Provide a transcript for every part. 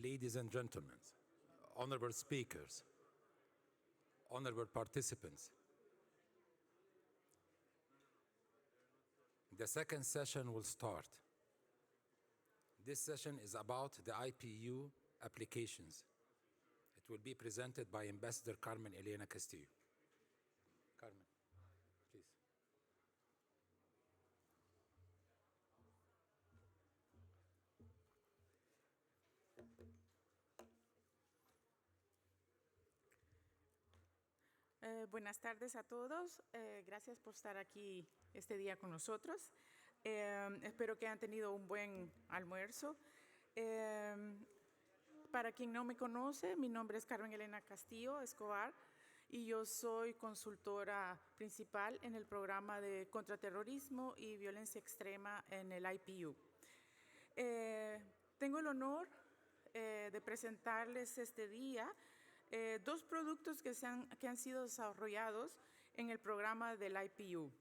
Ladies and gentlemen, honorable speakers, honorable participants, the second session will start. This session is about the IPU applications. It will be presented by Ambassador Carmen Elena Castillo. Carmen, please. Buenas tardes a todos. Gracias por estar aquí este día con nosotros. Espero que hayan tenido un buen almuerzo. Para quien no me conoce, mi nombre es Carmen Elena Castillo Escobar y yo soy consultora principal en el programa de Contraterrorismo y Violencia Extrema en el IPU. Tengo el honor de presentarles este día dos productos que han sido desarrollados en el programa del IPU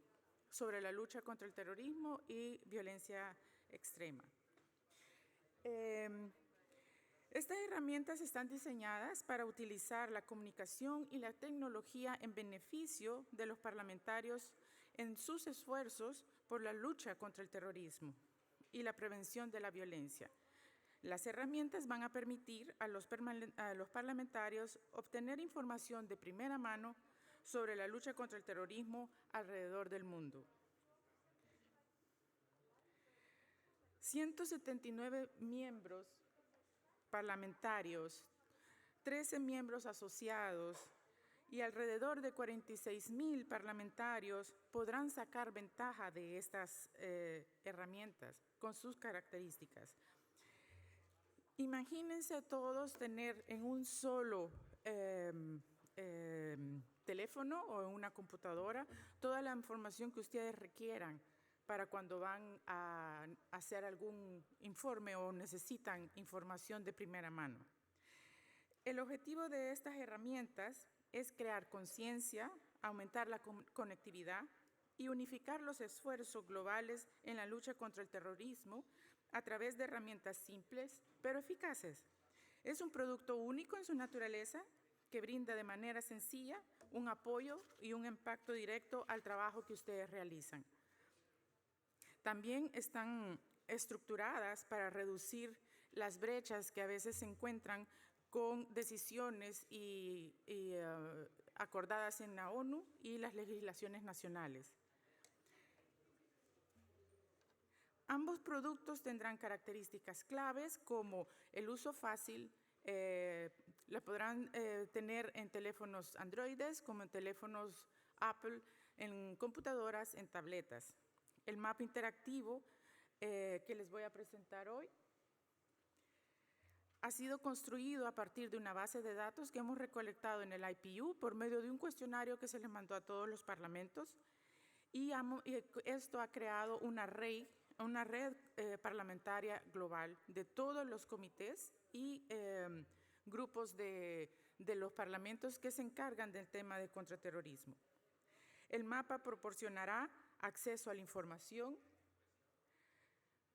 sobre la lucha contra el terrorismo y violencia extrema. Estas herramientas están diseñadas para utilizar la comunicación y la tecnología en beneficio de los parlamentarios en sus esfuerzos por la lucha contra el terrorismo y la prevención de la violencia. Las herramientas van a permitir a los parlamentarios obtener información de primera mano sobre la lucha contra el terrorismo alrededor del mundo. 179 miembros parlamentarios, 13 miembros asociados y alrededor de 46,000 parlamentarios podrán sacar ventaja de estas herramientas con sus características. Imagínense todos tener en un solo teléfono o en una computadora toda la información que ustedes requieran para cuando van a hacer algún informe o necesitan información de primera mano. El objetivo de estas herramientas es crear conciencia, aumentar la conectividad y unificar los esfuerzos globales en la lucha contra el terrorismo a través de herramientas simples pero eficaces. Es un producto único en su naturaleza que brinda de manera sencilla un apoyo y un impacto directo al trabajo que ustedes realizan. También están estructuradas para reducir las brechas que a veces se encuentran con decisiones acordadas en la ONU y las legislaciones nacionales. Ambos productos tendrán características claves como el uso fácil, la podrán tener en teléfonos Androides como en teléfonos Apple, en computadoras, en tabletas. El mapa interactivo que les voy a presentar hoy ha sido construido a partir de una base de datos que hemos recolectado en el IPU por medio de un cuestionario que se les mandó a todos los parlamentos y esto ha creado una red parlamentaria global de todos los comités y grupos de los parlamentos que se encargan del tema de contraterrorismo. El mapa proporcionará acceso a la información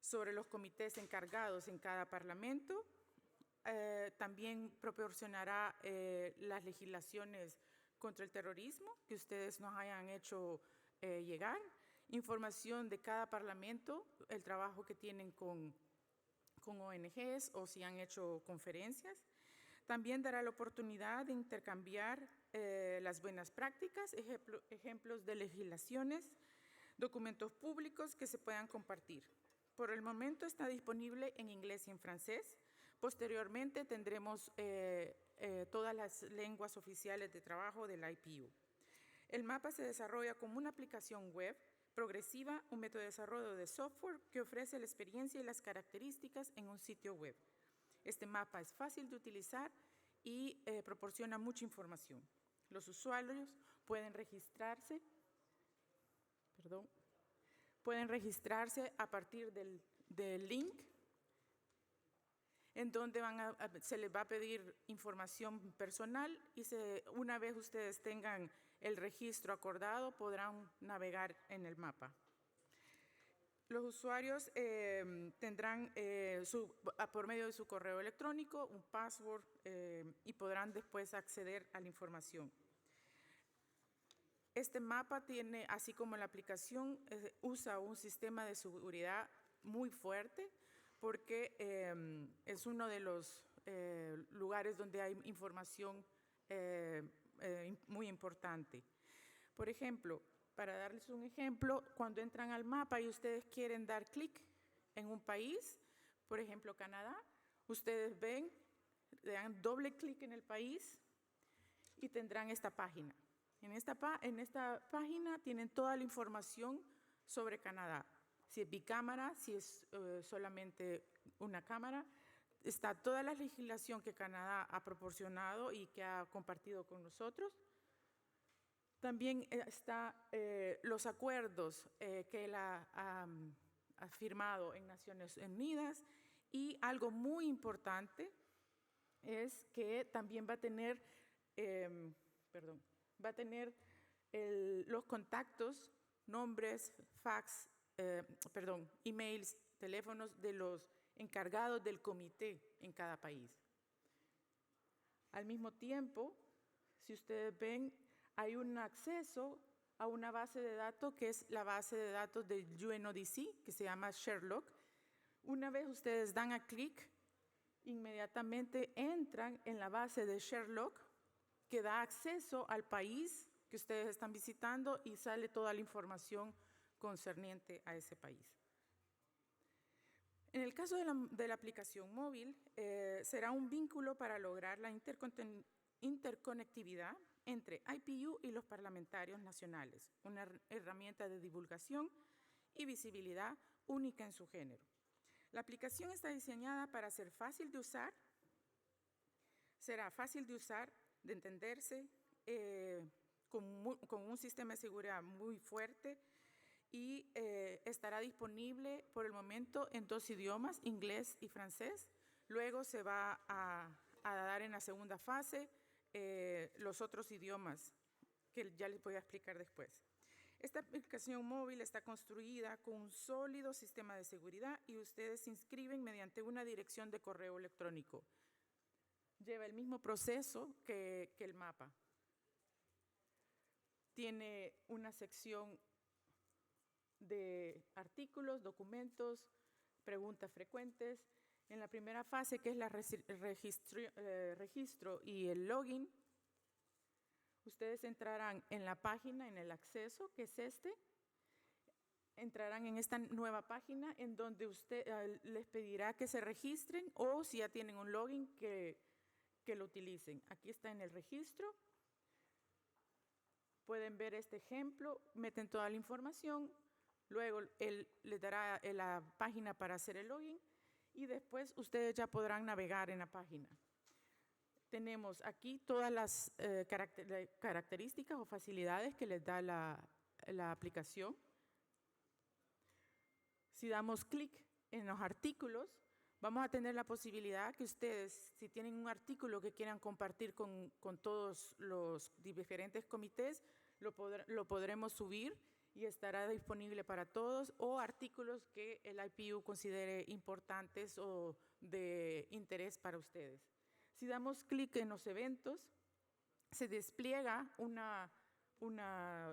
sobre los comités encargados en cada parlamento. También proporcionará las legislaciones contra el terrorismo que ustedes nos hayan hecho llegar, información de cada parlamento, el trabajo que tienen con ONGs o si han hecho conferencias. También dará la oportunidad de intercambiar las buenas prácticas, ejemplos de legislaciones, documentos públicos que se puedan compartir. Por el momento está disponible en inglés y en francés. Posteriormente tendremos todas las lenguas oficiales de trabajo del IPU. El mapa se desarrolla como una aplicación web progresiva, un método de desarrollo de software que ofrece la experiencia y las características en un sitio web. Este mapa es fácil de utilizar y proporciona mucha información. Los usuarios pueden registrarse a partir del link en donde se les va a pedir información personal y una vez ustedes tengan el registro acordado podrán navegar en el mapa. Los usuarios tendrán por medio de su correo electrónico un password y podrán después acceder a la información. Este mapa tiene, así como la aplicación, usa un sistema de seguridad muy fuerte porque es uno de los lugares donde hay información muy importante. Por ejemplo, para darles un ejemplo, cuando entran al mapa y ustedes quieren dar clic en un país, por ejemplo Canadá, ustedes ven, le dan doble clic en el país y tendrán esta página. En esta página tienen toda la información sobre Canadá. Si es bicámara, si es solamente una cámara, está toda la legislación que Canadá ha proporcionado y que ha compartido con nosotros. También están los acuerdos que él ha firmado en Naciones Unidas, y algo muy importante es que también va a tener, los contactos, nombres, fax, emails, teléfonos de los encargados del comité en cada país. Al mismo tiempo, si ustedes ven, hay un acceso a una base de datos que es la base de datos del UNODC, que se llama Sherlock. Una vez ustedes dan a clic, inmediatamente entran en la base de Sherlock, que da acceso al país que ustedes están visitando y sale toda la información concerniente a ese país. En el caso de la aplicación móvil, será un vínculo para lograr la interconectividad entre IPU y los parlamentarios nacionales, una herramienta de divulgación y visibilidad única en su género. La aplicación está diseñada para ser fácil de usar, será fácil de usar, de entenderse, con un sistema de seguridad muy fuerte, y estará disponible por el momento en 2 idiomas, inglés y francés. Luego se va a dar en la segunda fase los otros idiomas, que ya les voy a explicar después. Esta aplicación móvil está construida con un sólido sistema de seguridad y ustedes se inscriben mediante una dirección de correo electrónico. Lleva el mismo proceso que el mapa. Tiene una sección de artículos, documentos, preguntas frecuentes. En la primera fase, que es el registro y el login, ustedes entrarán en la página, en el acceso, que es este. Entrarán en esta nueva página en donde les pedirá que se registren, o si ya tienen un login, que lo utilicen. Aquí está en el registro. Pueden ver este ejemplo, meten toda la información, luego él les dará la página para hacer el login y después ustedes ya podrán navegar en la página. Tenemos aquí todas las características o facilidades que les da la aplicación. Si damos clic en los artículos, vamos a tener la posibilidad que ustedes, si tienen un artículo que quieran compartir con todos los diferentes comités, lo podremos subir y estará disponible para todos, o artículos que el IPU considere importantes o de interés para ustedes. Si damos clic en los eventos, se despliega una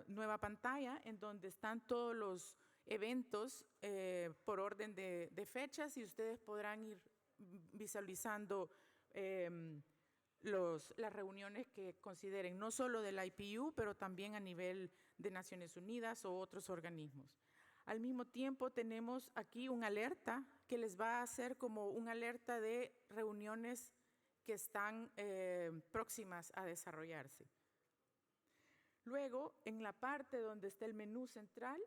nueva pantalla en donde están todos los eventos por orden de fechas, y ustedes podrán ir visualizando las reuniones que consideren, no solo del IPU, pero también a nivel de Naciones Unidas o otros organismos. Al mismo tiempo, tenemos aquí una alerta que les va a hacer como una alerta de reuniones que están próximas a desarrollarse. Luego, en la parte donde está el menú central,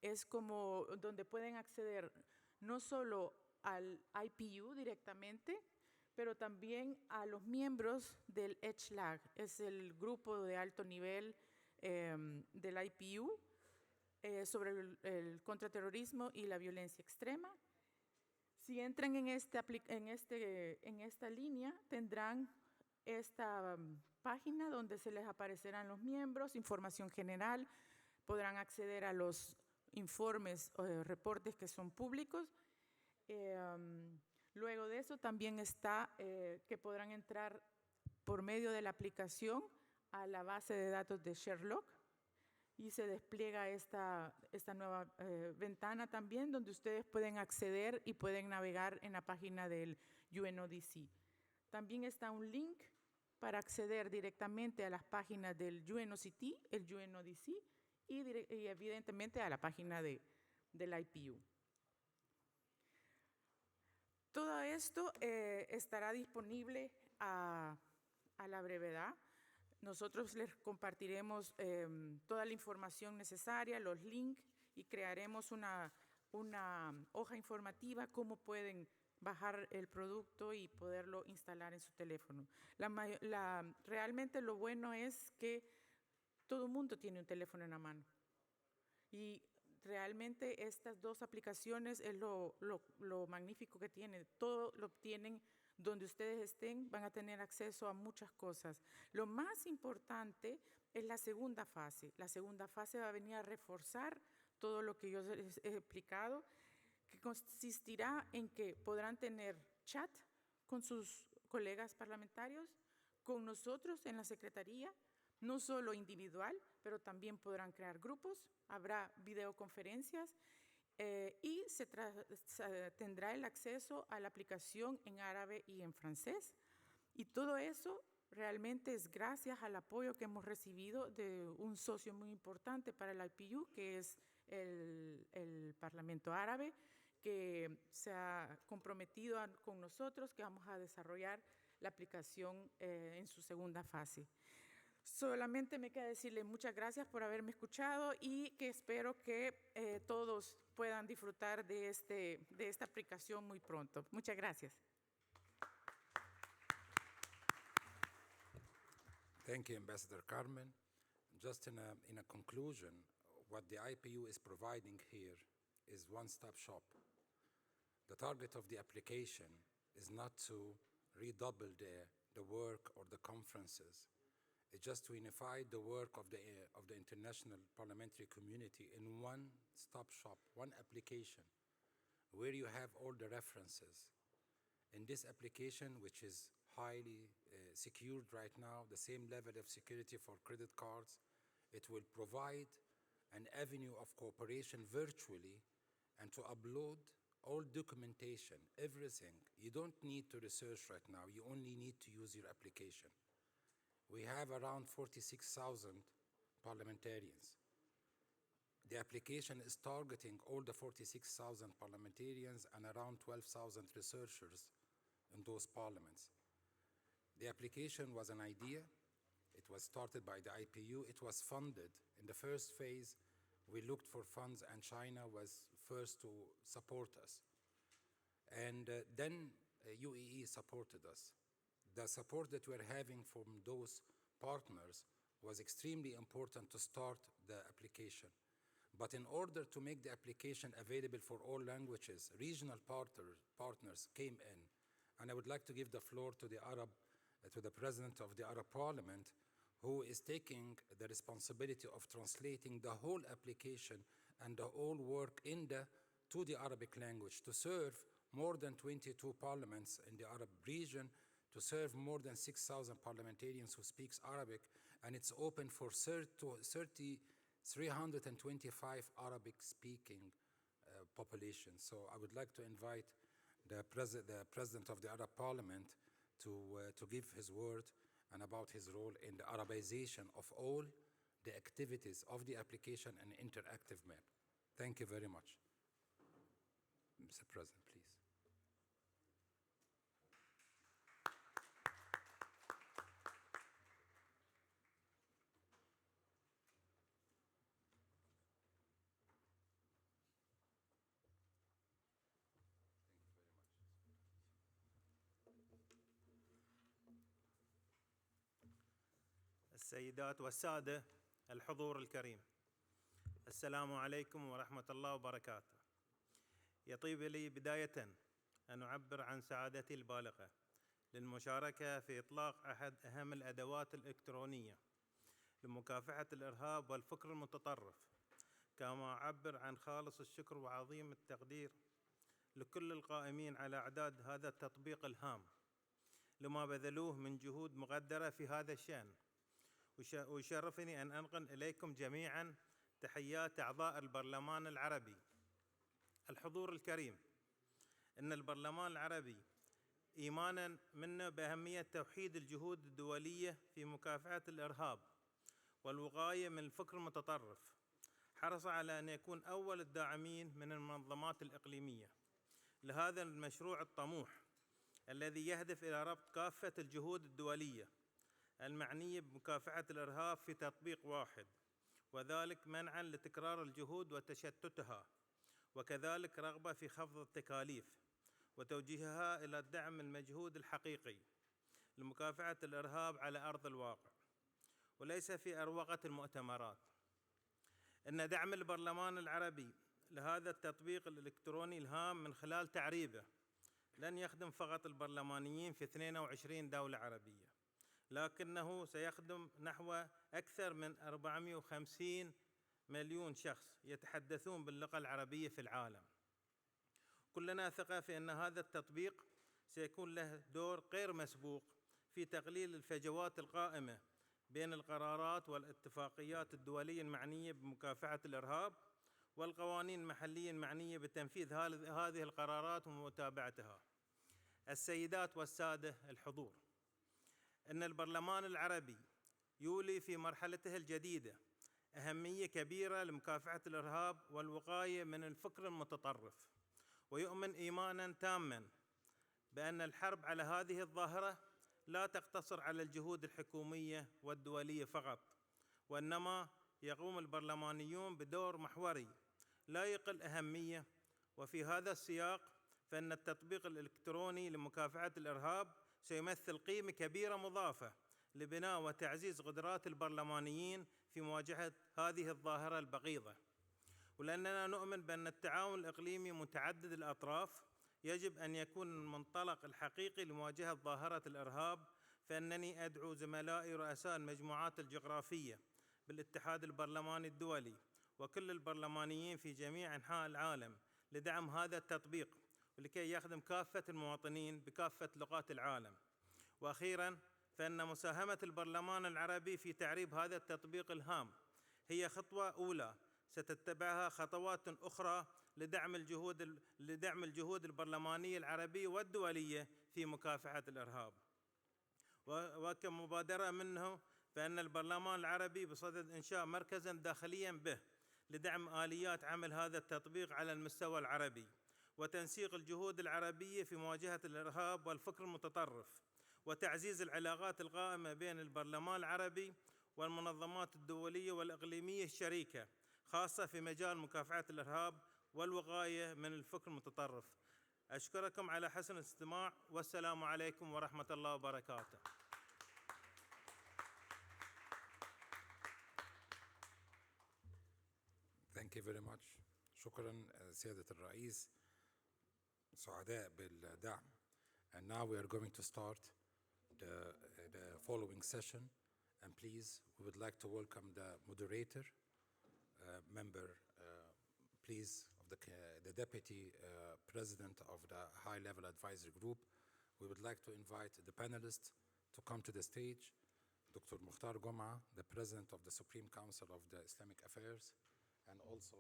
es como donde pueden acceder no solo al IPU directamente, pero también a los miembros del HLAG, es el grupo de alto nivel del IPU sobre el contraterrorismo y la violencia extrema. Si entran en esta línea, tendrán esta página donde se les aparecerán los miembros, información general, podrán acceder a los informes o reportes que son públicos. Luego de eso también está que podrán entrar por medio de la aplicación a la base de datos de Sherlock y se despliega esta nueva ventana también donde ustedes pueden acceder y pueden navegar en la página del UNODC. También está un link para acceder directamente a las páginas del UNOCT, el UNODC y evidentemente a la página del IPU. Todo esto estará disponible a la brevedad. Nosotros les compartiremos toda la información necesaria, los links, y crearemos una hoja informativa cómo pueden bajar el producto y poderlo instalar en su teléfono. Realmente lo bueno es que todo el mundo tiene un teléfono en la mano. Y realmente estas dos aplicaciones es lo magnífico que tiene. Todo lo obtienen donde ustedes estén, van a tener acceso a muchas cosas. Lo más importante es la segunda fase. La segunda fase va a venir a reforzar todo lo que yo les he explicado, que consistirá en que podrán tener chat con sus colegas parlamentarios, con nosotros en la Secretaría, no solo individual, pero también podrán crear grupos, habrá videoconferencias y tendrá el acceso a la aplicación en árabe y en francés. Y todo eso realmente es gracias al apoyo que hemos recibido de un socio muy importante para el IPU, que es el Parlamento Árabe, que se ha comprometido con nosotros, que vamos a desarrollar la aplicación en su segunda fase. Solamente me queda decirle muchas gracias por haberme escuchado y que espero que todos puedan disfrutar de esta aplicación muy pronto. Muchas gracias. Thank you, Ambassador Carmen. Just in a conclusion, what the IPU is providing here is one-stop shop. The target of the application is not to redouble the work or the conferences. It's just to unify the work of the international parliamentary community in one-stop shop, one application, where you have all the references. In this application, which is highly secured right now, the same level of security for credit cards, it will provide an avenue of cooperation virtually and to upload all documentation, everything. You don't need to research right now. You only need to use your application. We have around 46,000 parliamentarians. The application is targeting all the 46,000 parliamentarians and around 12,000 researchers in those parliaments. The application was an idea. It was started by the IPU. It was funded. In the first phase, we looked for funds, and China was first to support us. And then UAE supported us. The support that we're having from those partners was extremely important to start the application. But in order to make the application available for all languages, regional partners came in. And I would like to give the floor to the President of the Arab Parliament, who is taking the responsibility of translating the whole application and the whole work to the Arabic language to serve more than 22 parliaments in the Arab region, to serve more than 6,000 parliamentarians who speak Arabic, and it's open for 325 Arabic-speaking population. So I would like to invite the President of the Arab Parliament to give his word and about his role in the Arabization of all the activities of the application and interactive map. Thank you very much. Mr. President, please. السيدات والسادة الحضور الكريم، السلام عليكم ورحمة الله وبركاته. يطيب لي بداية أن أعبر عن سعادتي البالغة للمشاركة في إطلاق أحد أهم الأدوات الإلكترونية لمكافحة الإرهاب والفكر المتطرف، كما أعبر عن خالص الشكر وعظيم التقدير لكل القائمين على إعداد هذا التطبيق الهام لما بذلوه من جهود مقدرة في هذا الشأن. ويشرفني أن أنقل إليكم جميعاً تحيات أعضاء البرلمان العربي. الحضور الكريم، إن البرلمان العربي إيماناً منه بأهمية توحيد الجهود الدولية في مكافحة الإرهاب والوقاية من الفكر المتطرف، حرص على أن يكون أول الداعمين من المنظمات الإقليمية لهذا المشروع الطموح الذي يهدف إلى ربط كافة الجهود الدولية المعنية بمكافحة الإرهاب في تطبيق واحد، وذلك منعاً لتكرار الجهود وتشتتها، وكذلك رغبة في خفض التكاليف وتوجيهها إلى دعم المجهود الحقيقي لمكافحة الإرهاب على أرض الواقع وليس في أروقة المؤتمرات. إن دعم البرلمان العربي لهذا التطبيق الإلكتروني الهام من خلال تعريبه لن يخدم فقط البرلمانيين في 22 دولة عربية، لكنه سيخدم نحو أكثر من 450 مليون شخص يتحدثون باللغة العربية في العالم. كلنا ثقة في أن هذا التطبيق سيكون له دور غير مسبوق في تقليل الفجوات القائمة بين القرارات والاتفاقيات الدولية المعنية بمكافحة الإرهاب والقوانين المحلية المعنية بتنفيذ هذه القرارات ومتابعتها. السيدات والسادة الحضور، إن البرلمان العربي يولي في مرحلته الجديدة أهمية كبيرة لمكافحة الإرهاب والوقاية من الفكر المتطرف، ويؤمن إيماناً تاماً بأن الحرب على هذه الظاهرة لا تقتصر على الجهود الحكومية والدولية فقط، وإنما يقوم البرلمانيون بدور محوري لا يقل أهمية. وفي هذا السياق فإن التطبيق الإلكتروني لمكافحة الإرهاب سيمثل قيمة كبيرة مضافة لبناء وتعزيز قدرات البرلمانيين في مواجهة هذه الظاهرة البغيضة. ولأننا نؤمن بأن التعاون الإقليمي متعدد الأطراف يجب أن يكون المنطلق الحقيقي لمواجهة ظاهرة الإرهاب، فإنني أدعو زملائي رؤساء المجموعات الجغرافية بالاتحاد البرلماني الدولي وكل البرلمانيين في جميع أنحاء العالم لدعم هذا التطبيق ولكي يخدم كافة المواطنين بكافة لغات العالم. وأخيراً، فإن مساهمة البرلمان العربي في تعريب هذا التطبيق الهام هي خطوة أولى ستتبعها خطوات أخرى لدعم الجهود البرلمانية العربية والدولية في مكافحة الإرهاب. وكمبادرة منه فإن البرلمان العربي بصدد إنشاء مركزاً داخلياً به لدعم آليات عمل هذا التطبيق على المستوى العربي وتنسيق الجهود العربية في مواجهة الإرهاب والفكر المتطرف، وتعزيز العلاقات القائمة بين البرلمان العربي والمنظمات الدولية والإقليمية الشريكة، خاصة في مجال مكافحة الإرهاب والوقاية من الفكر المتطرف. أشكركم على حسن الاستماع، والسلام عليكم ورحمة الله وبركاته. Thank you very much. شكرا سيادة الرئيس، سعداء بالدعم. And now we are going to start the following session. And please, we would like to welcome the moderator, member, please, of the Deputy President of the High-Level Advisory Group. We would like to invite the panelists to come to the stage. Dr. Mukhtar Goma, the President of the Supreme Council of the Islamic Affairs, and also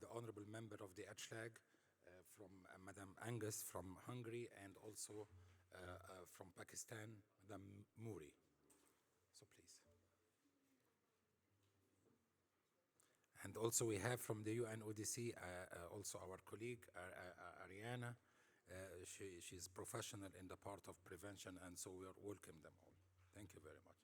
the honorable member of the Ajlag from Madam Angus from Hungary, and also from Pakistan, Madam Mouri. So please. And also we have from the UNODC also our colleague Ariana. She's professional in the part of prevention, and so we welcome them all. Thank you very much.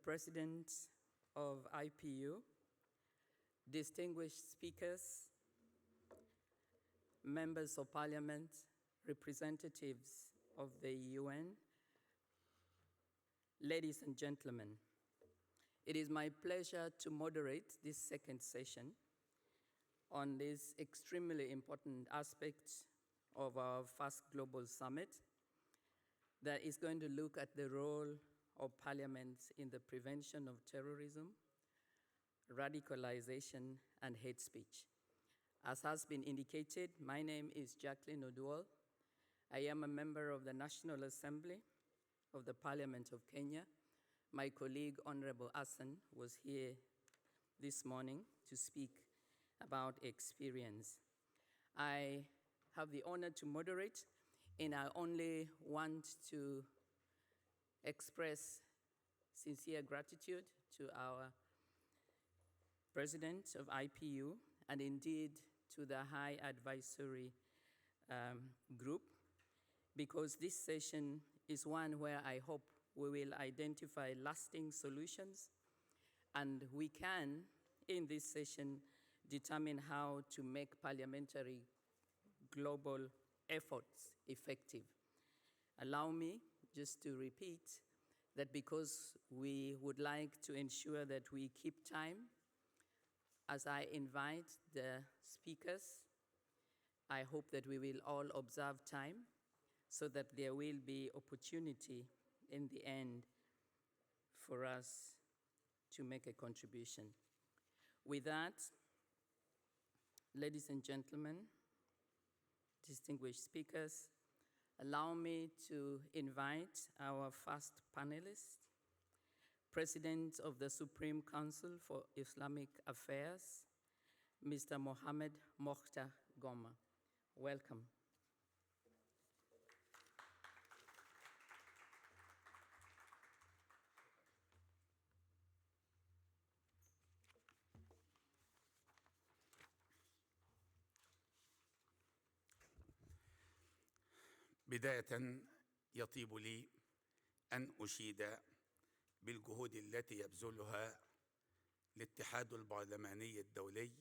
President of IPU, distinguished speakers, members of Parliament, representatives of the UN, ladies and gentlemen, it is my pleasure to moderate this second session on this extremely important aspect of our first global summit that is going to look at the role of parliaments in the prevention of terrorism, radicalization, and hate speech. As has been indicated, my name is Jacqueline Oduol. I am a member of the National Assembly of the Parliament of Kenya. My colleague, Honorable Hassan, was here this morning to speak about experience. I have the honor to moderate, and I only want to express sincere gratitude to our President of IPU, and indeed to the High Advisory Group, because this session is one where I hope we will identify lasting solutions, and we can, in this session, determine how to make parliamentary global efforts effective. Allow me just to repeat that because we would like to ensure that we keep time, as I invite the speakers, I hope that we will all observe time so that there will be opportunity in the end for us to make a contribution. With that, ladies and gentlemen, distinguished speakers, allow me to invite our first panelist, President of the Supreme Council for Islamic Affairs, Mr. Mohammed Mokhtar Goma. Welcome. بداية يطيب لي أن أشيد بالجهود التي يبذلها الاتحاد البرلماني الدولي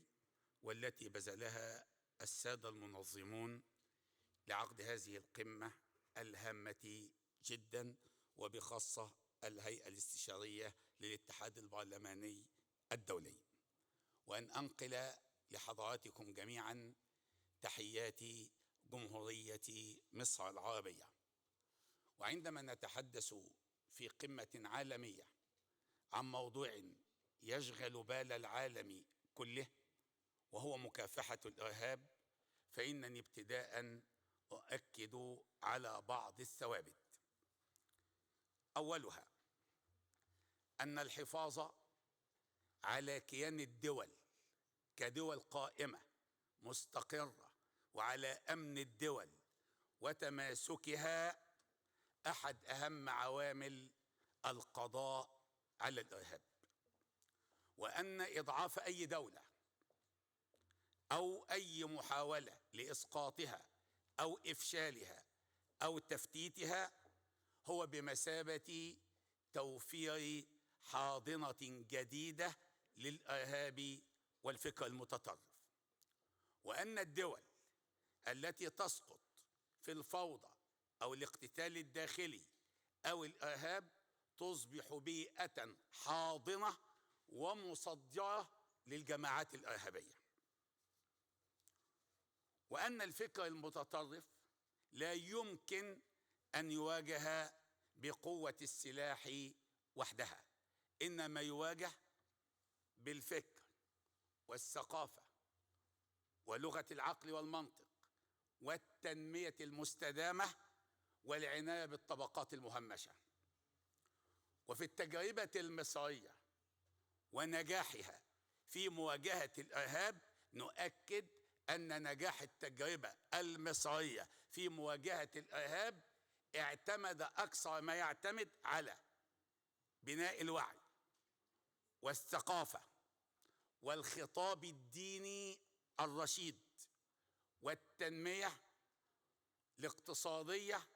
والتي بذلها السادة المنظمون لعقد هذه القمة الهامة جدا، وبخاصة الهيئة الاستشارية للاتحاد البرلماني الدولي. وأن أنقل لحضراتكم جميعا تحيات جمهورية مصر العربية. وعندما نتحدث في قمة عالمية عن موضوع يشغل بال العالم كله وهو مكافحة الإرهاب، فإنني ابتداء أؤكد على بعض الثوابت. أولها أن الحفاظ على كيان الدول كدول قائمة مستقرة وعلى أمن الدول وتماسكها أحد أهم عوامل القضاء على الإرهاب، وأن إضعاف أي دولة أو أي محاولة لإسقاطها أو إفشالها أو تفتيتها هو بمثابة توفير حاضنة جديدة للإرهاب والفكر المتطرف، وأن الدول التي تسقط في الفوضى أو الاقتتال الداخلي أو الإرهاب تصبح بيئة حاضنة ومصدرة للجماعات الإرهابية، وأن الفكر المتطرف لا يمكن أن يواجه بقوة السلاح وحدها، إنما يواجه بالفكر والثقافة ولغة العقل والمنطق والتنمية المستدامة والعناية بالطبقات المهمشة. وفي التجربة المصرية ونجاحها في مواجهة الإرهاب نؤكد أن نجاح التجربة المصرية في مواجهة الإرهاب اعتمد أكثر ما يعتمد على بناء الوعي والثقافة والخطاب الديني الرشيد والتنمية الاقتصادية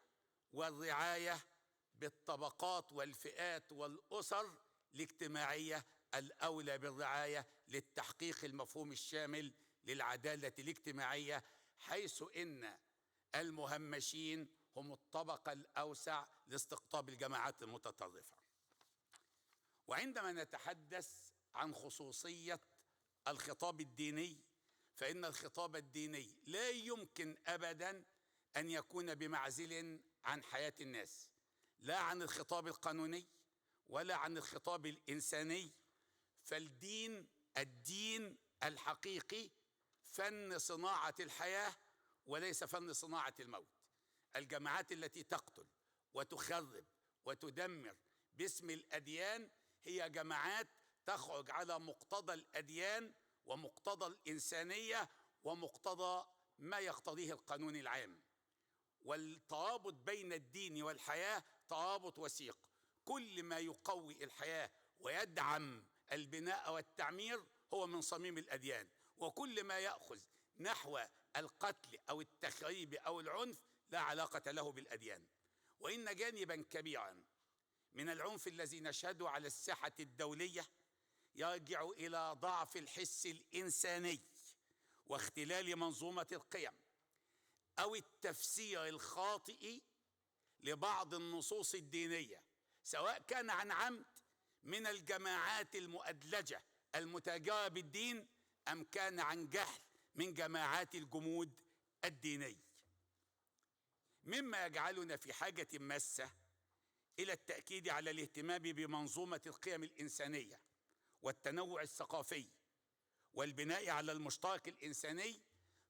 والرعاية بالطبقات والفئات والأسر الاجتماعية الأولى بالرعاية للتحقيق المفهوم الشامل للعدالة الاجتماعية، حيث إن المهمشين هم الطبقة الأوسع لاستقطاب الجماعات المتطرفة. وعندما نتحدث عن خصوصية الخطاب الديني، فإن الخطاب الديني لا يمكن أبداً أن يكون بمعزل عن حياة الناس، لا عن الخطاب القانوني ولا عن الخطاب الإنساني. فالدين، الدين الحقيقي فن صناعة الحياة وليس فن صناعة الموت. الجماعات التي تقتل وتخرب وتدمر باسم الأديان هي جماعات تخرج على مقتضى الأديان ومقتضى الإنسانية ومقتضى ما يقتضيه القانون العام. والترابط بين الدين والحياة ترابط وثيق. كل ما يقوي الحياة ويدعم البناء والتعمير هو من صميم الأديان، وكل ما يأخذ نحو القتل أو التخريب أو العنف لا علاقة له بالأديان. وإن جانبا كبيرا من العنف الذي نشهده على الساحة الدولية يرجع إلى ضعف الحس الإنساني واختلال منظومة القيم أو التفسير الخاطئ لبعض النصوص الدينية، سواء كان عن عمد من الجماعات المؤدلجة المتاجرة بالدين أم كان عن جهل من جماعات الجمود الديني، مما يجعلنا في حاجة ماسة إلى التأكيد على الاهتمام بمنظومة القيم الإنسانية والتنوع الثقافي والبناء على المشترك الإنساني.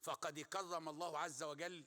فقد كرم الله عز وجل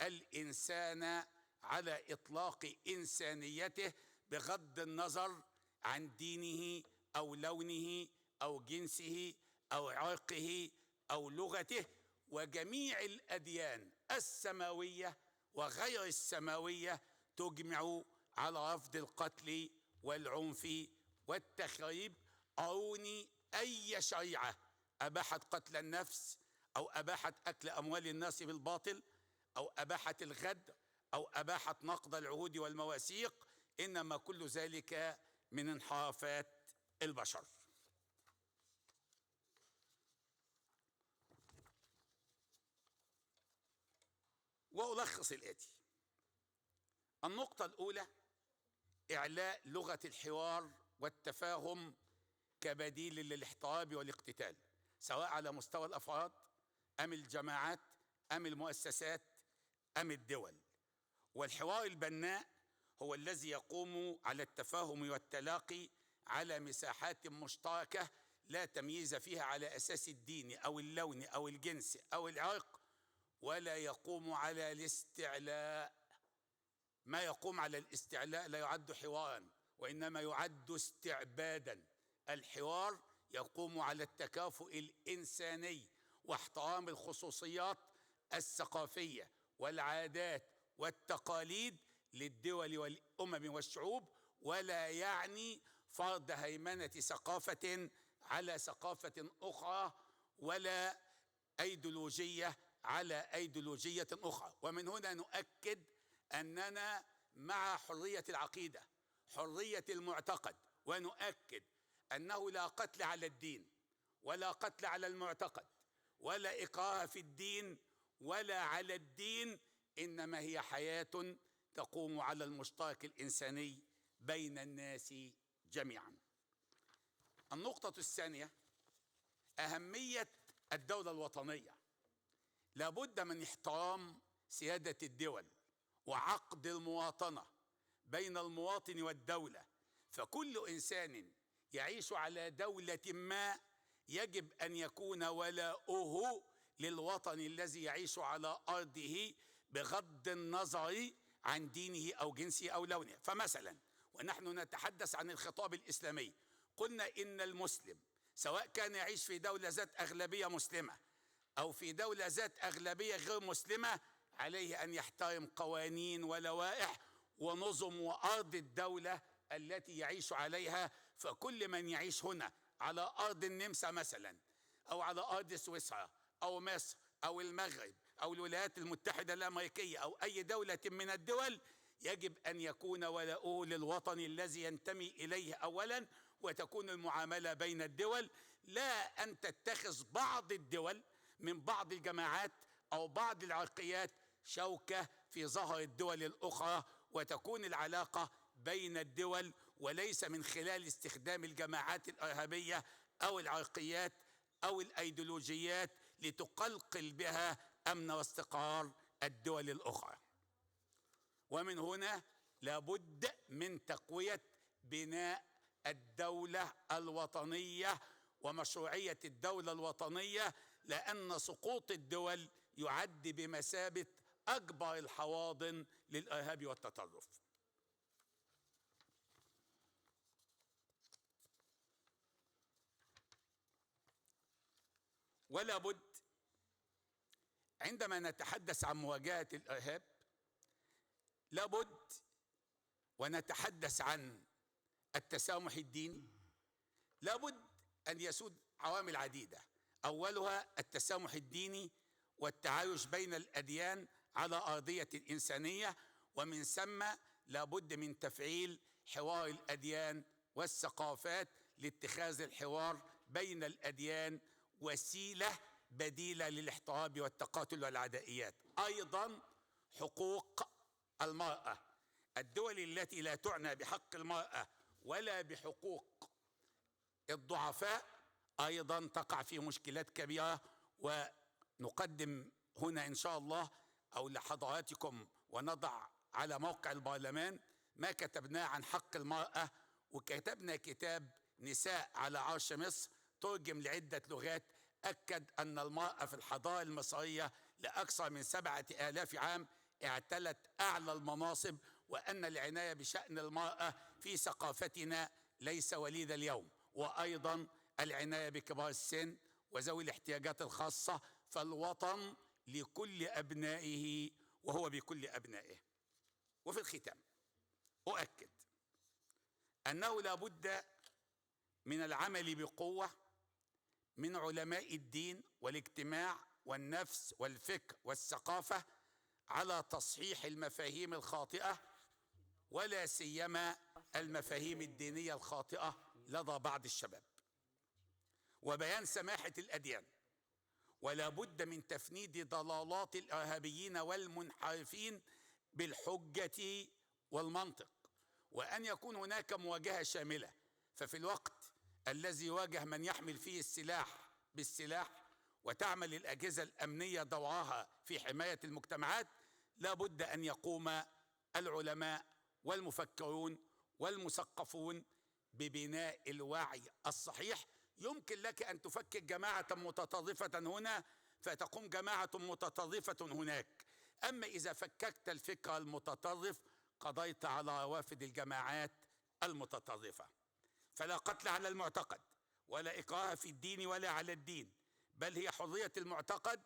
الإنسان على إطلاق إنسانيته بغض النظر عن دينه أو لونه أو جنسه أو عرقه أو لغته. وجميع الأديان السماوية وغير السماوية تجمع على رفض القتل والعنف والتخريب. أروني أي شريعة أباحت قتل النفس أو أباحت أكل أموال الناس بالباطل أو أباحت الغدر أو أباحت نقض العهود والمواثيق، إنما كل ذلك من انحرافات البشر. وألخص الآتي: النقطة الأولى إعلاء لغة الحوار والتفاهم كبديل للاحتراب والاقتتال، سواء على مستوى الأفراد أم الجماعات أم المؤسسات أم الدول. والحوار البناء هو الذي يقوم على التفاهم والتلاقي على مساحات مشتركة لا تمييز فيها على أساس الدين أو اللون أو الجنس أو العرق، ولا يقوم على الاستعلاء. ما يقوم على الاستعلاء لا يعد حوارا وإنما يعد استعبادا. الحوار يقوم على التكافؤ الإنساني واحترام الخصوصيات الثقافية والعادات والتقاليد للدول والأمم والشعوب، ولا يعني فرض هيمنة ثقافة على ثقافة أخرى ولا أيديولوجية على أيديولوجية أخرى. ومن هنا نؤكد أننا مع حرية العقيدة، حرية المعتقد، ونؤكد أنه لا قتل على الدين ولا قتل على المعتقد ولا إكراه في الدين ولا على الدين، إنما هي حياة تقوم على المشترك الإنساني بين الناس جميعا. النقطة الثانية أهمية الدولة الوطنية. لابد من احترام سيادة الدول وعقد المواطنة بين المواطن والدولة، فكل إنسان يعيش على دولة ما يجب أن يكون ولاؤه للوطن الذي يعيش على أرضه بغض النظر عن دينه أو جنسه أو لونه. فمثلا ونحن نتحدث عن الخطاب الإسلامي قلنا إن المسلم سواء كان يعيش في دولة ذات أغلبية مسلمة أو في دولة ذات أغلبية غير مسلمة عليه أن يحترم قوانين ولوائح ونظم وأرض الدولة التي يعيش عليها. فكل من يعيش هنا على أرض النمسا مثلا أو على أرض سويسرا أو مصر أو المغرب أو الولايات المتحدة الأمريكية أو أي دولة من الدول يجب أن يكون ولاؤه للوطن الذي ينتمي إليه أولا، وتكون المعاملة بين الدول، لا أن تتخذ بعض الدول من بعض الجماعات أو بعض العرقيات شوكة في ظهر الدول الأخرى، وتكون العلاقة بين الدول وليس من خلال استخدام الجماعات الإرهابية أو العرقيات أو الأيديولوجيات لتقلقل بها أمن واستقرار الدول الأخرى. ومن هنا لابد من تقوية بناء الدولة الوطنية ومشروعية الدولة الوطنية، لأن سقوط الدول يعد بمثابة أكبر الحواضن للإرهاب والتطرف. ولا بد عندما نتحدث عن مواجهة الإرهاب لابد ونتحدث عن التسامح الديني، لابد أن يسود عوامل عديدة، أولها التسامح الديني والتعايش بين الأديان على أرضية الإنسانية، ومن ثم لابد من تفعيل حوار الأديان والثقافات لاتخاذ الحوار بين الأديان وسيلة بديلة للاحتراب والتقاتل والعدائيات. أيضا حقوق المرأة، الدول التي لا تعنى بحق المرأة ولا بحقوق الضعفاء أيضا تقع في مشكلات كبيرة. ونقدم هنا إن شاء الله أو لحضراتكم ونضع على موقع البرلمان ما كتبناه عن حق المرأة، وكتبنا كتاب نساء على عرش مصر ترجم لعدة لغات، أكد أن المرأة في الحضارة المصرية لأكثر من 7000 عام اعتلت أعلى المناصب، وأن العناية بشأن المرأة في ثقافتنا ليس وليد اليوم، وأيضا العناية بكبار السن وذوي الاحتياجات الخاصة، فالوطن لكل أبنائه وهو بكل أبنائه. وفي الختام أؤكد أنه لا بد من العمل بقوة من علماء الدين والاجتماع والنفس والفكر والثقافة على تصحيح المفاهيم الخاطئة، ولا سيما المفاهيم الدينية الخاطئة لدى بعض الشباب، وبيان سماحة الأديان، ولا بد من تفنيد ضلالات الإرهابيين والمنحرفين بالحجة والمنطق، وأن يكون هناك مواجهة شاملة. ففي الوقت الذي يواجه من يحمل فيه السلاح بالسلاح وتعمل الأجهزة الأمنية دورها في حماية المجتمعات، لا بد أن يقوم العلماء والمفكرون والمثقفون ببناء الوعي الصحيح. يمكن لك أن تفكك جماعة متطرفة هنا فتقوم جماعة متطرفة هناك، أما إذا فككت الفكر المتطرف قضيت على روافد الجماعات المتطرفة. فلا قتل على المعتقد ولا إكراه في الدين ولا على الدين، بل هي حرية المعتقد،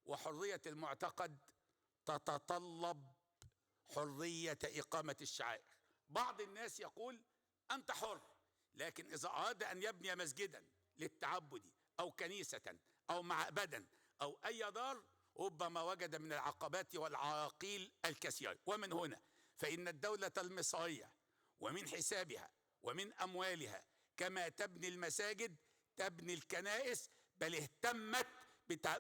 وحرية المعتقد تتطلب حرية إقامة الشعائر. بعض الناس يقول أنت حر، لكن إذا أراد أن يبني مسجدا للتعبد أو كنيسة أو معبدا أو أي دار ربما وجد من العقبات والعراقيل الكثير. ومن هنا فإن الدولة المصرية ومن حسابها ومن أموالها كما تبني المساجد تبني الكنائس، بل اهتمت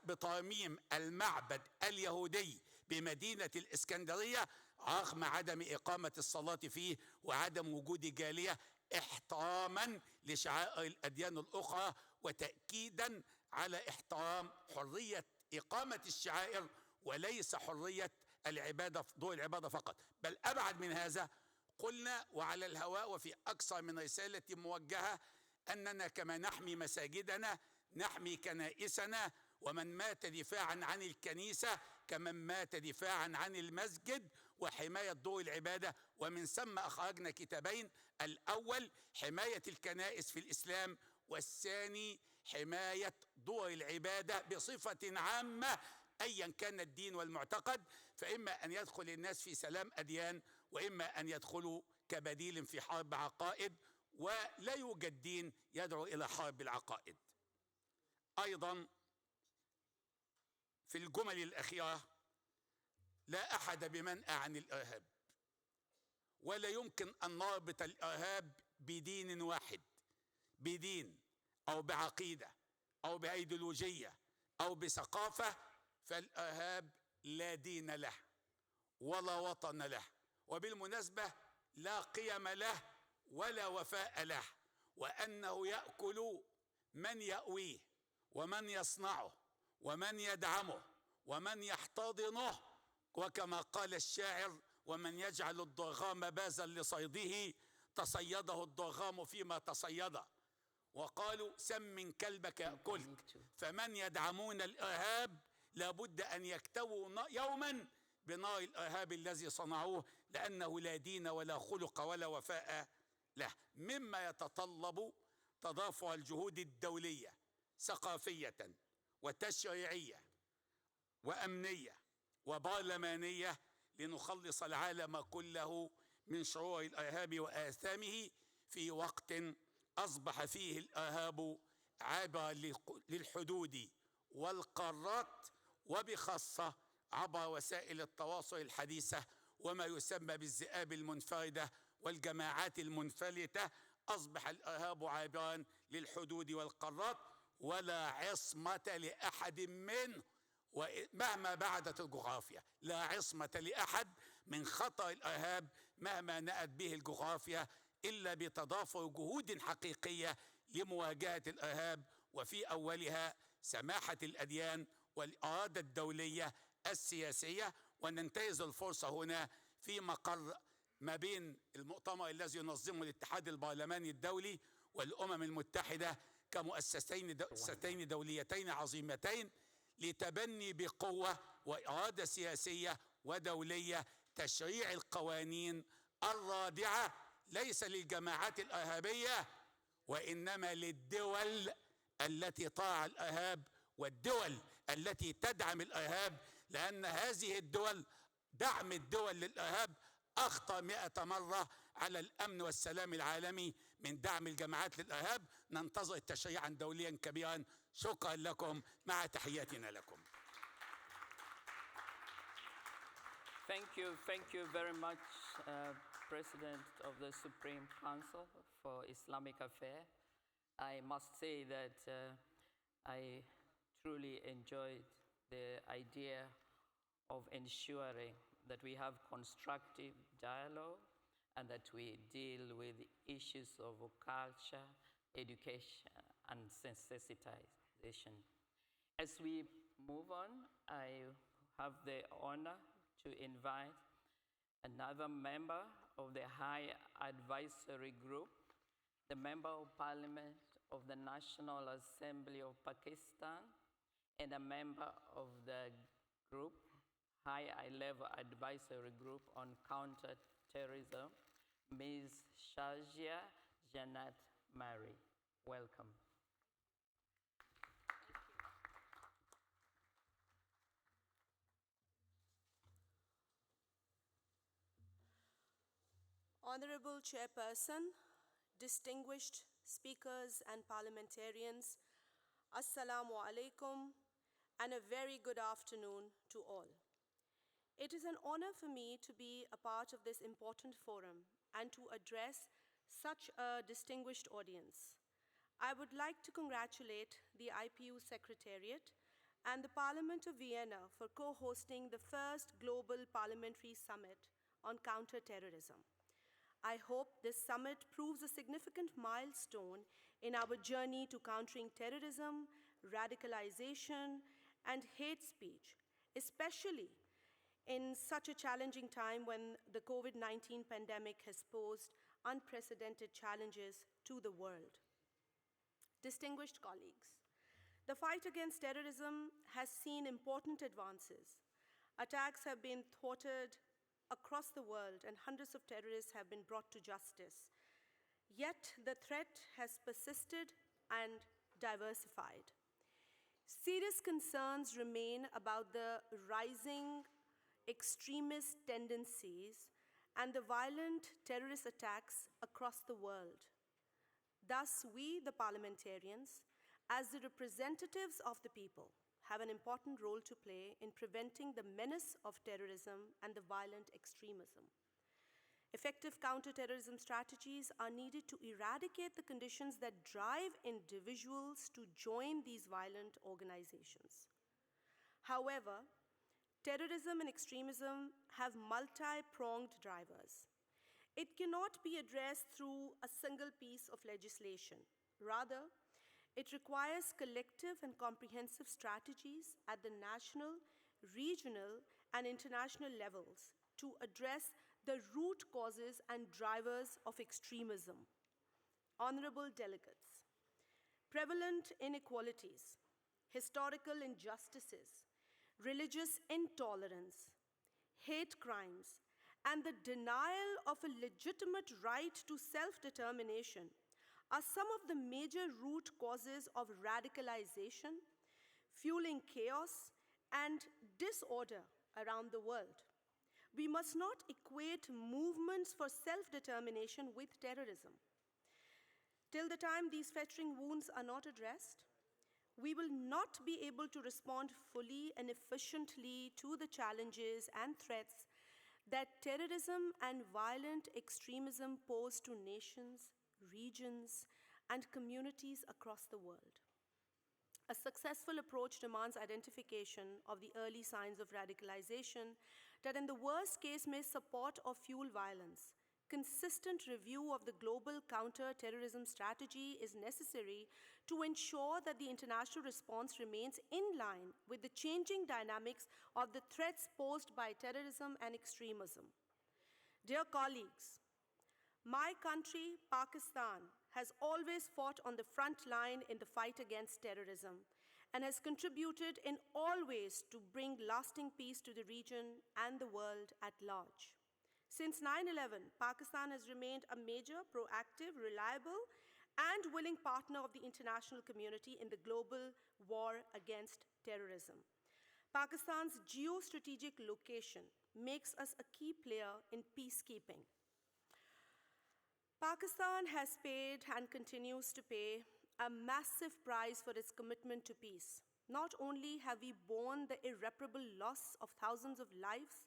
بترميم المعبد اليهودي بمدينة الإسكندرية رغم عدم إقامة الصلاة فيه وعدم وجود جالية، احتراما لشعائر الأديان الأخرى وتأكيدا على احترام حرية إقامة الشعائر وليس حرية العبادة دور العبادة فقط. بل أبعد من هذا، قلنا وعلى الهواء وفي أكثر من رسالة موجهة أننا كما نحمي مساجدنا نحمي كنائسنا، ومن مات دفاعا عن الكنيسة كمن مات دفاعا عن المسجد وحماية دور العبادة. ومن ثم أخرجنا كتابين، الأول حماية الكنائس في الإسلام، والثاني حماية دور العبادة بصفة عامة أيا كان الدين والمعتقد، فإما أن يدخل الناس في سلام أديان وإما أن يدخلوا كبديل في حرب عقائد، ولا يوجد دين يدعو إلى حرب العقائد. أيضا في الجمل الأخيرة، لا أحد بمنأى عن الإرهاب، ولا يمكن أن نربط الإرهاب بدين واحد، بدين أو بعقيدة أو بأيديولوجية أو بثقافة، فالإرهاب لا دين له ولا وطن له، وبالمناسبة لا قيم له ولا وفاء له، وأنه يأكل من يأويه ومن يصنعه ومن يدعمه ومن يحتضنه، وكما قال الشاعر: ومن يجعل الضغام بازا لصيده تصيده الضغام فيما تصيده. وقالوا: سمن كلبك يأكلك. فمن يدعمون الإرهاب لابد أن يكتووا يوما بنار الإرهاب الذي صنعوه، لأنه لا دين ولا خلق ولا وفاء له، مما يتطلب تضافر الجهود الدولية ثقافية وتشريعية وأمنية وبرلمانية لنخلص العالم كله من شرور الإرهاب وآثامه في وقت أصبح فيه الإرهاب عابرا للحدود والقارات، وبخاصة عبر وسائل التواصل الحديثة وما يسمى بالذئاب المنفردة والجماعات المنفلتة. أصبح الإرهاب عابرا للحدود والقارات، ولا عصمة لأحد منه، ومهما بعدت الجغرافيا لا عصمة لأحد من خطر الإرهاب مهما نأت به الجغرافيا، إلا بتضافر جهود حقيقية لمواجهة الإرهاب، وفي أولها سماحة الأديان والإرادة الدولية السياسية. وننتهز الفرصة هنا في مقر ما بين المؤتمر الذي ينظمه الاتحاد البرلماني الدولي والأمم المتحدة كمؤسستين دوليتين عظيمتين لتبني بقوة وإرادة سياسية ودولية تشريع القوانين الرادعة ليس للجماعات الإرهابية وإنما للدول التي طاع الإرهاب والدول التي تدعم الإرهاب، لأن هذه الدول دعم الدول للإرهاب أخطر 100 مرة على الأمن والسلام العالمي من دعم الجماعات للإرهاب. ننتظر تشريعا دوليا كبيرا. شكرا لكم، مع تحياتنا لكم. Thank you very much, President of the Supreme Council for Islamic Affairs. I must say that I truly enjoyed the idea of ensuring that we have constructive dialogue and that we deal with issues of culture, education, and sensitization. As we move on, I have the honor to invite another member of the High Advisory Group, the Member of Parliament of the National Assembly of Pakistan, and a member of the group, High-Level Advisory Group on Counter-Terrorism, Ms. Shazia Janat Mary. Welcome. Honorable Chairperson, distinguished speakers and parliamentarians, Assalamu alaikum, and a very good afternoon to all. It is an honor for me to be a part of this important forum and to address such a distinguished audience. I would like to congratulate the IPU Secretariat and the Parliament of Vienna for co-hosting the first Global Parliamentary Summit on Counter-Terrorism. I hope this summit proves a significant milestone in our journey to countering terrorism, radicalization, and hate speech, especially in such a challenging time when the COVID-19 pandemic has posed unprecedented challenges to the world. Distinguished colleagues, the fight against terrorism has seen important advances. Attacks have been thwarted across the world and hundreds of terrorists have been brought to justice. Yet the threat has persisted and diversified. Serious concerns remain about the rising extremist tendencies and the violent terrorist attacks across the world. Thus, we, the parliamentarians, as the representatives of the people, have an important role to play in preventing the menace of terrorism and the violent extremism. Effective counterterrorism strategies are needed to eradicate the conditions that drive individuals to join these violent organizations. However, terrorism and extremism have multi-pronged drivers. It cannot be addressed through a single piece of legislation. Rather, it requires collective and comprehensive strategies at the national, regional, and international levels to address the root causes and drivers of extremism. Honorable delegates, prevalent inequalities, historical injustices, religious intolerance, hate crimes, and the denial of a legitimate right to self-determination are some of the major root causes of radicalization, fueling chaos and disorder around the world. We must not equate movements for self-determination with terrorism. Till the time these festering wounds are not addressed, we will not be able to respond fully and efficiently to the challenges and threats that terrorism and violent extremism pose to nations, regions, and communities across the world. A successful approach demands identification of the early signs of radicalization that in the worst case may support or fuel violence. Consistent review of the global counter-terrorism strategy is necessary to ensure that the international response remains in line with the changing dynamics of the threats posed by terrorism and extremism. Dear colleagues, my country, Pakistan, has always fought on the front line in the fight against terrorism and has contributed in all ways to bring lasting peace to the region and the world at large. Since 9/11, Pakistan has remained a major, proactive, reliable, and willing partner of the international community in the global war against terrorism. Pakistan's geostrategic location makes us a key player in peacekeeping. Pakistan has paid and continues to pay a massive price for its commitment to peace. Not only have we borne the irreparable loss of thousands of lives,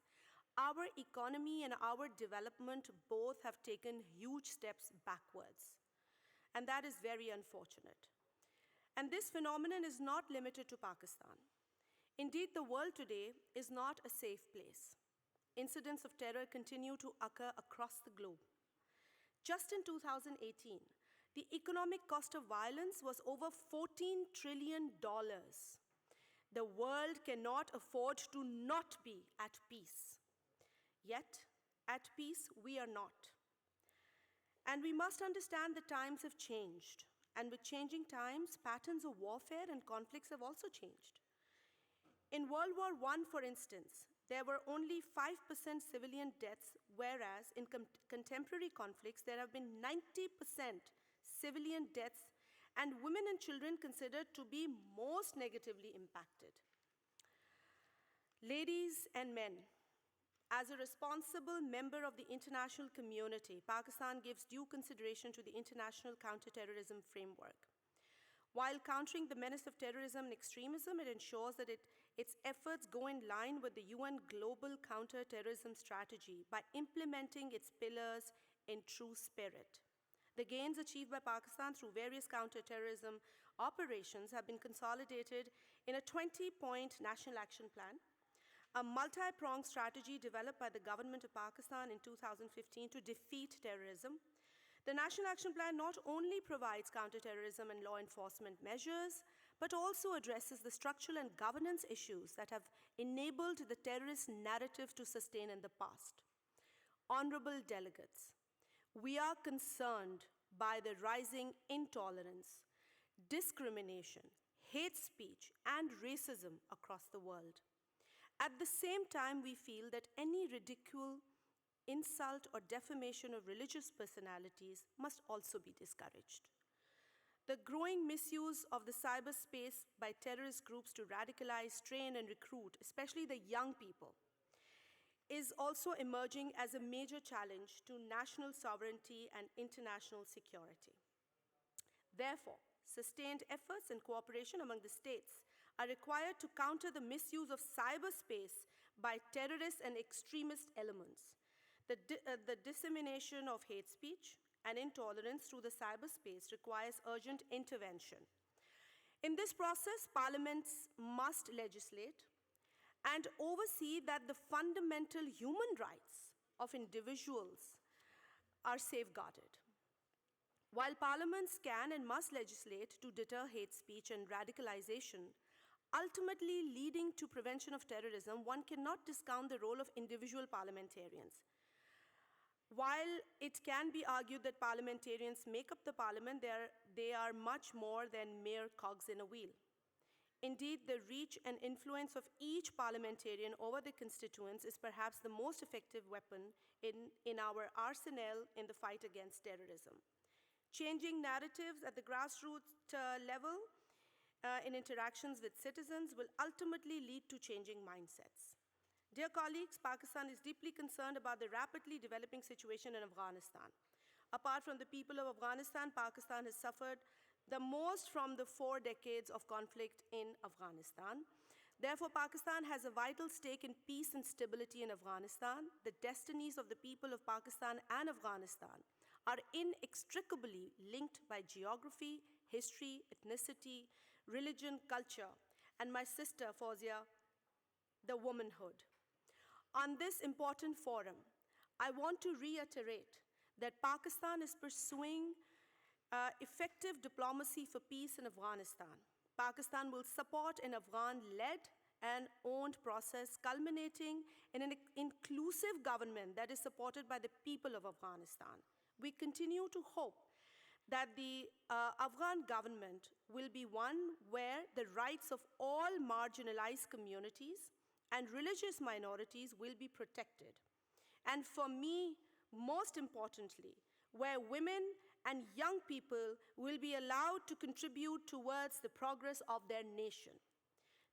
our economy and our development both have taken huge steps backwards. And that is very unfortunate. And this phenomenon is not limited to Pakistan. Indeed, the world today is not a safe place. Incidents of terror continue to occur across the globe. Just in 2018, the economic cost of violence was over $14 trillion. The world cannot afford to not be at peace. Yet, at peace we are not. And we must understand the times have changed. And with changing times, patterns of warfare and conflicts have also changed. In World War I, for instance, there were only 5% civilian deaths, whereas in contemporary conflicts, there have been 90% civilian deaths, and women and children considered to be most negatively impacted. Ladies and men, as a responsible member of the international community, Pakistan gives due consideration to the international counterterrorism framework. While countering the menace of terrorism and extremism, it ensures that its efforts go in line with the UN Global Counter-Terrorism Strategy by implementing its pillars in true spirit. The gains achieved by Pakistan through various counter-terrorism operations have been consolidated in a 20-point national action plan, a multi-pronged strategy developed by the government of Pakistan in 2015 to defeat terrorism. The National Action Plan not only provides counterterrorism and law enforcement measures, but also addresses the structural and governance issues that have enabled the terrorist narrative to sustain in the past. Honorable delegates, we are concerned by the rising intolerance, discrimination, hate speech, and racism across the world. At the same time, we feel that any ridicule, insult, or defamation of religious personalities must also be discouraged. The growing misuse of the cyberspace by terrorist groups to radicalize, train, and recruit, especially the young people, is also emerging as a major challenge to national sovereignty and international security. Therefore, sustained efforts and cooperation among the states are required to counter the misuse of cyberspace by terrorist and extremist elements. The dissemination of hate speech and intolerance through the cyberspace requires urgent intervention. In this process, parliaments must legislate and oversee that the fundamental human rights of individuals are safeguarded. While parliaments can and must legislate to deter hate speech and radicalization, ultimately leading to prevention of terrorism, one cannot discount the role of individual parliamentarians. While it can be argued that parliamentarians make up the parliament, they are much more than mere cogs in a wheel. Indeed, the reach and influence of each parliamentarian over the constituents is perhaps the most effective weapon in our arsenal in the fight against terrorism. Changing narratives at the grassroots level in interactions with citizens will ultimately lead to changing mindsets. Dear colleagues, Pakistan is deeply concerned about the rapidly developing situation in Afghanistan. Apart from the people of Afghanistan, Pakistan has suffered the most from the 4 decades of conflict in Afghanistan. Therefore, Pakistan has a vital stake in peace and stability in Afghanistan. The destinies of the people of Pakistan and Afghanistan are inextricably linked by geography, history, ethnicity, religion, culture, and my sister, Fawzia, the womanhood. On this important forum, I want to reiterate that Pakistan is pursuing effective diplomacy for peace in Afghanistan. Pakistan will support an Afghan-led and owned process culminating in an inclusive government that is supported by the people of Afghanistan. We continue to hope that the Afghan government will be one where the rights of all marginalized communities and religious minorities will be protected. And for me, most importantly, where women and young people will be allowed to contribute towards the progress of their nation.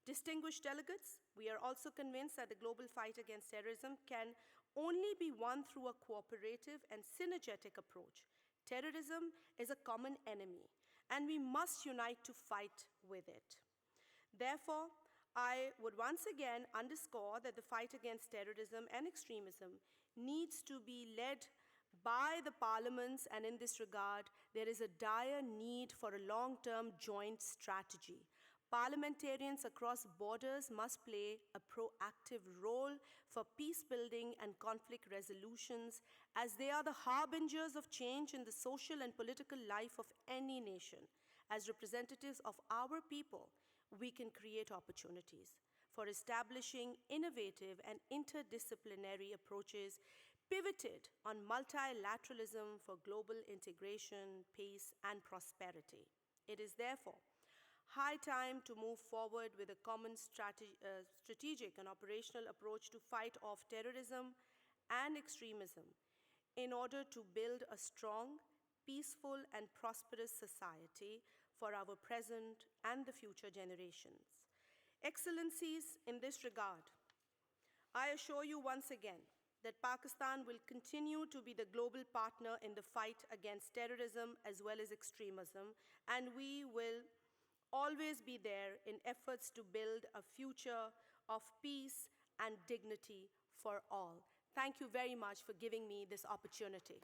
Distinguished delegates, we are also convinced that the global fight against terrorism can only be won through a cooperative and synergetic approach. Terrorism is a common enemy, and we must unite to fight with it. Therefore, I would once again underscore that the fight against terrorism and extremism needs to be led by the parliaments, and in this regard, there is a dire need for a long-term joint strategy. Parliamentarians across borders must play a proactive role for peace building and conflict resolutions, as they are the harbingers of change in the social and political life of any nation. As representatives of our people, we can create opportunities for establishing innovative and interdisciplinary approaches pivoted on multilateralism for global integration, peace, and prosperity. It is therefore high time to move forward with a common strategic and operational approach to fight off terrorism and extremism in order to build a strong, peaceful, and prosperous society for our present and the future generations. Excellencies, in this regard, I assure you once again that Pakistan will continue to be the global partner in the fight against terrorism as well as extremism, and we will always be there in efforts to build a future of peace and dignity for all. Thank you very much for giving me this opportunity.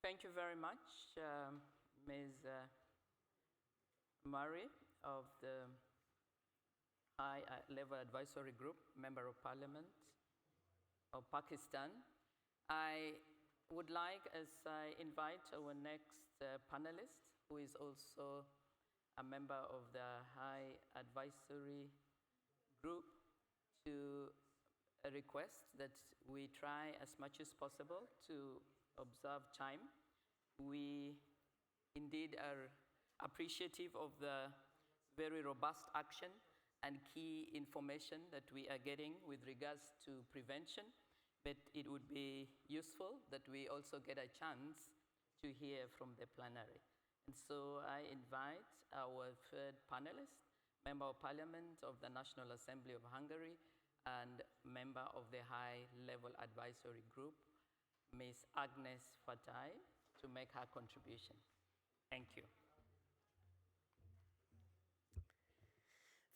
Thank you very much, Ms. Murray of the High Level Advisory Group, Member of Parliament of Pakistan. I would like, as I invite our next panelist, who is also a member of the High Advisory Group, to request that we try as much as possible to observe time. We indeed are appreciative of the very robust action and key information that we are getting with regards to prevention, but it would be useful that we also get a chance to hear from the plenary. And so I invite our third panelist, Member of Parliament of the National Assembly of Hungary and member of the High Level Advisory Group, Ms. Agnes Fatai, to make her contribution. Thank you.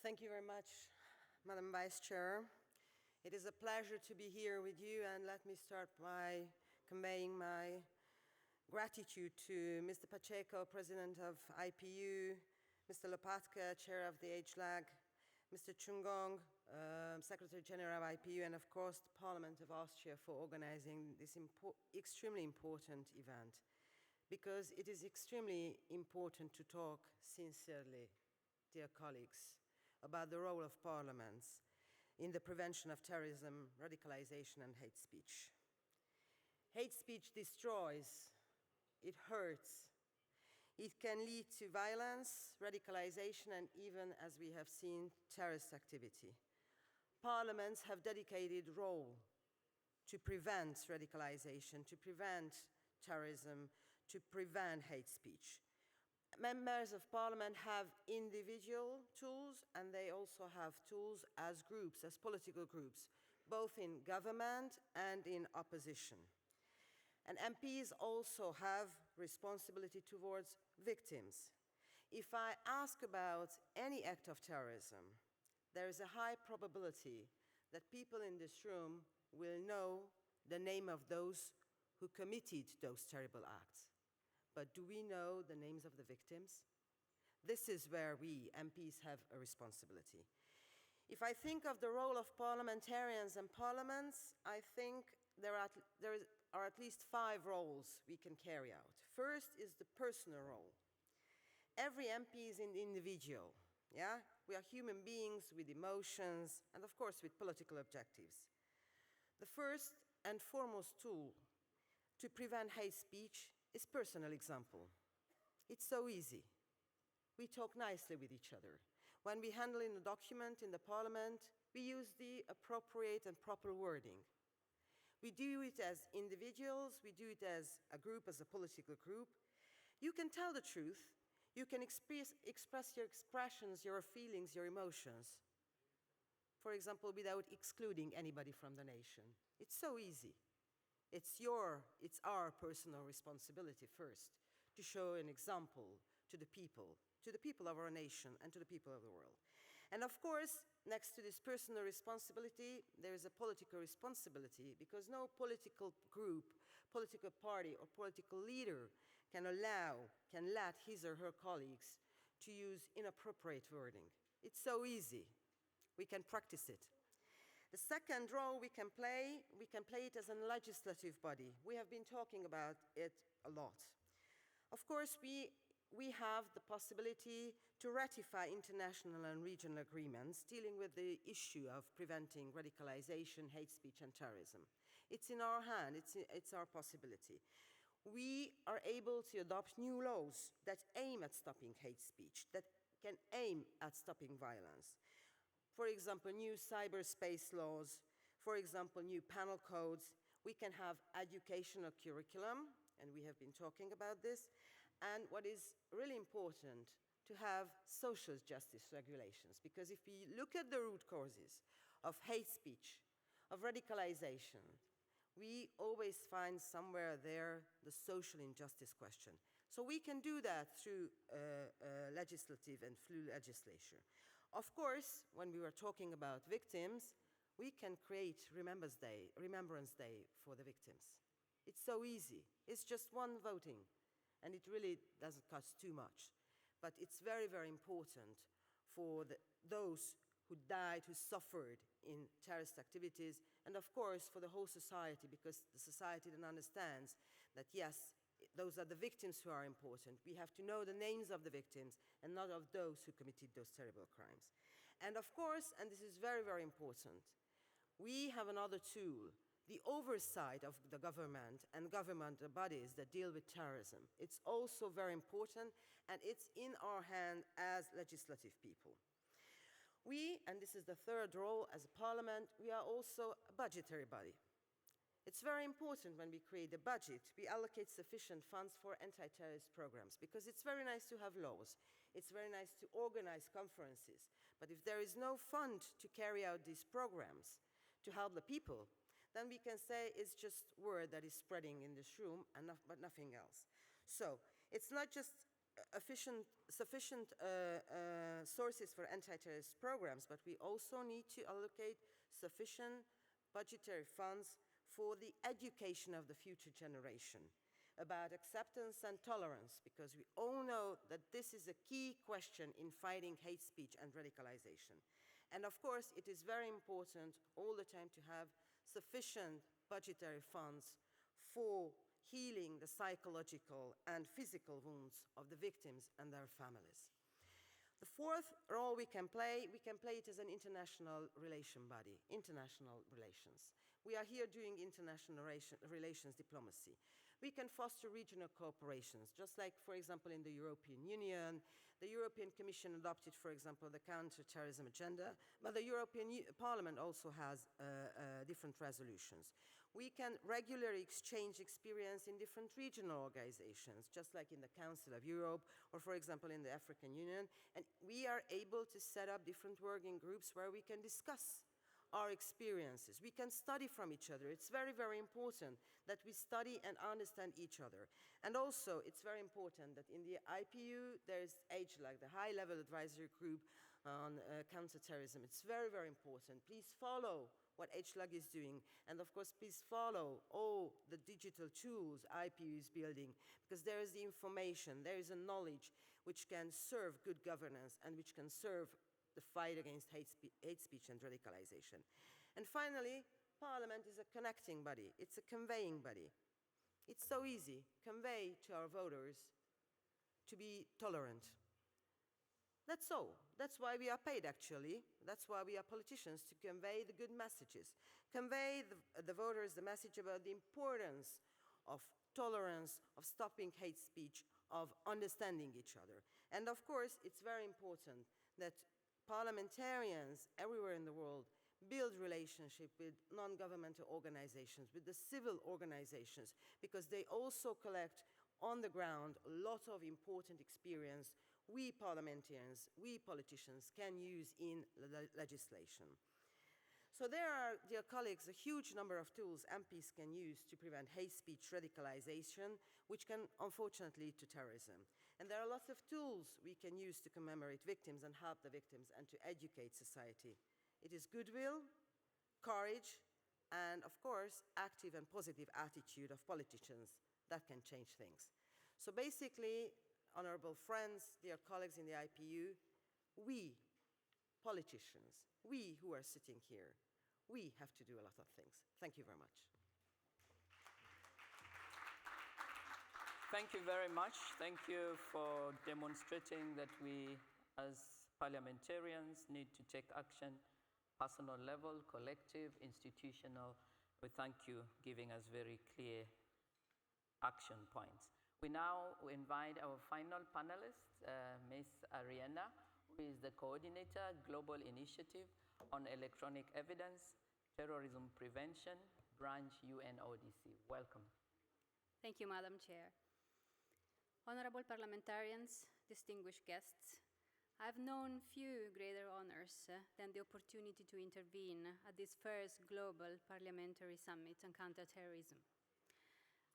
Thank you very much, Madam Vice Chair. It is a pleasure to be here with you, and let me start by conveying my gratitude to Mr. Pacheco, President of IPU, Mr. Lopatka, Chair of the HLAG, Mr. Chungong, Secretary General of IPU, and of course the Parliament of Austria for organizing this extremely important event, because it is extremely important to talk sincerely, dear colleagues, about the role of parliaments in the prevention of terrorism, radicalization, and hate speech. Hate speech destroys, it hurts, it can lead to violence, radicalization, and even, as we have seen, terrorist activity. Parliaments have dedicated role to prevent radicalization, to prevent terrorism, to prevent hate speech. Members of Parliament have individual tools, and they also have tools as groups, as political groups, both in government and in opposition. And MPs also have responsibility towards victims. If I ask about any act of terrorism, there is a high probability that people in this room will know the name of those who committed those terrible acts. But do we know the names of the victims? This is where we, MPs, have a responsibility. If I think of the role of parliamentarians and parliaments, I think there are at least 5 roles we can carry out. First is the personal role. Every MP is an individual, yeah? We are human beings with emotions and, of course, with political objectives. The first and foremost tool to prevent hate speech is personal example. It's so easy. We talk nicely with each other. When we handle in a document in the parliament, we use the appropriate and proper wording. We do it as individuals, we do it as a group, as a political group. You can tell the truth, you can express your expressions, your feelings, your emotions. For example, without excluding anybody from the nation. It's so easy. It's our personal responsibility first to show an example to the people of our nation and to the people of the world. And of course, next to this personal responsibility, there is a political responsibility, because no political group, political party, or political leader can let his or her colleagues to use inappropriate wording. It's so easy. We can practice it. The second role we can play it as a legislative body. We have been talking about it a lot. Of course, we have the possibility to ratify international and regional agreements dealing with the issue of preventing radicalization, hate speech, and terrorism. It's in our hand, it's our possibility. We are able to adopt new laws that aim at stopping hate speech, that can aim at stopping violence. For example, new cyberspace laws, for example, new penal codes. We can have educational curriculum, and we have been talking about this. And what is really important, to have social justice regulations, because if we look at the root causes of hate speech, of radicalization, we always find somewhere there the social injustice question. So we can do that through legislative and through legislation. Of course, when we were talking about victims, we can create Remembrance Day for the victims. It's so easy. It's just one voting, and it really doesn't cost too much. But it's very, very important for those who died, who suffered in terrorist activities, and of course for the whole society, because the society then understands that yes, those are the victims who are important. We have to know the names of the victims and not of those who committed those terrible crimes. And of course, and this is very, very important, we have another tool, the oversight of the government and government bodies that deal with terrorism. It's also very important, and it's in our hand as legislative people. We, and this is the third role as a parliament, we are also a budgetary body. It's very important when we create a budget, we allocate sufficient funds for anti-terrorist programs, because it's very nice to have laws. It's very nice to organize conferences. But if there is no fund to carry out these programs, to help the people, then we can say it's just word that is spreading in this room, but nothing else. So it's not just sufficient sources for anti-terrorist programs, but we also need to allocate sufficient budgetary funds for the education of the future generation about acceptance and tolerance, because we all know that this is a key question in fighting hate speech and radicalization. And of course, it is very important all the time to have sufficient budgetary funds for healing the psychological and physical wounds of the victims and their families. The fourth role we can play it as an international relation body, international relations. We are here doing international relations diplomacy. We can foster regional cooperations, just like, for example, in the European Union. The European Commission adopted, for example, the Counter-Terrorism agenda, but the European Parliament also has different resolutions. We can regularly exchange experience in different regional organizations, just like in the Council of Europe, or for example, in the African Union. And we are able to set up different working groups where we can discuss our experiences. We can study from each other. It's very, very important that we study and understand each other. And also, it's very important that in the IPU, there's HLAG, the High-Level Advisory Group on Counter-Terrorism. It's very, very important. Please follow what HLAG is doing. And of course, please follow all the digital tools IPU is building, because there is the information, there is a knowledge which can serve good governance and which can serve the fight against hate speech and radicalization. And finally, Parliament is a connecting body. It's a conveying body. It's so easy. Convey to our voters to be tolerant. That's all. That's why we are paid, actually. That's why we are politicians, to convey the good messages. Convey the voters the message about the importance of tolerance, of stopping hate speech, of understanding each other. And of course, it's very important that parliamentarians everywhere in the world build relationship with non-governmental organizations, with the civil organizations, because they also collect on the ground a lot of important experience we parliamentarians, we politicians can use in legislation. So there are, dear colleagues, a huge number of tools MPs can use to prevent hate speech radicalization, which can unfortunately lead to terrorism. And there are lots of tools we can use to commemorate victims and help the victims and to educate society. It is goodwill, courage, and of course, active and positive attitude of politicians that can change things. So basically, honorable friends, dear colleagues in the IPU, we, politicians, we who are sitting here, we have to do a lot of things. Thank you very much. Thank you very much. Thank you for demonstrating that we, as parliamentarians, need to take action, personal level, collective, institutional. We thank you giving us very clear action points. We now invite our final panelist, Ms. Ariana, who is the coordinator, Global Initiative on Electronic Evidence, Terrorism Prevention, Branch UNODC. Welcome. Thank you, Madam Chair. Honorable parliamentarians, distinguished guests, I've known few greater honors than the opportunity to intervene at this first Global Parliamentary Summit on Counter-Terrorism.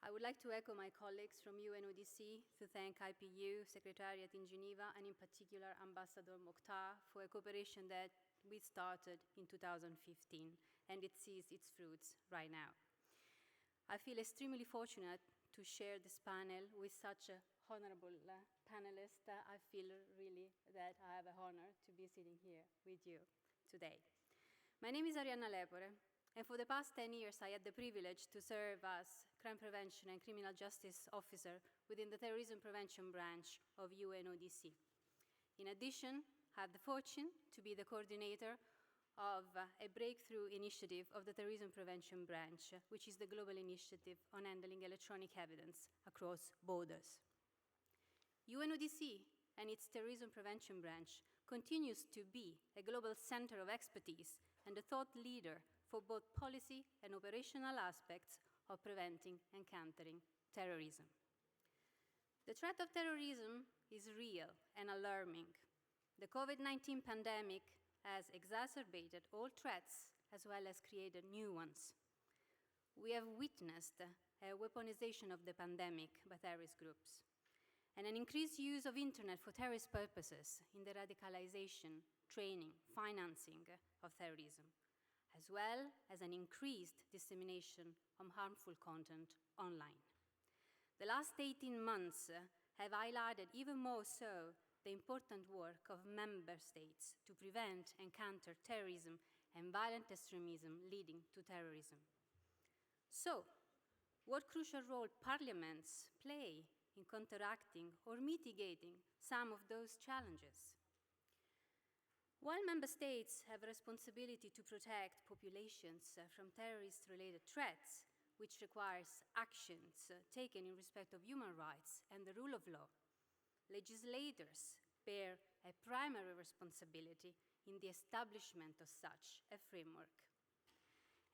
I would like to echo my colleagues from UNODC to thank IPU, Secretariat in Geneva, and in particular Ambassador Mokhtar for a cooperation that we started in 2015, and it sees its fruits right now. I feel extremely fortunate to share this panel with such a honorable panelist. I feel really that I have an honor to be sitting here with you today. My name is Arianna Lepore, and for the past 10 years I had the privilege to serve as Crime Prevention and Criminal Justice Officer within the Terrorism Prevention Branch of UNODC. In addition, I have the fortune to be the coordinator of a breakthrough initiative of the Terrorism Prevention Branch, which is the global initiative on handling electronic evidence across borders. UNODC and its Terrorism Prevention Branch continues to be a global center of expertise and a thought leader for both policy and operational aspects of preventing and countering terrorism. The threat of terrorism is real and alarming. The COVID-19 pandemic has exacerbated all threats as well as created new ones. We have witnessed a weaponization of the pandemic by terrorist groups. and an increased use of internet for terrorist purposes in the radicalization, training, financing of terrorism, as well as an increased dissemination of harmful content online. The last 18 months have highlighted even more so the important work of member states to prevent and counter terrorism and violent extremism leading to terrorism. So, what crucial role parliaments play in counteracting or mitigating some of those challenges? While member states have a responsibility to protect populations from terrorist-related threats, which requires actions taken in respect of human rights and the rule of law, legislators bear a primary responsibility in the establishment of such a framework.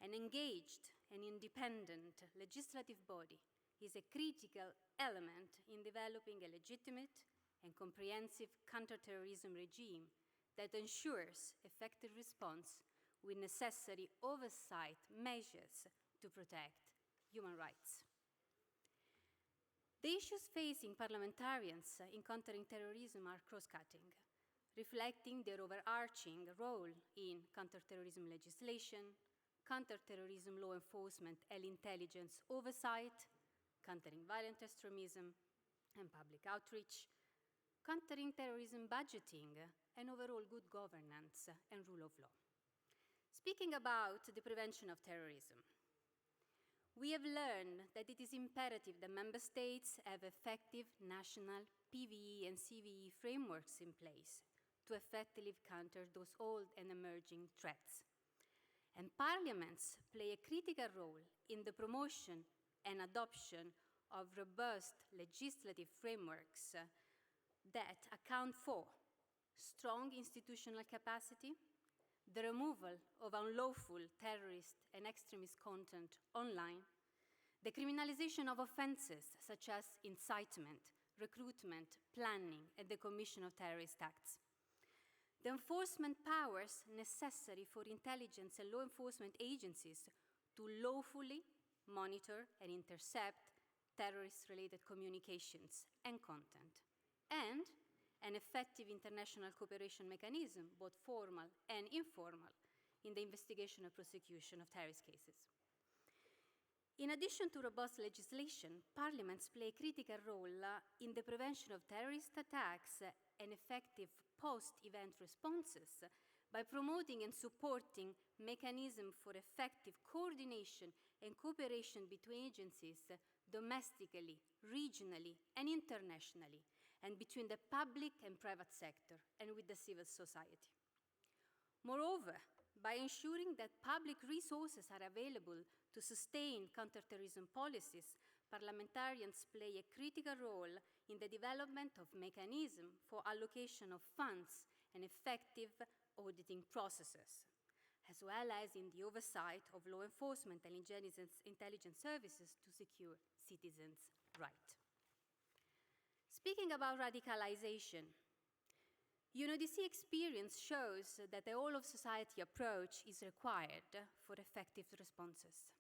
An engaged and independent legislative body is a critical element in developing a legitimate and comprehensive counter-terrorism regime that ensures effective response with necessary oversight measures to protect human rights. The issues facing parliamentarians in countering terrorism are cross-cutting, reflecting their overarching role in counter-terrorism legislation, counter-terrorism law enforcement and intelligence oversight, countering violent extremism and public outreach, countering terrorism budgeting, and overall good governance and rule of law. Speaking about the prevention of terrorism, we have learned that it is imperative that member states have effective national PVE and CVE frameworks in place to effectively counter those old and emerging threats. And parliaments play a critical role in the promotion and adoption of robust legislative frameworks that account for strong institutional capacity, the removal of unlawful terrorist and extremist content online, the criminalization of offenses such as incitement, recruitment, planning, and the commission of terrorist acts, the enforcement powers necessary for intelligence and law enforcement agencies to lawfully monitor and intercept terrorist-related communications and content, and an effective international cooperation mechanism, both formal and informal, in the investigation and prosecution of terrorist cases. In addition to robust legislation, parliaments play a critical role in the prevention of terrorist attacks and effective post-event responses by promoting and supporting mechanisms for effective coordination and cooperation between agencies domestically, regionally, and internationally, and between the public and private sector, and with the civil society. Moreover, by ensuring that public resources are available to sustain counterterrorism policies, parliamentarians play a critical role in the development of mechanisms for allocation of funds and effective auditing processes, as well as in the oversight of law enforcement and intelligence services to secure citizens' rights. Speaking about radicalization, UNODC experience shows that the whole-of-society approach is required for effective responses.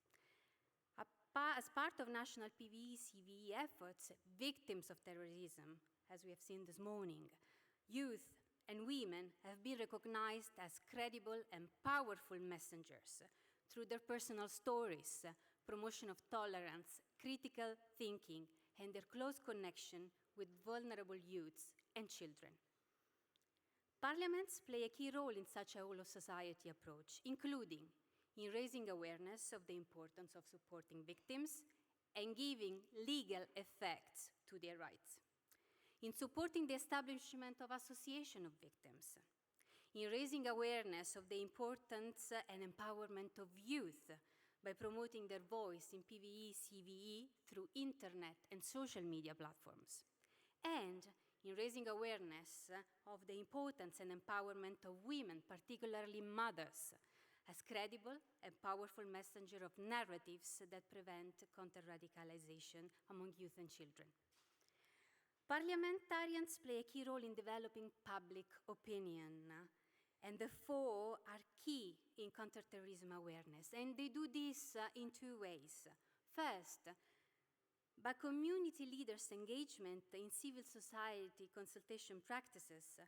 As part of national PVE-CVE efforts, victims of terrorism, as we have seen this morning, youth and women have been recognized as credible and powerful messengers through their personal stories, promotion of tolerance, critical thinking, and their close connection with vulnerable youths and children. Parliaments play a key role in such a whole-of-society approach, including in raising awareness of the importance of supporting victims and giving legal effects to their rights, in supporting the establishment of association of victims, in raising awareness of the importance and empowerment of youth by promoting their voice in PVE-CVE through internet and social media platforms, and in raising awareness of the importance and empowerment of women, particularly mothers, as credible and powerful messenger of narratives that prevent counter-radicalization among youth and children. Parliamentarians play a key role in developing public opinion, and therefore are key in counter-terrorism awareness. And they do this in two ways. First, By community leaders' engagement in civil society consultation practices,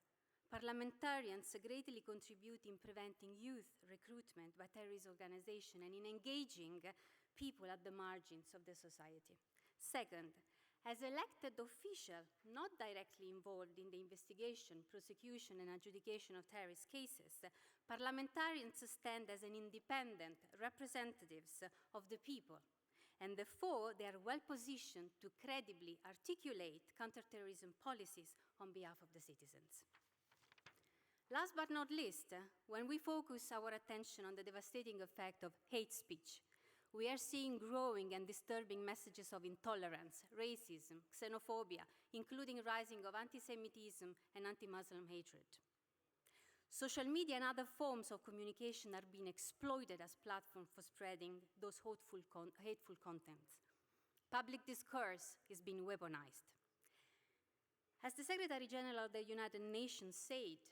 parliamentarians greatly contribute in preventing youth recruitment by terrorist organizations and in engaging people at the margins of the society. Second, as elected official not directly involved in the investigation, prosecution, and adjudication of terrorist cases, parliamentarians stand as an independent representatives of the people, and therefore they are well positioned to credibly articulate counterterrorism policies on behalf of the citizens. Last but not least, when we focus our attention on the devastating effect of hate speech, we are seeing growing and disturbing messages of intolerance, racism, xenophobia, including rising of anti-Semitism and anti-Muslim hatred. Social media and other forms of communication are being exploited as platforms for spreading those hateful contents. Public discourse is being weaponized. As the Secretary General of the United Nations said,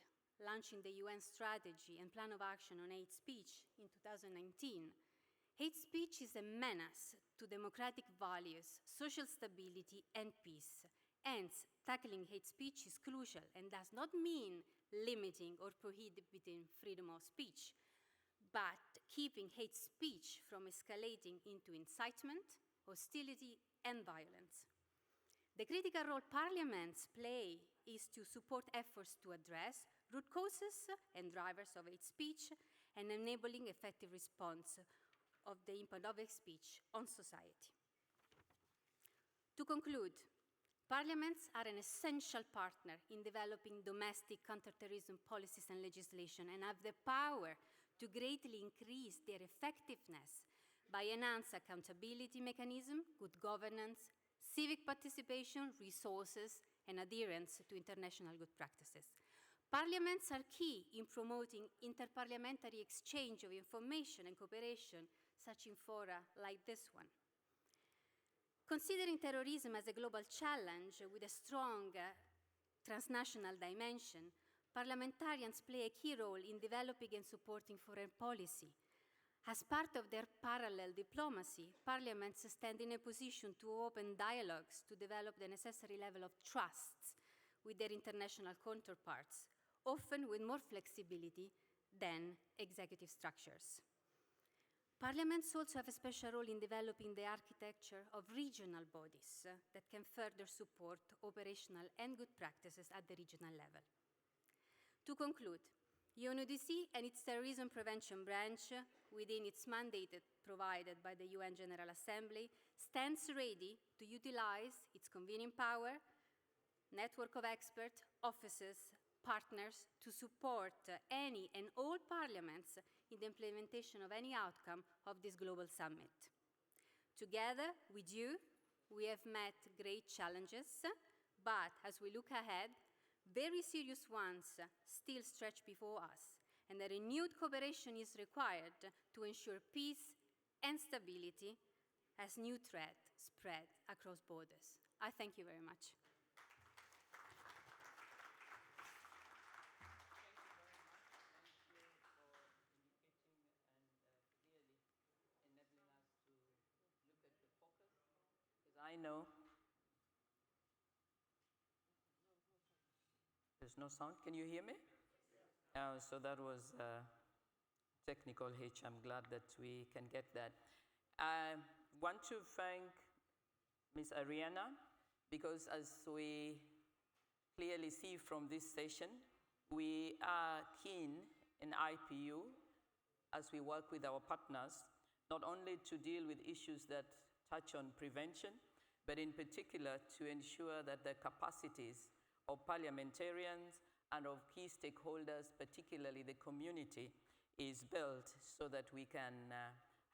launching the UN strategy and plan of action on hate speech in 2019, hate speech is a menace to democratic values, social stability, and peace. Hence, tackling hate speech is crucial and does not mean limiting or prohibiting freedom of speech, but keeping hate speech from escalating into incitement, hostility, and violence. The critical role parliaments play is to support efforts to address root causes and drivers of hate speech and enabling effective response of the impact of hate speech on society. To conclude, parliaments are an essential partner in developing domestic counterterrorism policies and legislation and have the power to greatly increase their effectiveness by enhanced accountability mechanism, good governance, civic participation, resources, and adherence to international good practices. Parliaments are key in promoting inter-parliamentary exchange of information and cooperation, such in fora like this one. Considering terrorism as a global challenge with a strong transnational dimension, parliamentarians play a key role in developing and supporting foreign policy. As part of their parallel diplomacy, parliaments stand in a position to open dialogues to develop the necessary level of trust with their international counterparts, often with more flexibility than executive structures. Parliaments also have a special role in developing the architecture of regional bodies that can further support operational and good practices at the regional level. To conclude, UNODC and its terrorism prevention branch, within its mandate provided by the UN General Assembly, stands ready to utilize its convening power, network of experts, offices, partners to support any and all parliaments in the implementation of any outcome of this global summit. Together with you, we have met great challenges, but as we look ahead, very serious ones still stretch before us, and a renewed cooperation is required to ensure peace and stability as new threats spread across borders. I thank you very much. I know there's no sound. Can you hear me? So that was technical hitch. I'm glad that we can get that. I want to thank Ms. Ariana because as we clearly see from this session, we are keen in IPU as we work with our partners, not only to deal with issues that touch on prevention, but in particular to ensure that the capacities of parliamentarians and of key stakeholders, particularly the community, is built so that we can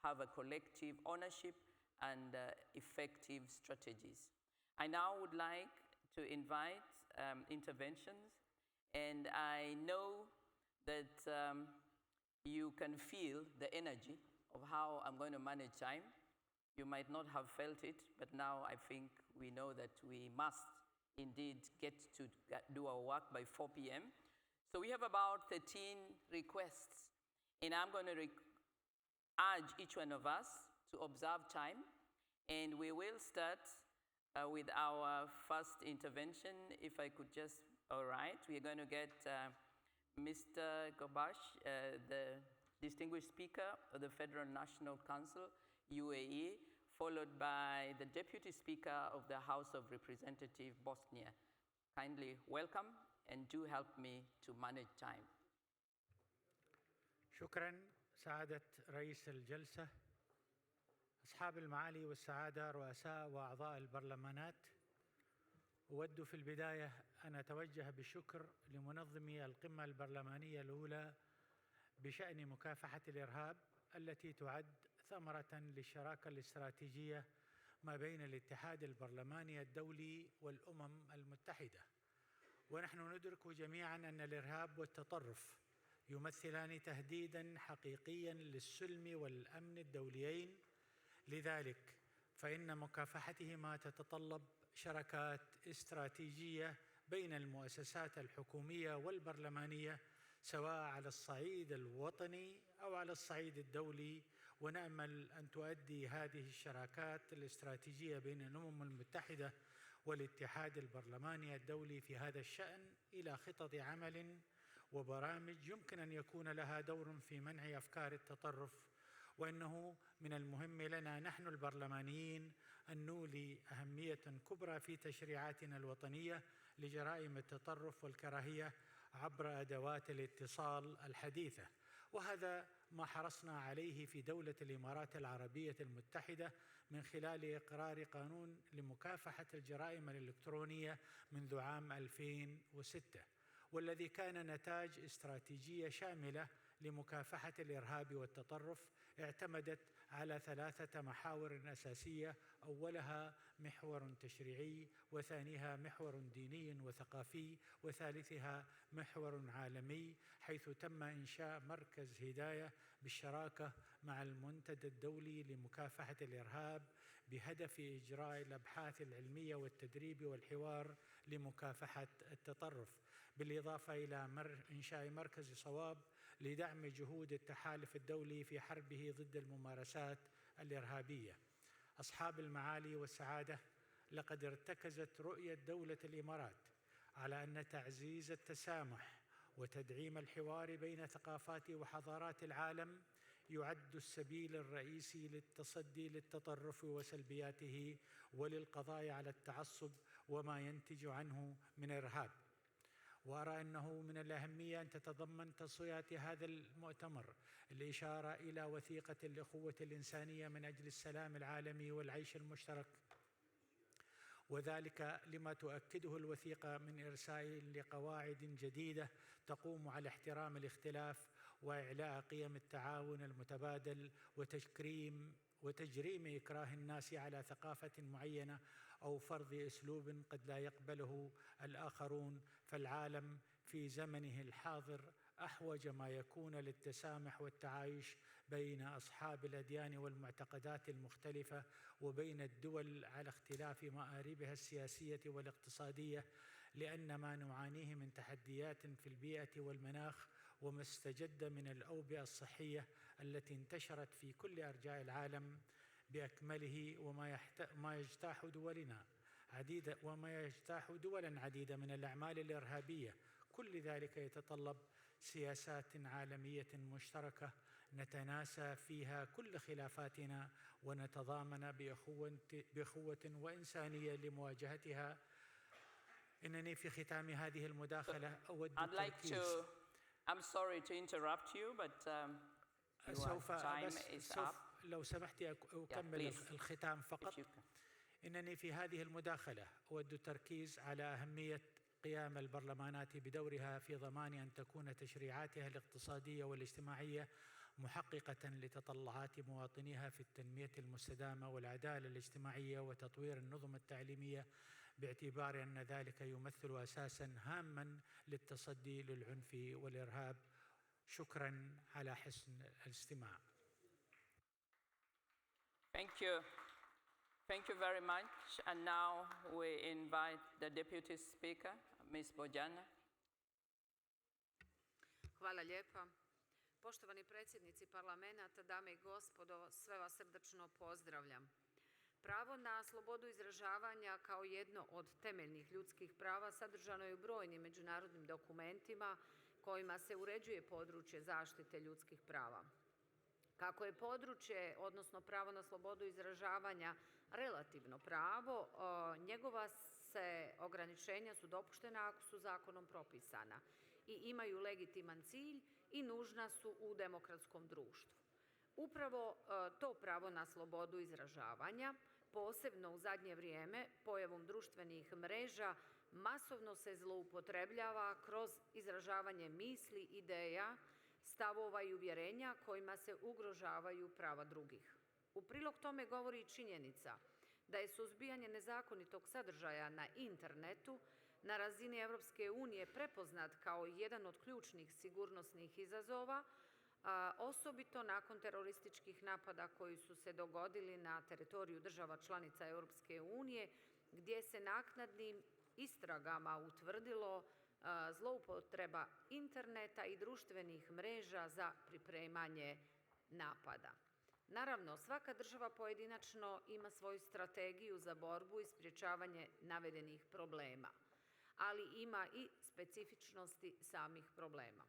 have a collective ownership and effective strategies. I now would like to invite interventions, and I know that you can feel the energy of how I'm going to manage time. You might not have felt it, but now I think we know that we must indeed get to do our work by 4 p.m. So we have about 13 requests, and I'm going to urge each one of us to observe time, and we will start with our first intervention. If I could just, all right, we're going to get Mr. Gobash, the distinguished speaker of the Federal National Council, UAE, followed by the Deputy Speaker of the House of Representatives, Bosnia. Kindly welcome and do help me to manage time. شكراً سعادة رئيس الجلسة، أصحاب المعالي والسعادة، رؤساء وأعضاء البرلمانات. أود في البداية أن أتوجه بالشكر لمنظمي القمة البرلمانية الأولى بشأن مكافحة الإرهاب التي تعد ثمرة للشراكة الاستراتيجية ما بين الاتحاد البرلماني الدولي والأمم المتحدة. ونحن ندرك جميعاً أن الإرهاب والتطرف يمثلان تهديداً حقيقياً للسلم والأمن الدوليين، لذلك فإن مكافحتهما تتطلب شراكات استراتيجية بين المؤسسات الحكومية والبرلمانية سواء على الصعيد الوطني أو على الصعيد الدولي. ونأمل أن تؤدي هذه الشراكات الاستراتيجية بين الأمم المتحدة والاتحاد البرلماني الدولي في هذا الشأن إلى خطط عمل وبرامج يمكن أن يكون لها دور في منع أفكار التطرف. وإنه من المهم لنا نحن البرلمانيين أن نولي أهمية كبرى في تشريعاتنا الوطنية لجرائم التطرف والكراهية عبر أدوات الاتصال الحديثة، وهذا ما حرصنا عليه في دولة الإمارات العربية المتحدة من خلال إقرار قانون لمكافحة الجرائم الإلكترونية منذ عام 2006، والذي كان نتاج استراتيجية شاملة لمكافحة الإرهاب والتطرف اعتمدت على 3 محاور أساسية، أولها محور تشريعي، وثانيها محور ديني وثقافي، وثالثها محور عالمي، حيث تم إنشاء مركز هداية بالشراكة مع المنتدى الدولي لمكافحة الإرهاب بهدف إجراء الأبحاث العلمية والتدريب والحوار لمكافحة التطرف، بالإضافة إلى إنشاء مركز صواب لدعم جهود التحالف الدولي في حربه ضد الممارسات الإرهابية. أصحاب المعالي والسعادة، لقد ارتكزت رؤية دولة الإمارات على أن تعزيز التسامح وتدعيم الحوار بين ثقافات وحضارات العالم يعد السبيل الرئيسي للتصدي للتطرف وسلبياته وللقضاء على التعصب وما ينتج عنه من إرهاب. وأرى أنه من الأهمية أن تتضمن تصفيات هذا المؤتمر الإشارة إلى وثيقة الأخوة الإنسانية من أجل السلام العالمي والعيش المشترك، وذلك لما تؤكده الوثيقة من إرساء لقواعد جديدة تقوم على احترام الاختلاف وإعلاء قيم التعاون المتبادل وتجريم إكراه الناس على ثقافة معينة أو فرض أسلوب قد لا يقبله الآخرون. فالعالم في زمنه الحاضر أحوج ما يكون للتسامح والتعايش بين أصحاب الأديان والمعتقدات المختلفة وبين الدول على اختلاف مآربها السياسية والاقتصادية، لأن ما نعانيه من تحديات في البيئة والمناخ وما استجد من الأوبئة الصحية التي انتشرت في كل أرجاء العالم بأكمله وما يجتاح دولا عديدة من الأعمال الإرهابية. كل ذلك يتطلب سياسات عالمية مشتركة نتناسى فيها كل خلافاتنا ونتضامن بأخوة وإنسانية لمواجهتها. إنني في ختام هذه المداخلة أود التركيز. I'm sorry to interrupt you, but your time is up. لو سمحت أكمل الختام فقط. إنني في هذه المداخلة أود التركيز على أهمية قيام البرلمانات بدورها في ضمان أن تكون تشريعاتها الاقتصادية والاجتماعية محققة لتطلعات مواطنيها في التنمية المستدامة والعدالة الاجتماعية وتطوير النظم التعليمية، باعتبار أن ذلك يمثل أساساً هاماً للتصدي للعنف والإرهاب. شكراً على حسن الاستماع. Thank you. Thank you very much. And now we invite the Deputy Speaker, Ms. Bojana. Hvala lijepa. Poštovani predsjednici parlamenta, dame i gospodo, sve vas srdačno pozdravljam. Pravo na slobodu izražavanja kao jedno od temeljnih ljudskih prava sadržano je u brojnim međunarodnim dokumentima kojima se uređuje područje zaštite ljudskih prava. Kako je područje, odnosno pravo na slobodu izražavanja, relativno pravo, njegova se ograničenja su dopuštena ako su zakonom propisana i imaju legitiman cilj i nužna su u demokratskom društvu. Upravo to pravo na slobodu izražavanja, posebno u zadnje vrijeme pojavom društvenih mreža, masovno se zloupotrebljava kroz izražavanje misli, ideja, stavova i uvjerenja kojima se ugrožavaju prava drugih. U prilog tome govori činjenica da je suzbijanje nezakonitog sadržaja na internetu na razini Europske unije prepoznat kao jedan od ključnih sigurnosnih izazova, osobito nakon terorističkih napada koji su se dogodili na teritoriju država članica Europske unije, gdje se naknadnim istragama utvrdilo zloupotreba interneta i društvenih mreža za pripremanje napada. Naravno, svaka država pojedinačno ima svoju strategiju za borbu i sprječavanje navedenih problema, ali ima i specifičnosti samih problema.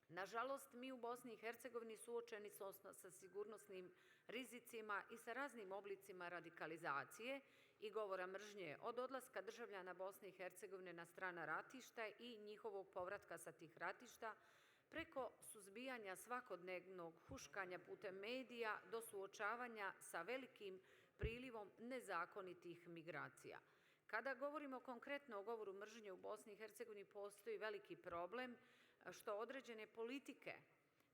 Nažalost, mi u Bosni i Hercegovini suočeni smo sa sigurnosnim rizicima i sa raznim oblicima radikalizacije i govora mržnje, od odlaska državljana Bosne i Hercegovine na strana ratišta i njihovog povratka sa tih ratišta, preko suzbijanja svakodnevnog huškanja putem medija do suočavanja sa velikim prilivom nezakonitih migracija. Kada govorimo konkretno o govoru mržnje u Bosni i Hercegovini, postoji veliki problem što određene politike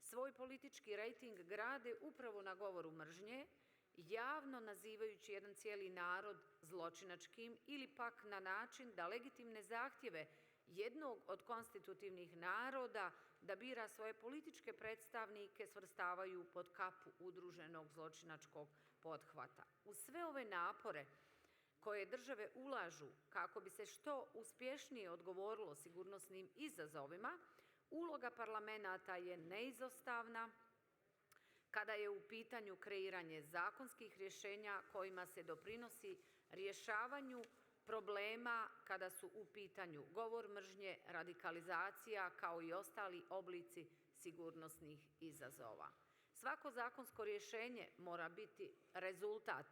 svoj politički rejting grade upravo na govoru mržnje, javno nazivajući jedan cijeli narod zločinačkim ili pak na način da legitimne zahtjeve jednog od konstitutivnih naroda da bira svoje političke predstavnike svrstavaju pod kapu udruženog zločinačkog pothvata. Uz sve ove napore koje države ulažu kako bi se što uspješnije odgovorilo sigurnosnim izazovima, uloga parlamenata je neizostavna kada je u pitanju kreiranje zakonskih rješenja kojima se doprinosi rješavanju problema kada su u pitanju govor mržnje, radikalizacija kao i ostali oblici sigurnosnih izazova. Svako zakonsko rješenje mora biti rezultat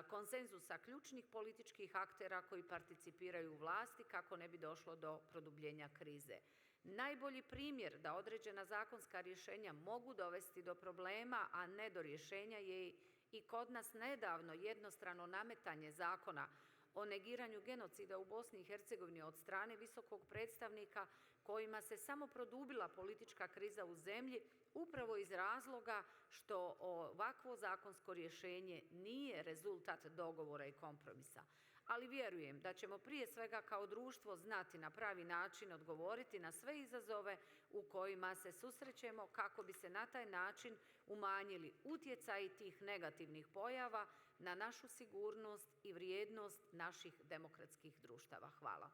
konsenzusa ključnih političkih aktera koji participiraju u vlasti kako ne bi došlo do produbljenja krize. Najbolji primjer da određena zakonska rješenja mogu dovesti do problema, a ne do rješenja, je i kod nas nedavno jednostrano nametanje zakona o negiranju genocida u Bosni i Hercegovini od strane visokog predstavnika kojima se samo produbila politička kriza u zemlji upravo iz razloga što ovakvo zakonsko rješenje nije rezultat dogovora i kompromisa. Ali vjerujem da ćemo prije svega kao društvo znati na pravi način odgovoriti na sve izazove u kojima se susrećemo kako bi se na taj način umanjili utjecaji tih negativnih pojava na našu sigurnost i vrijednost naših demokratskih društava. Hvala.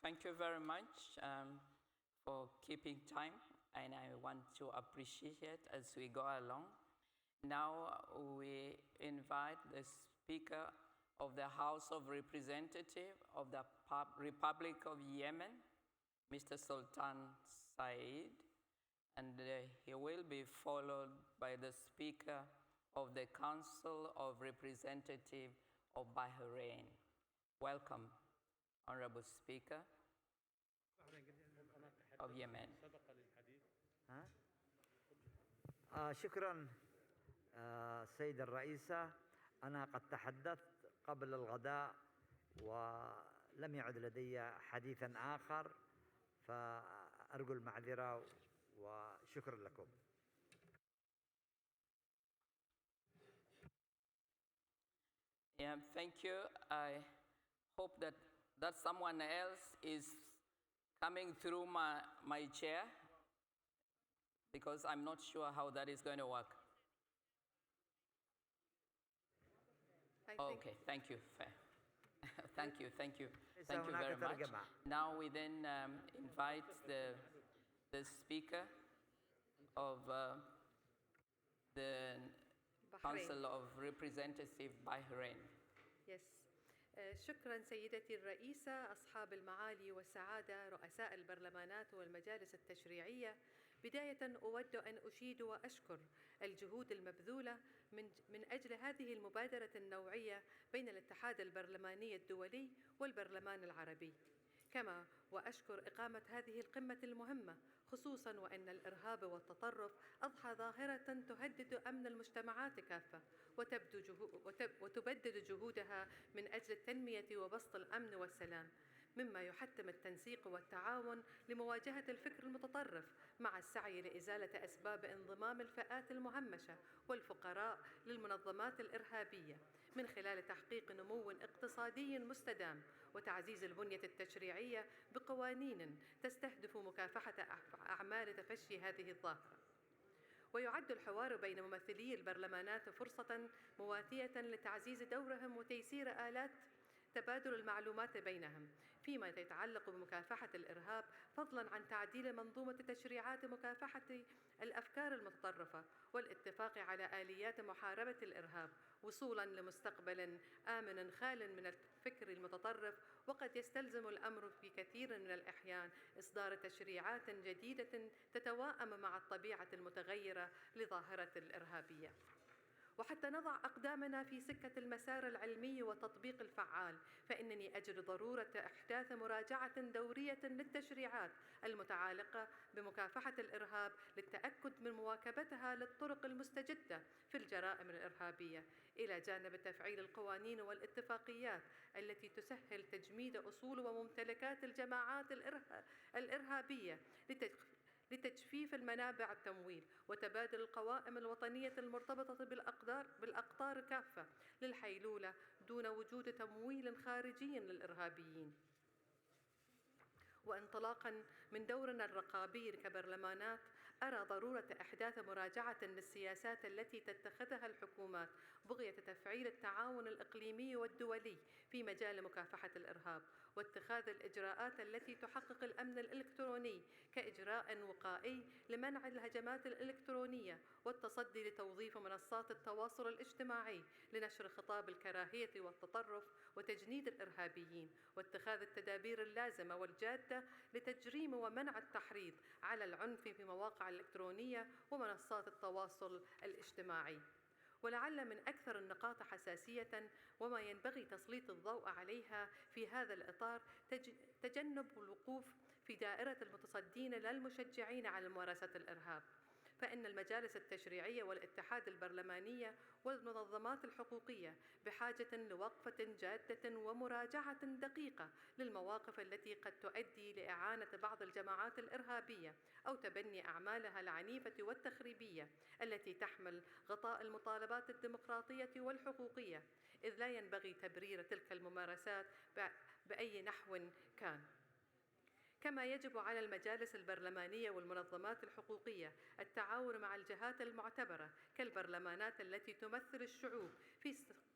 Thank you very much for keeping time, and I want to appreciate it as we go along. Now we invite the Speaker of the House of Representatives of the Republic of Yemen, Mr. Sultan Said, and he will be followed by the Speaker of the Council of Representatives of Bahrain. Welcome, Honorable Speaker of Yemen. شكرا سيدة الرئيسة. أنا قد تحدثت قبل الغداء ولم يعد لدي حديثا آخر، فأرجو المعذرة وشكرا لكم. Yeah, thank you. I hope that someone else is coming through my chair, because I'm not sure how that is going to work. Okay, thank you. Thank you very much. Now we then invite the Speaker of the Bahrain. Council of Representatives Bahrain. Yes. شكرا سيدتي الرئيسة، أصحاب المعالي والسعادة، رؤساء البرلمانات والمجالس التشريعية. بداية أود أن أشيد وأشكر الجهود المبذولة من أجل هذه المبادرة النوعية بين الاتحاد البرلماني الدولي والبرلمان العربي، كما وأشكر إقامة هذه القمة المهمة، خصوصاً وأن الإرهاب والتطرف أضحى ظاهرة تهدد أمن المجتمعات كافة وتبدد جهودها من أجل التنمية وبسط الأمن والسلام، مما يحتم التنسيق والتعاون لمواجهة الفكر المتطرف مع السعي لإزالة أسباب انضمام الفئات المهمشة والفقراء للمنظمات الإرهابية من خلال تحقيق نمو اقتصادي مستدام وتعزيز البنية التشريعية بقوانين تستهدف مكافحة أعمال تفشي هذه الظاهرة. ويعد الحوار بين ممثلي البرلمانات فرصة مواتية لتعزيز دورهم وتيسير آلات تبادل المعلومات بينهم فيما يتعلق بمكافحة الإرهاب، فضلاً عن تعديل منظومة تشريعات مكافحة الأفكار المتطرفة والاتفاق على آليات محاربة الإرهاب وصولاً لمستقبل آمن خال من الفكر المتطرف. وقد يستلزم الأمر في كثير من الأحيان إصدار تشريعات جديدة تتواءم مع الطبيعة المتغيرة لظاهرة الإرهابية. وحتى نضع أقدامنا في سكة المسار العلمي والتطبيق الفعال، فإنني أجد ضرورة إحداث مراجعة دورية للتشريعات المتعلقة بمكافحة الإرهاب للتأكد من مواكبتها للطرق المستجدة في الجرائم الإرهابية، إلى جانب تفعيل القوانين والاتفاقيات التي تسهل تجميد أصول وممتلكات الجماعات الإرهابية لتجفيف المنابع التمويل وتبادل القوائم الوطنية المرتبطة بالأقطار كافة للحيلولة دون وجود تمويل خارجي للإرهابيين. وانطلاقاً من دورنا الرقابي كبرلمانات، أرى ضرورة إحداث مراجعة للسياسات التي تتخذها الحكومات بغية تفعيل التعاون الإقليمي والدولي في مجال مكافحة الإرهاب، واتخاذ الإجراءات التي تحقق الأمن الإلكتروني كإجراء وقائي لمنع الهجمات الإلكترونية، والتصدي لتوظيف منصات التواصل الاجتماعي لنشر خطاب الكراهية والتطرف وتجنيد الإرهابيين، واتخاذ التدابير اللازمة والجادة لتجريم ومنع التحريض على العنف في مواقع الإلكترونية ومنصات التواصل الاجتماعي. ولعل من أكثر النقاط حساسية وما ينبغي تسليط الضوء عليها في هذا الإطار تجنب الوقوف في دائرة المتصدين لا المشجعين على ممارسة الإرهاب، فإن المجالس التشريعية والاتحاد البرلمانية والمنظمات الحقوقية بحاجة لوقفة جادة ومراجعة دقيقة للمواقف التي قد تؤدي لإعانة بعض الجماعات الإرهابية أو تبني أعمالها العنيفة والتخريبية التي تحمل غطاء المطالبات الديمقراطية والحقوقية، إذ لا ينبغي تبرير تلك الممارسات بأي نحو كان. كما يجب على المجالس البرلمانية والمنظمات الحقوقية التعاون مع الجهات المعتبرة كالبرلمانات التي تمثل الشعوب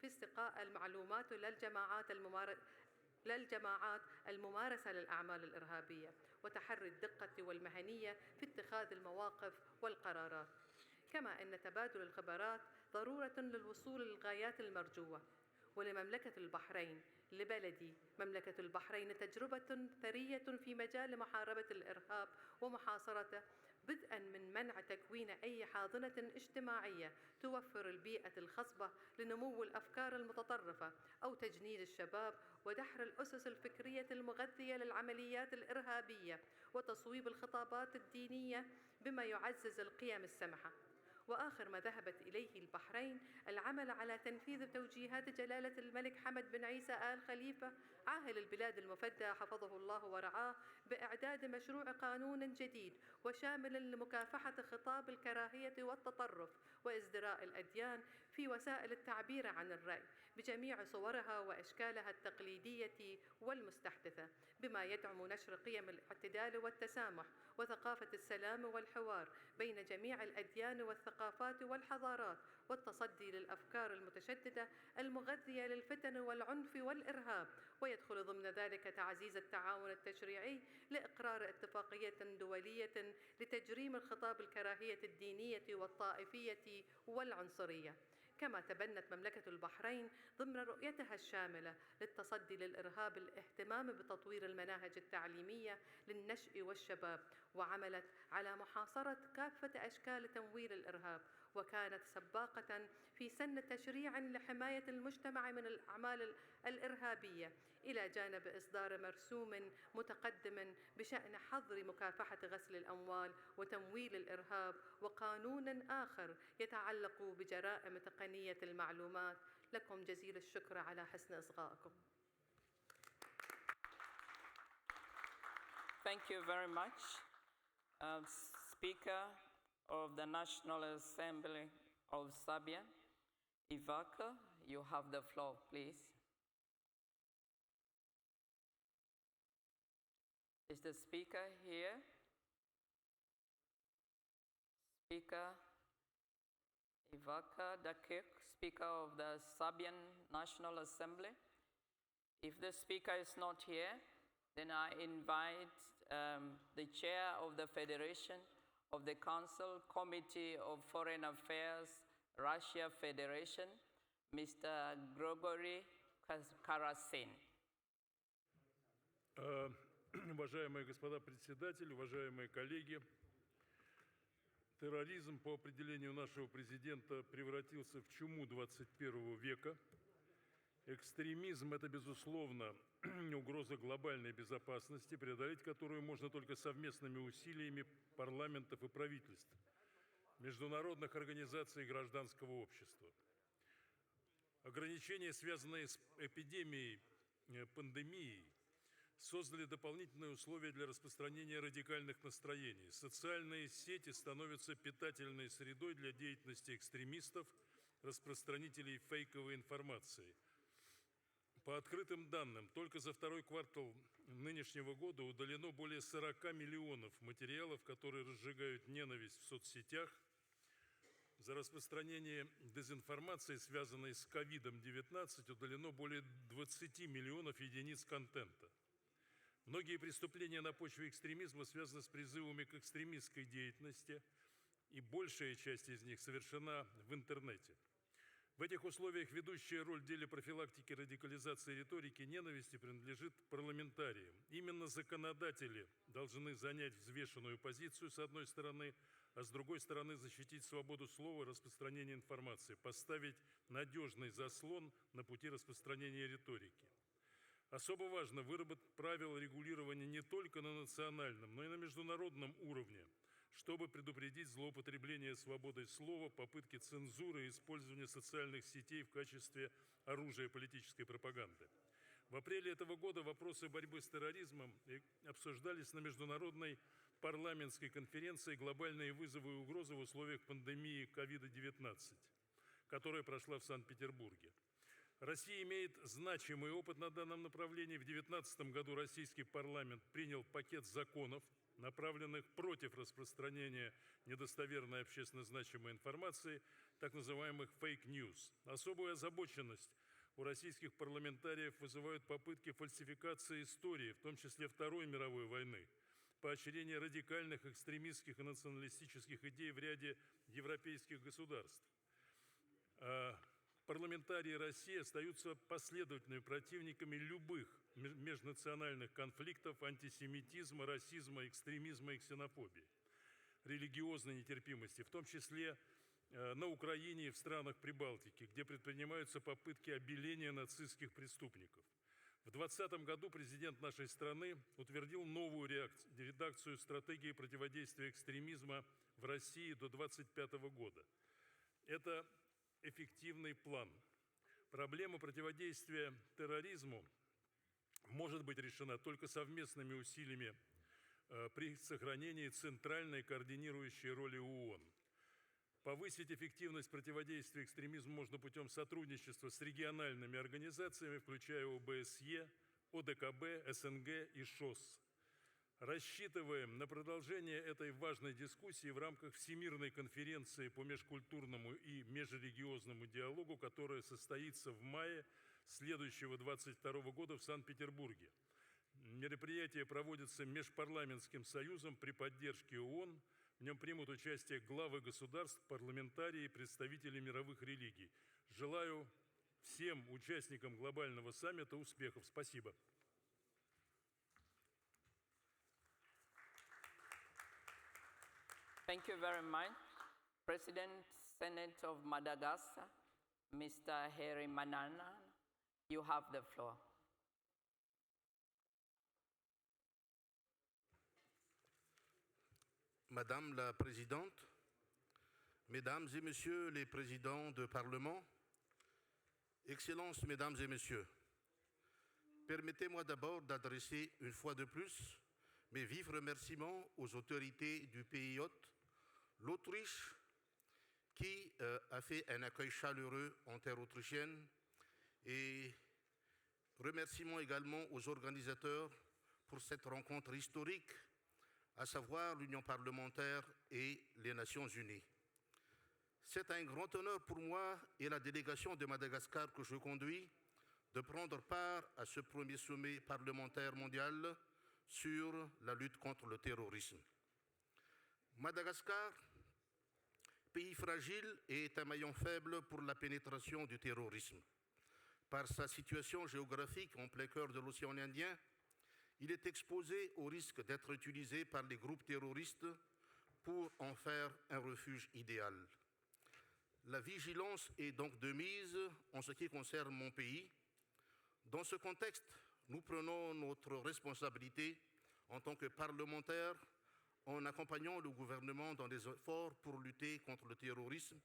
في استقاء المعلومات للجماعات الممارسة للأعمال الإرهابية، وتحري الدقة والمهنية في اتخاذ المواقف والقرارات. كما أن تبادل الخبرات ضرورة للوصول للغايات المرجوة. ولمملكة البحرين، لبلدي مملكة البحرين، تجربة ثرية في مجال محاربة الإرهاب ومحاصرته، بدءاً من منع تكوين أي حاضنة اجتماعية توفر البيئة الخصبة لنمو الأفكار المتطرفة أو تجنيد الشباب ودحر الأسس الفكرية المغذية للعمليات الإرهابية وتصويب الخطابات الدينية بما يعزز القيم السمحة. وآخر ما ذهبت إليه البحرين العمل على تنفيذ توجيهات جلالة الملك حمد بن عيسى آل خليفة عاهل البلاد المفدى حفظه الله ورعاه بإعداد مشروع قانون جديد وشامل لمكافحة خطاب الكراهية والتطرف وازدراء الأديان في وسائل التعبير عن الرأي بجميع صورها وأشكالها التقليدية والمستحدثة، بما يدعم نشر قيم الاعتدال والتسامح وثقافة السلام والحوار بين جميع الأديان والثقافات والحضارات، والتصدي للأفكار المتشددة المغذية للفتن والعنف والإرهاب. ويدخل ضمن ذلك تعزيز التعاون التشريعي لإقرار اتفاقية دولية لتجريم الخطاب الكراهية الدينية والطائفية والعنصرية. كما تبنت مملكة البحرين ضمن رؤيتها الشاملة للتصدي للإرهاب الاهتمام بتطوير المناهج التعليمية للنشء والشباب، وعملت على محاصرة كافة أشكال تمويل الإرهاب، وكانت سباقة في سن تشريع لحماية المجتمع من الأعمال الإرهابية، إلى جانب إصدار مرسوم متقدم بشأن حظر مكافحة غسل الأموال وتمويل الإرهاب، وقانون آخر يتعلق بجرائم تقنية المعلومات. لكم جزيل الشكر على حسن إصغائكم. Thank you very much. Speaker of the National Assembly of Serbia, Ivaca, you have the floor, please. Is the speaker here? Speaker Ivaca Dakir, Speaker of the Serbian National Assembly. If the speaker is not here, then I invite the chair of the Federation of the Council Committee of Foreign Affairs, Russia Federation, Mr. Grigory Karasin. Уважаемые господа председатели, уважаемые коллеги, терроризм по определению нашего президента превратился в чуму 21 века. Экстремизм – это, безусловно, угроза глобальной безопасности, преодолеть которую можно только совместными усилиями парламентов и правительств, международных организаций и гражданского общества. Ограничения, связанные с эпидемией, пандемией, создали дополнительные условия для распространения радикальных настроений. Социальные сети становятся питательной средой для деятельности экстремистов, распространителей фейковой информации. По открытым данным, только за второй квартал нынешнего года удалено более 40 миллионов материалов, которые разжигают ненависть в соцсетях. За распространение дезинформации, связанной с COVID-19, удалено более 20 миллионов единиц контента. Многие преступления на почве экстремизма связаны с призывами к экстремистской деятельности, и большая часть из них совершена в интернете. В этих условиях ведущая роль в деле профилактики радикализации риторики ненависти принадлежит парламентариям. Именно законодатели должны занять взвешенную позицию с одной стороны, а с другой стороны защитить свободу слова и распространения информации, поставить надежный заслон на пути распространения риторики. Особо важно выработать правила регулирования не только на национальном, но и на международном уровне, чтобы предупредить злоупотребление свободой слова, попытки цензуры и использования социальных сетей в качестве оружия политической пропаганды. В апреле этого года вопросы борьбы с терроризмом обсуждались на международной парламентской конференции «Глобальные вызовы и угрозы в условиях пандемии COVID-19», которая прошла в Санкт-Петербурге. Россия имеет значимый опыт на данном направлении. В 2019 году российский парламент принял пакет законов, направленных против распространения недостоверной общественно значимой информации, так называемых фейк-ньюс. Особую озабоченность у российских парламентариев вызывают попытки фальсификации истории, в том числе Второй мировой войны, поощрение радикальных экстремистских и националистических идей в ряде европейских государств. Парламентарии России остаются последовательными противниками любых межнациональных конфликтов, антисемитизма, расизма, экстремизма и ксенофобии, религиозной нетерпимости, в том числе на Украине и в странах Прибалтики, где предпринимаются попытки обеления нацистских преступников. В 2020 году президент нашей страны утвердил новую редакцию стратегии противодействия экстремизма в России до 2025 года. Это эффективный план. Проблема противодействия терроризму может быть решена только совместными усилиями при сохранении центральной координирующей роли ООН. Повысить эффективность противодействия экстремизму можно путем сотрудничества с региональными организациями, включая ОБСЕ, ОДКБ, СНГ и ШОС. Рассчитываем на продолжение этой важной дискуссии в рамках Всемирной конференции по межкультурному и межрелигиозному диалогу, которая состоится в мае следующего 2022 года в Санкт-Петербурге. Мероприятие проводится Межпарламентским союзом при поддержке ООН. В нем примут участие главы государств, парламентарии и представители мировых религий. Желаю всем участникам глобального саммита успехов. Спасибо. Thank you very much. President Senate of Madagascar, Mr. Harry Manana, you have the floor. Madame la Présidente, Mesdames et Messieurs les Présidents de Parlement, Excellences, Mesdames et Messieurs, permettez-moi d'abord d'adresser une fois de plus mes vifs remerciements aux autorités du pays hôte, l'Autriche, qui a fait un accueil chaleureux en terre autrichienne, et remerciements également aux organisateurs pour cette rencontre historique, à savoir l'Union parlementaire et les Nations unies. C'est un grand honneur pour moi et la délégation de Madagascar que je conduis de prendre part à ce premier sommet parlementaire mondial sur la lutte contre le terrorisme. Madagascar, pays fragile, est un maillon faible pour la pénétration du terrorisme. Par sa situation géographique en plein cœur de l'océan Indien, il est exposé au risque d'être utilisé par les groupes terroristes pour en faire un refuge idéal. La vigilance est donc de mise en ce qui concerne mon pays. Dans ce contexte, nous prenons notre responsabilité en tant que parlementaires en accompagnant le gouvernement dans les efforts pour lutter contre le terrorisme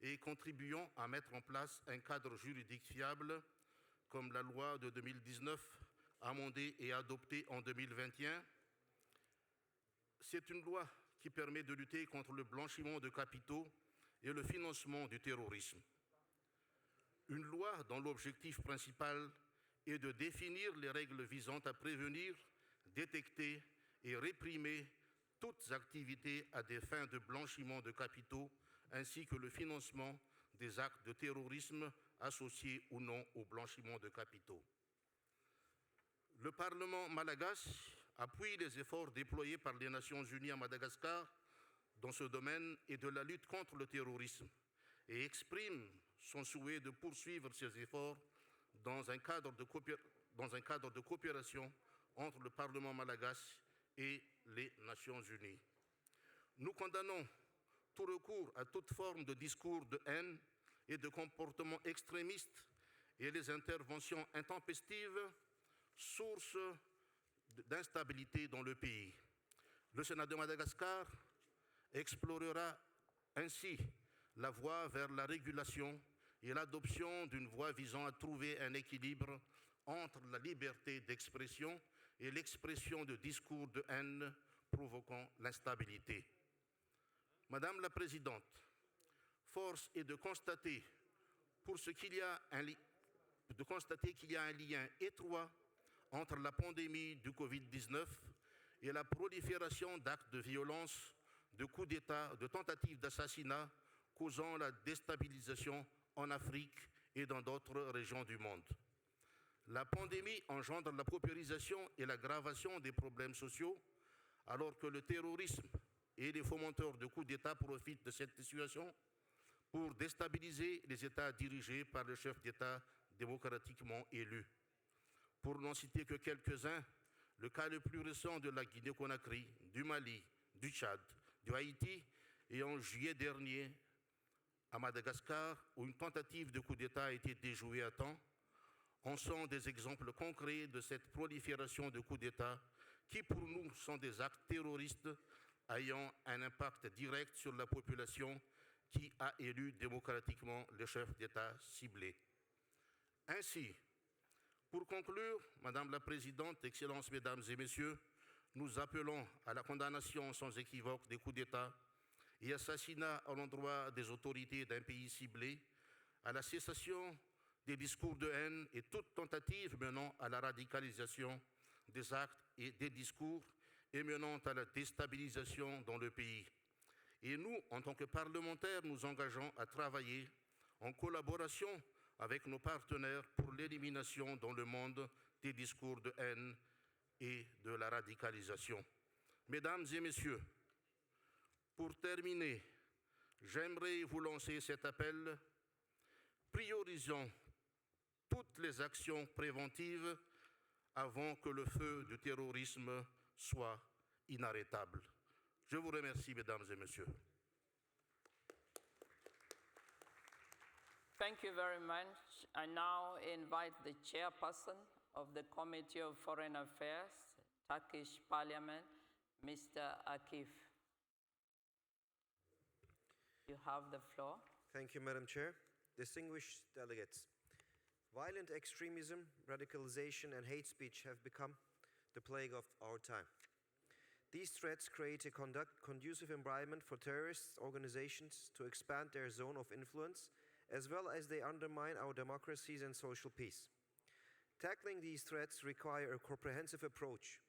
et contribuant à mettre en place un cadre juridique fiable comme la loi de 2019 amendée et adoptée en 2021. C'est une loi qui permet de lutter contre le blanchiment de capitaux et le financement du terrorisme. Une loi dont l'objectif principal est de définir les règles visant à prévenir, détecter et réprimer toutes activités à des fins de blanchiment de capitaux ainsi que le financement des actes de terrorisme associés ou non au blanchiment de capitaux. Le Parlement malagasy appuie les efforts déployés par les Nations unies à Madagascar dans ce domaine et de la lutte contre le terrorisme et exprime son souhait de poursuivre ces efforts dans un cadre de coopération entre le Parlement malagasy et les Nations unies. Nous condamnons tout recours à toute forme de discours de haine et de comportements extrémistes et les interventions intempestives, source d'instabilité dans le pays. Le Sénat de Madagascar explorera ainsi la voie vers la régulation et l'adoption d'une voie visant à trouver un équilibre entre la liberté d'expression et l'expression de discours de haine provoquant l'instabilité. Madame la Présidente, force est de constater qu'il y a un lien étroit entre la pandémie du Covid-19 et la prolifération d'actes de violence, de coups d'État, de tentatives d'assassinat causant la déstabilisation en Afrique et dans d'autres régions du monde. La pandémie engendre la paupérisation et l'aggravation des problèmes sociaux, alors que le terrorisme et les fomenteurs de coups d'État profitent de cette situation pour déstabiliser les États dirigés par le chef d'État démocratiquement élu. Pour n'en citer que quelques-uns, le cas le plus récent de la Guinée-Conakry, du Mali, du Tchad, du Haïti et en juillet dernier à Madagascar, où une tentative de coup d'État a été déjouée à temps, en sont des exemples concrets de cette prolifération de coups d'État qui, pour nous, sont des actes terroristes ayant un impact direct sur la population qui a élu démocratiquement le chef d'État ciblé. Ainsi, pour conclure, Madame la Présidente, Excellences, Mesdames et Messieurs, nous appelons à la condamnation sans équivoque des coups d'État et assassinats à l'endroit des autorités d'un pays ciblé, à la cessation des discours de haine et toute tentative menant à la radicalisation des actes et des discours et menant à la déstabilisation dans le pays. Et nous, en tant que parlementaires, nous engageons à travailler en collaboration avec nos partenaires pour l'élimination dans le monde des discours de haine et de la radicalisation. Mesdames et messieurs, pour terminer, j'aimerais vous lancer cet appel. Priorisons toutes les actions préventives avant que le feu du terrorisme soit inarrêtable. Je vous remercie, mesdames et messieurs. Thank you very much. I now invite the Chairperson of the Committee of Foreign Affairs, Turkish Parliament, Mr. Akif. You have the floor. Thank you, Madam Chair. Distinguished delegates, violent extremism, radicalization, and hate speech have become the plague of our time. These threats create a conducive environment for terrorist organizations to expand their zone of influence, as well as they undermine our democracies and social peace. Tackling these threats require a comprehensive approach,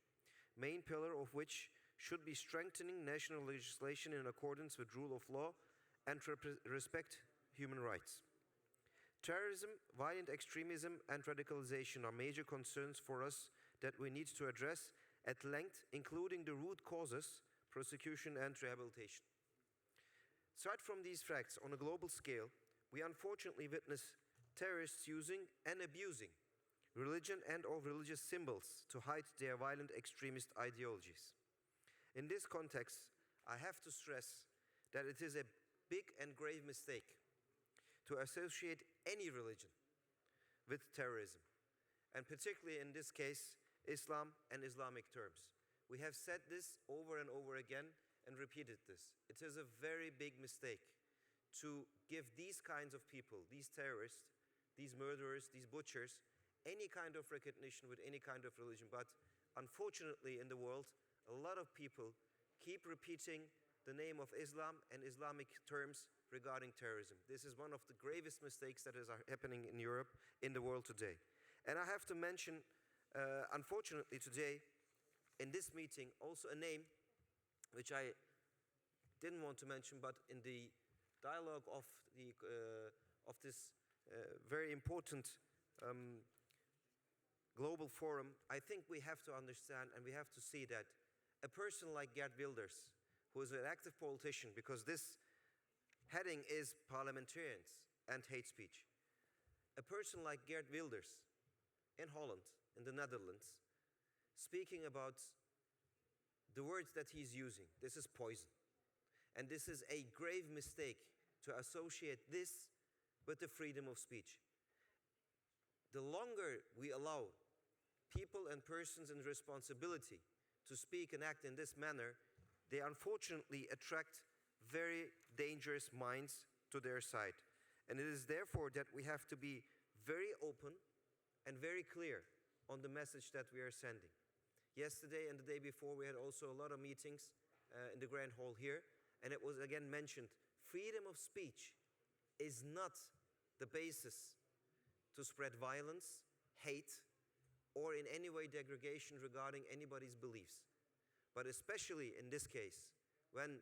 main pillar of which should be strengthening national legislation in accordance with rule of law and respect human rights. Terrorism, violent extremism, and radicalization are major concerns for us that we need to address at length, including the root causes, prosecution, and rehabilitation. Aside from these facts, on a global scale, we unfortunately witness terrorists using and abusing religion and/or religious symbols to hide their violent extremist ideologies. In this context, I have to stress that it is a big and grave mistake to associate any religion with terrorism, and particularly in this case, Islam and Islamic terms. We have said this over and over again and repeated this. It is a very big mistake to give these kinds of people, these terrorists, these murderers, these butchers, any kind of recognition with any kind of religion. But unfortunately in the world, a lot of people keep repeating the name of Islam and Islamic terms regarding terrorism. This is one of the gravest mistakes that is happening in Europe, in the world today. And I have to mention, unfortunately today, in this meeting, also a name which I didn't want to mention, but in the dialogue of this very important global forum, I think we have to understand and we have to see that a person like Geert Wilders, who is an active politician, because this heading is parliamentarians and hate speech. A person like Geert Wilders in Holland, in the Netherlands, speaking about the words that he's using, this is poison. And this is a grave mistake to associate this with the freedom of speech. The longer we allow people and persons in responsibility to speak and act in this manner, they unfortunately attract very dangerous minds to their side. And it is therefore that we have to be very open and very clear on the message that we are sending. Yesterday and the day before, we had also a lot of meetings in the Grand Hall here, and it was again mentioned, freedom of speech is not the basis to spread violence, hate, or in any way degradation regarding anybody's beliefs. But especially in this case, when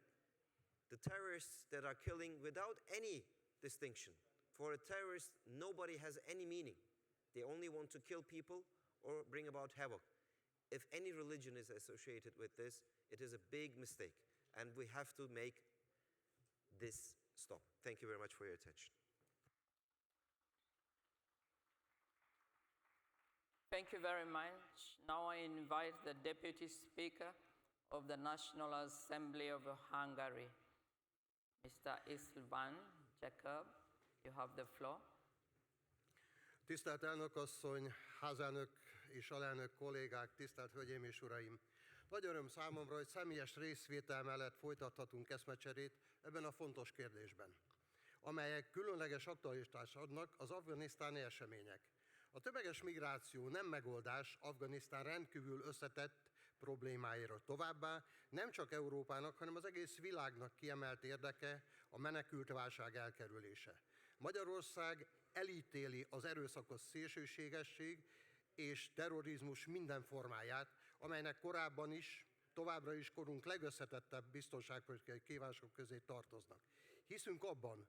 the terrorists that are killing without any distinction, for a terrorist, nobody has any meaning. They only want to kill people or bring about havoc. If any religion is associated with this, it is a big mistake, and we have to make this stop. Thank you very much for your attention. Thank you very much. Now I invite the Deputy Speaker of the National Assembly of Hungary, Mr. István Jacob. You have the floor. Tisztelt elnök asszony, házelnök és alelnök kollégák, tisztelt hölgyeim és uraim! Nagy öröm számomra, hogy személyes részvétel mellett folytathatunk eszmecserét ebben a fontos kérdésben, amelyek különleges aktualitást adnak az afganisztáni események. A tömeges migráció nem megoldás Afganisztán rendkívül összetett problémáiról. Továbbá nem csak Európának, hanem az egész világnak kiemelt érdeke a menekültválság elkerülése. Magyarország elítéli az erőszakos szélsőségesség és terrorizmus minden formáját, amelynek korábban is, továbbra is korunk legösszetettebb biztonságpolitikai kívások közé tartoznak. Hiszünk abban,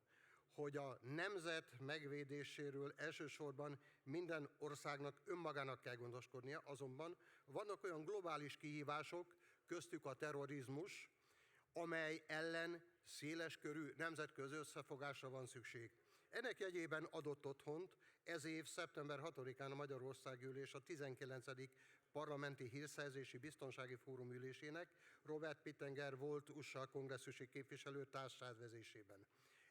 hogy a nemzet megvédéséről elsősorban minden országnak önmagának kell gondoskodnia, azonban vannak olyan globális kihívások, köztük a terrorizmus, amely ellen széleskörű nemzetközi összefogásra van szükség. Ennek jegyében adott otthont ez év szeptember 6-án a Magyarország ülés a 19. Parlamenti Hírszerzési Biztonsági Fórum ülésének Robert Pittenger volt USA kongresszusi képviselő társszervezésében.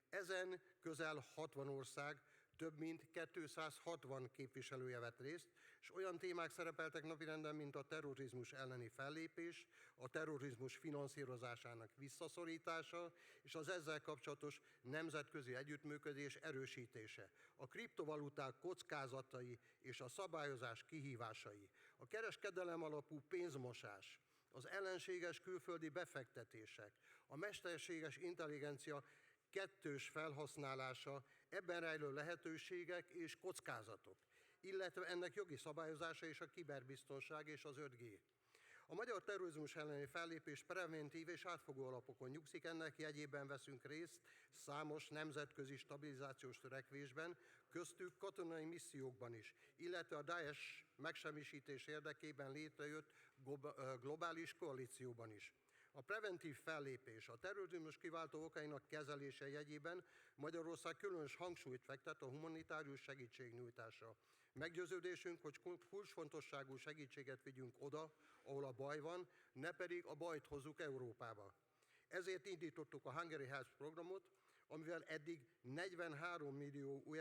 Ezen közel 60 ország, több mint 260 képviselője vett részt, és olyan témák szerepeltek napirenden, mint a terrorizmus elleni fellépés, a terrorizmus finanszírozásának visszaszorítása és az ezzel kapcsolatos nemzetközi együttműködés erősítése, a kriptovaluták kockázatai és a szabályozás kihívásai, a kereskedelem alapú pénzmosás, az ellenséges külföldi befektetések, a mesterséges intelligencia kettős felhasználása, ebben rejlő lehetőségek és kockázatok, illetve ennek jogi szabályozása és a kiberbiztonság és az 5G. A magyar terrorizmus elleni fellépés preventív és átfogó alapokon nyugszik, ennek jegyében veszünk részt számos nemzetközi stabilizációs törekvésben, köztük katonai missziókban is, illetve a Daesh megsemmisítés érdekében létrejött globális koalícióban is. A preventív fellépés, a terrorizmus kiváltó okainak kezelése jegyében Magyarország különös hangsúlyt fektet a humanitárius segítségnyújtásra. Meggyőződésünk, hogy kulcsfontosságú segítséget vigyünk oda, ahol a baj van, ne pedig a bajt hozzuk Európába. Ezért indítottuk a Hungary Helps programot, amivel eddig 43 millió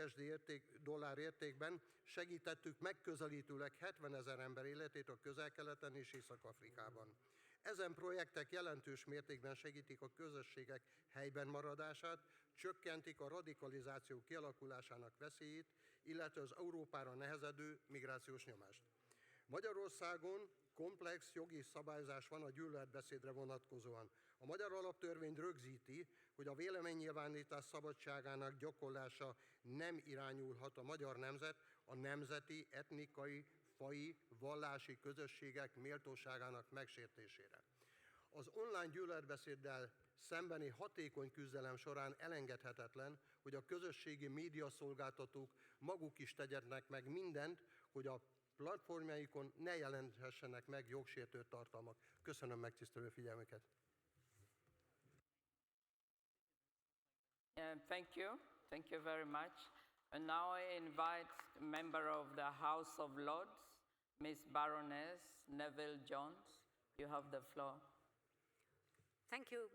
dollár értékben segítettük megközelítőleg 70 000 ember életét a Közel-Keleten és Észak-Afrikában. Ezen projektek jelentős mértékben segítik a közösségek helyben maradását, csökkentik a radikalizáció kialakulásának veszélyét, illetve az Európára nehezedő migrációs nyomást. Magyarországon komplex jogi szabályozás van a gyűlöletbeszédre vonatkozóan. A magyar alaptörvény rögzíti, hogy a véleménynyilvánítás szabadságának gyakorlása nem irányulhat a magyar nemzet a nemzeti, etnikai, faji, vallási közösségek méltóságának megsértésére. Az online gyűlöletbeszéddel szembeni hatékony küzdelem során elengedhetetlen, hogy a közösségi médiaszolgáltatók maguk is tegyenek meg mindent, hogy a platformjaikon ne jelenthessenek meg jogsértő tartalmak. Köszönöm megtisztelő figyelmüket. Thank you very much. And now I invite a member of the House of Lords, Ms. Baroness Neville Jones. You have the floor. Thank you,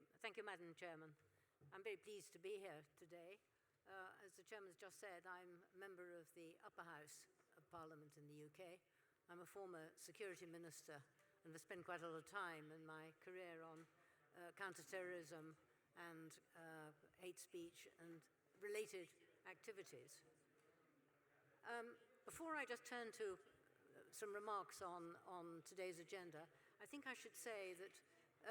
Madam Chairman. I'm very pleased to be here today. As the Chairman has just said, I'm a member of the Upper House of Parliament in the UK. I'm a former security minister and have spent quite a lot of time in my career on counter-terrorism and hate speech and related activities. Before I just turn to some remarks on today's agenda, I think I should say that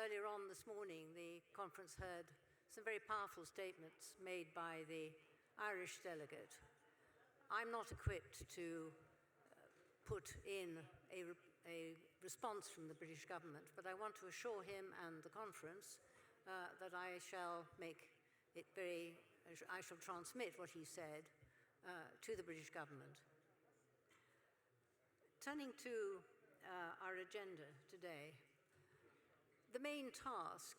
earlier on this morning, the conference heard some very powerful statements made by the Irish delegate. I'm not equipped to put in a response from the British government, but I want to assure him and the conference that I shall transmit what he said to the British government. Turning to our agenda today, the main task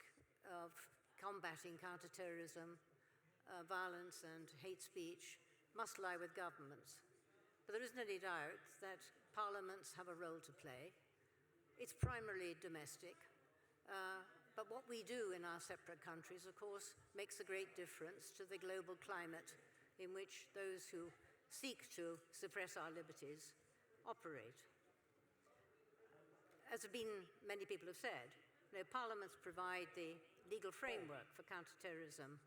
of combating counter-terrorism, violence and hate speech must lie with governments. But there isn't any doubt that parliaments have a role to play. It's primarily domestic, but what we do in our separate countries, of course, makes a great difference to the global climate in which those who seek to suppress our liberties operate. As many people have said, parliaments provide the legal framework for counter-terrorism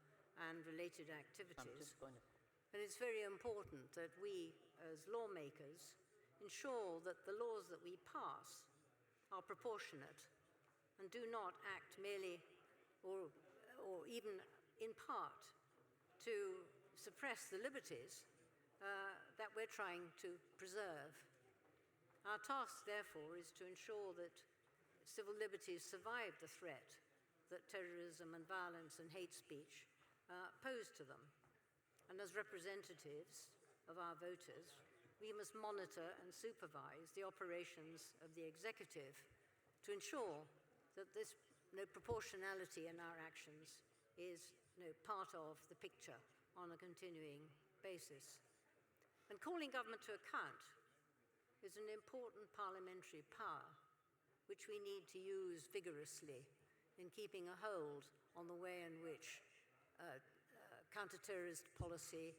and related activities. And it's very important that we, as lawmakers, ensure that the laws that we pass are proportionate and do not act merely or even in part to suppress the liberties that we're trying to preserve. Our task, therefore, is to ensure that civil liberties survive the threat that terrorism and violence and hate speech pose to them. And as representatives of our voters, we must monitor and supervise the operations of the executive to ensure that this proportionality in our actions is part of the picture on a continuing basis. And calling government to account is an important parliamentary power which we need to use vigorously in keeping a hold on the way in which counter-terrorist policy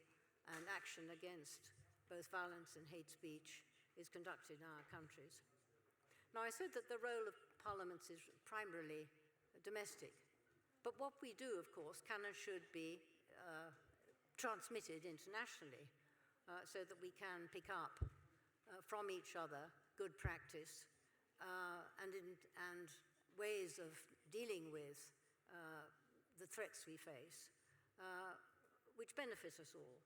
and action against both violence and hate speech is conducted in our countries. Now, I said that the role of parliaments is primarily domestic, but what we do, of course, can and should be transmitted internationally so that we can pick up from each other good practice and ways of dealing with the threats we face, which benefit us all.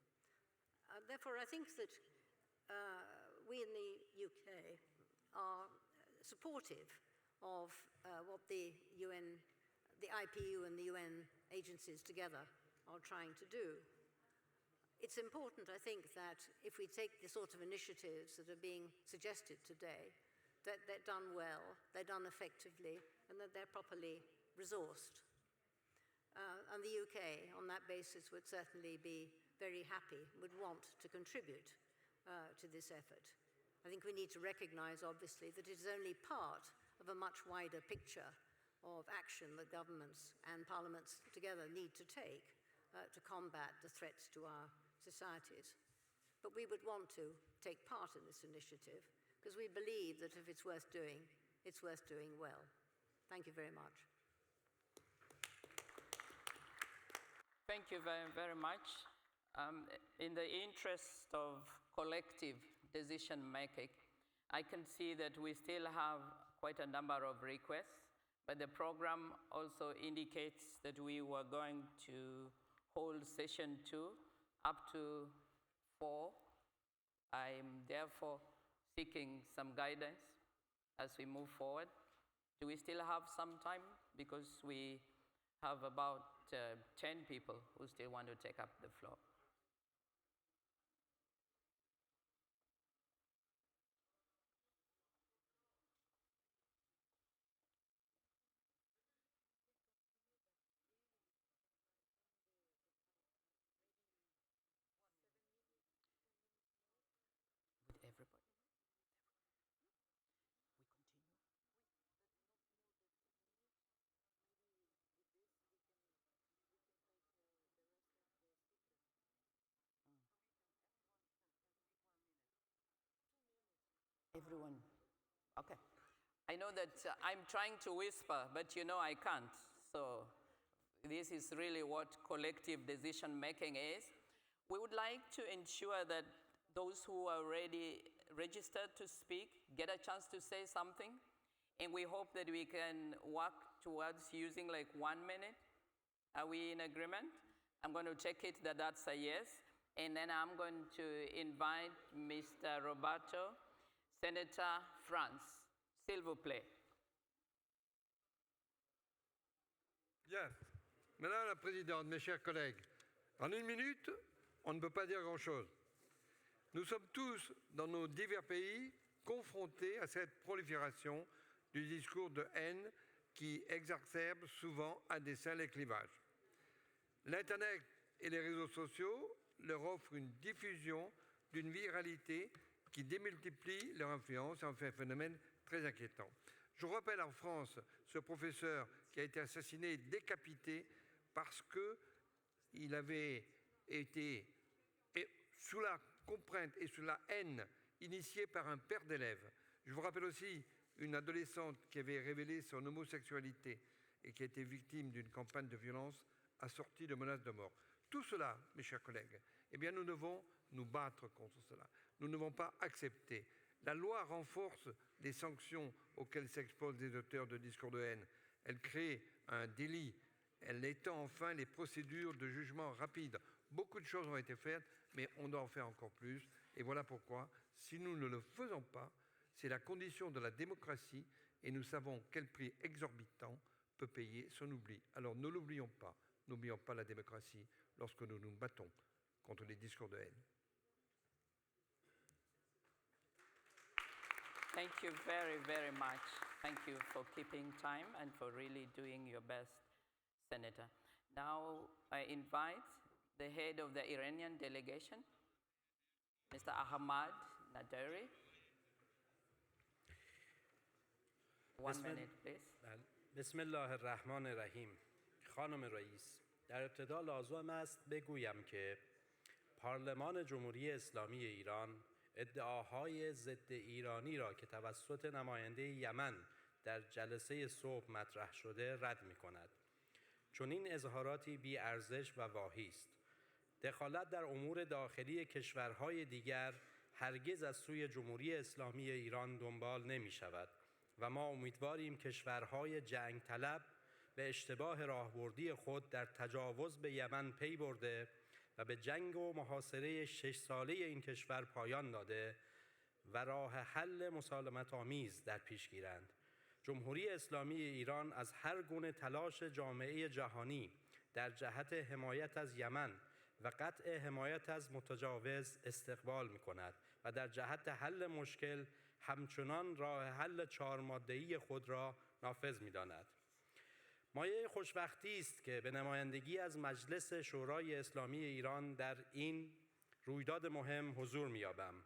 Therefore, I think that we in the UK are supportive of what the UN, the IPU and the UN agencies together are trying to do. It's important, I think, that if we take the sort of initiatives that are being suggested today, that they're done well, they're done effectively, and that they're properly resourced. And the UK, on that basis, would certainly be very happy, would want to contribute to this effort. I think we need to recognize, obviously, that it is only part of a much wider picture of action that governments and parliaments together need to take to combat the threats to our societies. But we would want to take part in this initiative because we believe that if it's worth doing well. Thank you very much. Thank you very, very much. In the interest of collective decision making, I can see that we still have quite a number of requests, but the program also indicates that we were going to hold session 2 up to 4. I'm therefore seeking some guidance as we move forward. Do we still have some time? Because we have about 10 people who still want to take up the floor. Everyone. Okay. I know that I'm trying to whisper, but you know I can't. So this is really what collective decision making is. We would like to ensure that those who are already registered to speak get a chance to say something. And we hope that we can work towards using like 1 minute. Are we in agreement? I'm going to check it that that's a yes. And then I'm going to invite Mr. Roberto, Senator France. S'il vous plaît. Bien. Madame la Présidente, mes chers collègues, en 1 minute, on ne peut pas dire grand-chose. Nous sommes tous, dans nos divers pays, confrontés à cette prolifération du discours de haine qui exacerbe souvent à dessein les clivages. L'Internet et les réseaux sociaux leur offrent une diffusion d'une viralité qui démultiplie leur influence et en fait un phénomène très inquiétant. Je rappelle en France ce professeur qui a été assassiné et décapité parce qu'il avait été sous la contrainte et sous la haine initiée par un père d'élève. Je vous rappelle aussi une adolescente qui avait révélé son homosexualité et qui a été victime d'une campagne de violence assortie de menaces de mort. Tout cela, mes chers collègues, eh bien nous devons nous battre contre cela. Nous ne devons pas accepter La loi renforce les sanctions auxquelles s'exposent les auteurs de discours de haine. Elle crée un délit. Elle étend enfin les procédures de jugement rapide. Beaucoup de choses ont été faites, mais on doit en faire encore plus. Et voilà pourquoi, si nous ne le faisons pas, c'est la condition de la démocratie et nous savons quel prix exorbitant peut payer son oubli. Alors ne l'oublions pas. N'oublions pas la démocratie lorsque nous nous battons contre les discours de haine. Thank you very, very much. Thank you for keeping time and for really doing your best, Senator. Now I invite the head of the Iranian delegation, Mr. Ahmad Naderi. 1 minute, please. بسم الله الرحمن الرحیم. خانم رئیس، در ابتدا لازم است بگویم که پارلمان جمهوری اسلامی ایران ادعاهای ضد ایرانی را که توسط نماینده یمن در جلسه صبح مطرح شده رد می‌کند. چون این اظهاراتی بی‌ارزش و واهی است. دخالت در امور داخلی کشورهای دیگر هرگز از سوی جمهوری اسلامی ایران دنبال نمی‌شود و ما امیدواریم کشورهای جنگ طلب به اشتباه راهبردی خود در تجاوز به یمن پی برده و به جنگ و محاصره 6 ساله این کشور پایان داده و راه حل مسالمت‌آمیز در پیش گیرند. جمهوری اسلامی ایران از هر گونه تلاش جامعه جهانی در جهت حمایت از یمن و قطع حمایت از متجاوز استقبال می‌کند و در جهت حل مشکل همچنان راه حل 4 ماده‌ای خود را نافذ می‌داند. مایه خوشبختی است که به نمایندگی از مجلس شورای اسلامی ایران در این رویداد مهم حضور می‌یابم.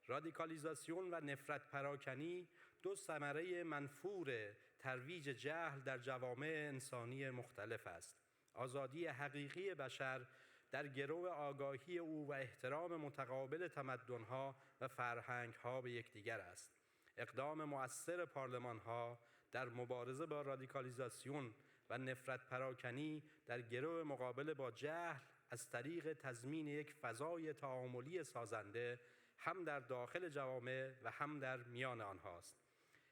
رادیکالیزاسیون و نفرت پراکنی دو ثمره منفور ترویج جهل در جوامع انسانی مختلف است. آزادی حقیقی بشر در گرو آگاهی او و احترام متقابل تمدن‌ها و فرهنگ‌ها به یکدیگر است. اقدام مؤثر پارلمان‌ها در مبارزه با رادیکالیزاسیون و نفرت پراکنی در گرو مقابله با جهل از طریق تضمین یک فضای تعاملی سازنده هم در داخل جوامع و هم در میان آنهاست.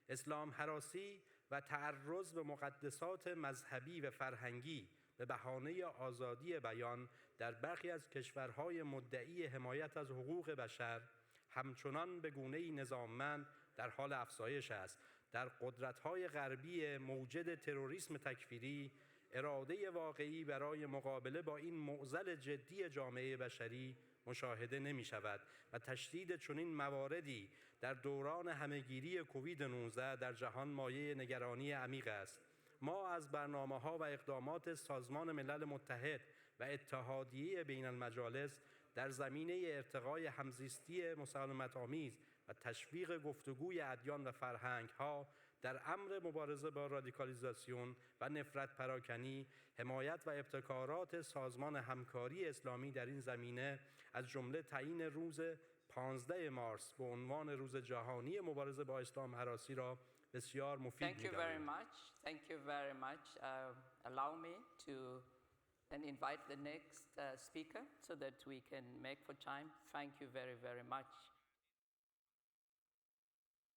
اسلام هراسی و تعرض به مقدسات مذهبی و فرهنگی به بهانه آزادی بیان در برخی از کشورهای مدعی حمایت از حقوق بشر همچنان به گونه‌ای نظاممند در حال افزایش است. در قدرت‌های غربی موجد تروریسم تکفیری اراده واقعی برای مقابله با این معضل جدی جامعه بشری مشاهده نمی‌شود و تشدید چنین مواردی در دوران همهگیری کووید 19 در جهان مایه نگرانی عمیق است. ما از برنامه‌ها و اقدامات سازمان ملل متحد و اتحادیه بین المجالس در زمینه ارتقای همزیستی مسالمت‌آمیز و تشویق گفتگوی ادیان و فرهنگ‌ها در امر مبارزه با رادیکالیزاسیون و نفرت پراکنی، حمایت و ابتکارات سازمان همکاری اسلامی در این زمینه از جمله تعیین روز 15 مارس به عنوان روز جهانی مبارزه با اسلام هراسی را بسیار مفید می‌دانیم. Thank you very much. Allow me to then invite the next speaker so that we can make for time. Thank you very, very much.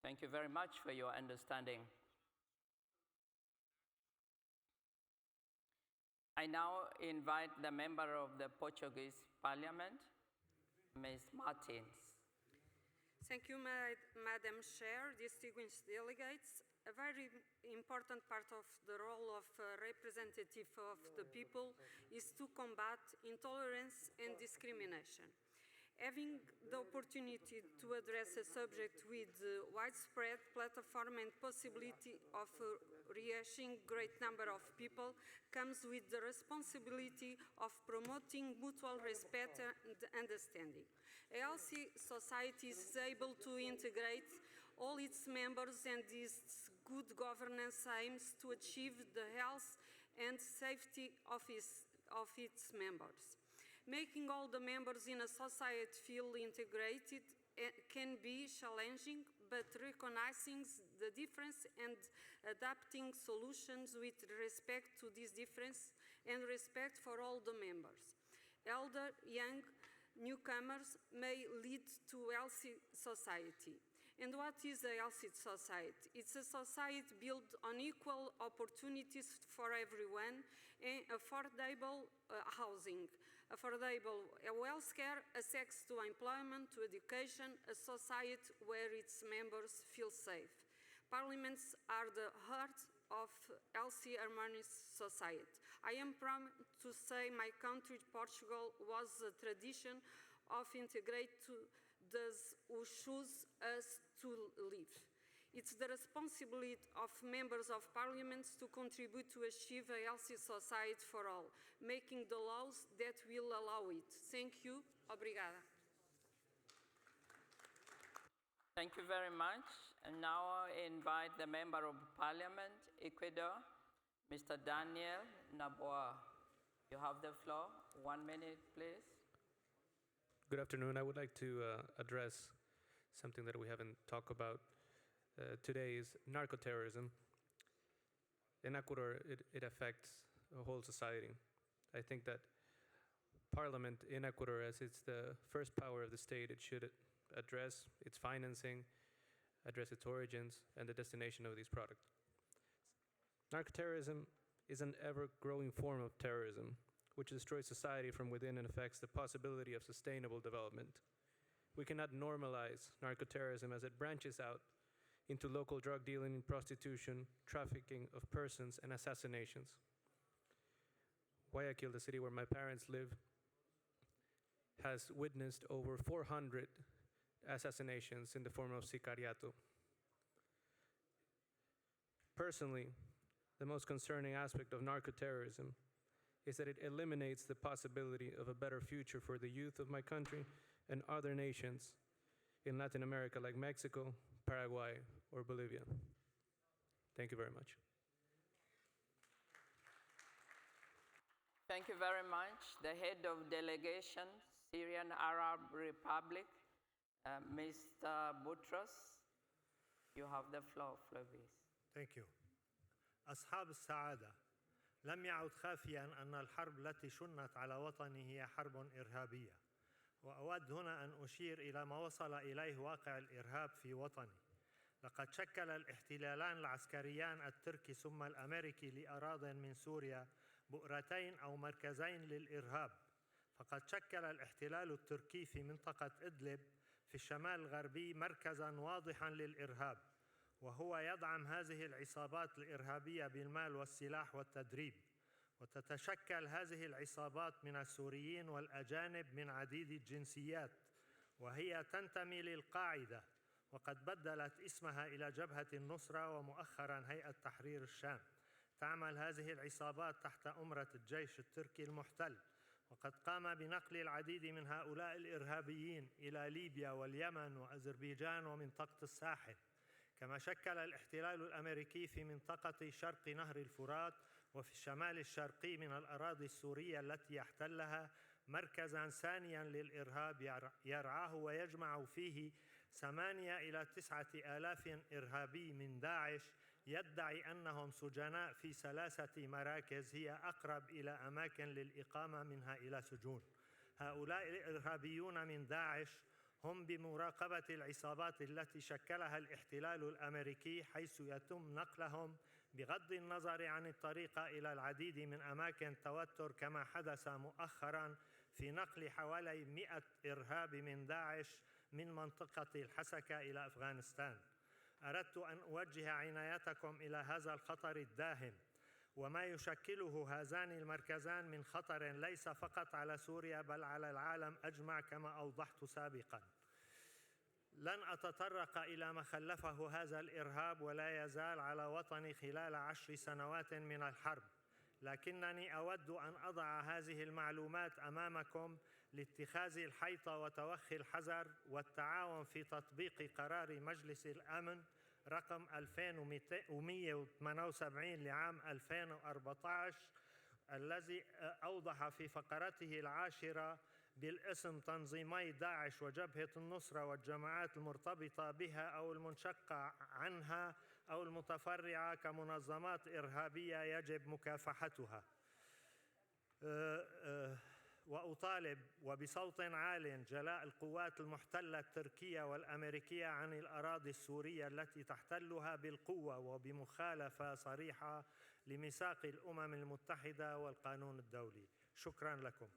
Thank you very much for your understanding. I now invite the member of the Portuguese Parliament, Ms. Martins. Thank you, Madam Chair, distinguished delegates. A very important part of the role of representative of the people is to combat intolerance and discrimination. Having the opportunity to address a subject with widespread platform and possibility of reaching great number of people comes with the responsibility of promoting mutual respect and understanding. A healthy society is able to integrate all its members, and its good governance aims to achieve the health and safety of its members. Making all the members in a society feel integrated can be challenging, but recognizing the difference and adapting solutions with respect to this difference and respect for all the members. Elder, young, newcomers may lead to a healthy society. And what is a healthy society? It's a society built on equal opportunities for everyone and affordable housing, affordable healthcare, access to employment, to education, a society where its members feel safe. Parliaments are the heart of healthy, harmonious society. I am proud to say my country, Portugal, was a tradition of integrate those who choose us to live. It's the responsibility of members of parliaments to contribute to achieve a healthy society for all, making the laws that will allow it. Thank you. Obrigada. Thank you very much. And now I invite the Member of Parliament, Ecuador, Mr. Daniel Naboa. You have the floor. 1 minute, please. Good afternoon. I would like to address something that we haven't talked about today is narco-terrorism. In Ecuador, it affects a whole society. I think that Parliament in Ecuador, as it's the first power of the state, it should address its financing, address its origins, and the destination of these products. Narco-terrorism is an ever-growing form of terrorism, which destroys society from within and affects the possibility of sustainable development. We cannot normalize narco-terrorism as it branches out into local drug dealing, prostitution, trafficking of persons, and assassinations. Guayaquil, the city where my parents live, has witnessed over 400 assassinations in the form of sicariato. Personally, the most concerning aspect of narco-terrorism is that it eliminates the possibility of a better future for the youth of my country and other nations in Latin America like Mexico, Paraguay, or Bolivia. Thank you very much. Thank you very much. The head of delegation, Syrian Arab Republic, Mr. Boutros, you have the floor, please. Thank you. أصحاب السعادة، لم يعد خافيا أن الحرب التي شنت على وطني هي حرب إرهابية، وأود هنا أن أشير إلى ما وصل إليه واقع الإرهاب في وطني. لقد شكل الاحتلالان العسكريان التركي ثم الأمريكي لأراضٍ من سوريا بؤرتين أو مركزين للإرهاب. فقد شكل الاحتلال التركي في منطقة إدلب في الشمال الغربي مركزاً واضحاً للإرهاب، وهو يدعم هذه العصابات الإرهابية بالمال والسلاح والتدريب. وتتشكل هذه العصابات من السوريين والأجانب من عديد الجنسيات، وهي تنتمي للقاعدة، وقد بدلت اسمها إلى جبهة النصرة ومؤخراً هيئة تحرير الشام. تعمل هذه العصابات تحت أمرة الجيش التركي المحتل، وقد قام بنقل العديد من هؤلاء الإرهابيين إلى ليبيا واليمن وأذربيجان ومنطقة الساحل. كما شكل الاحتلال الأمريكي في منطقة شرق نهر الفرات وفي الشمال الشرقي من الأراضي السورية التي يحتلها مركزاً ثانياً للإرهاب يرعاه ويجمع فيه 8 إلى 9 آلاف إرهابي من داعش يدعي أنهم سجناء في 3 مراكز هي أقرب إلى أماكن للإقامة منها إلى سجون. هؤلاء الإرهابيون من داعش هم بمراقبة العصابات التي شكلها الاحتلال الأمريكي، حيث يتم نقلهم بغض النظر عن الطريق إلى العديد من أماكن توتر، كما حدث مؤخراً في نقل حوالي 100 إرهابي من داعش من منطقة الحسكة إلى أفغانستان. أردت أن أوجه عنايتكم إلى هذا الخطر الداهم وما يشكله هذان المركزان من خطر ليس فقط على سوريا بل على العالم أجمع كما أوضحت سابقاً. لن أتطرق إلى ما خلفه هذا الإرهاب ولا يزال على وطني خلال 10 سنوات من الحرب، لكنني أود أن أضع هذه المعلومات أمامكم لاتخاذ الحيطة وتوخي الحذر والتعاون في تطبيق قرار مجلس الأمن رقم 2178 لعام 2014 الذي أوضح في فقرته 10 بالاسم تنظيمي داعش وجبهة النصرة والجماعات المرتبطة بها أو المنشقة عنها أو المتفرعة كمنظمات إرهابية يجب مكافحتها. وأطالب وبصوت عال جلاء القوات المحتلة التركية والأمريكية عن الأراضي السورية التي تحتلها بالقوة وبمخالفة صريحة لميثاق الأمم المتحدة والقانون الدولي. شكرا لكم.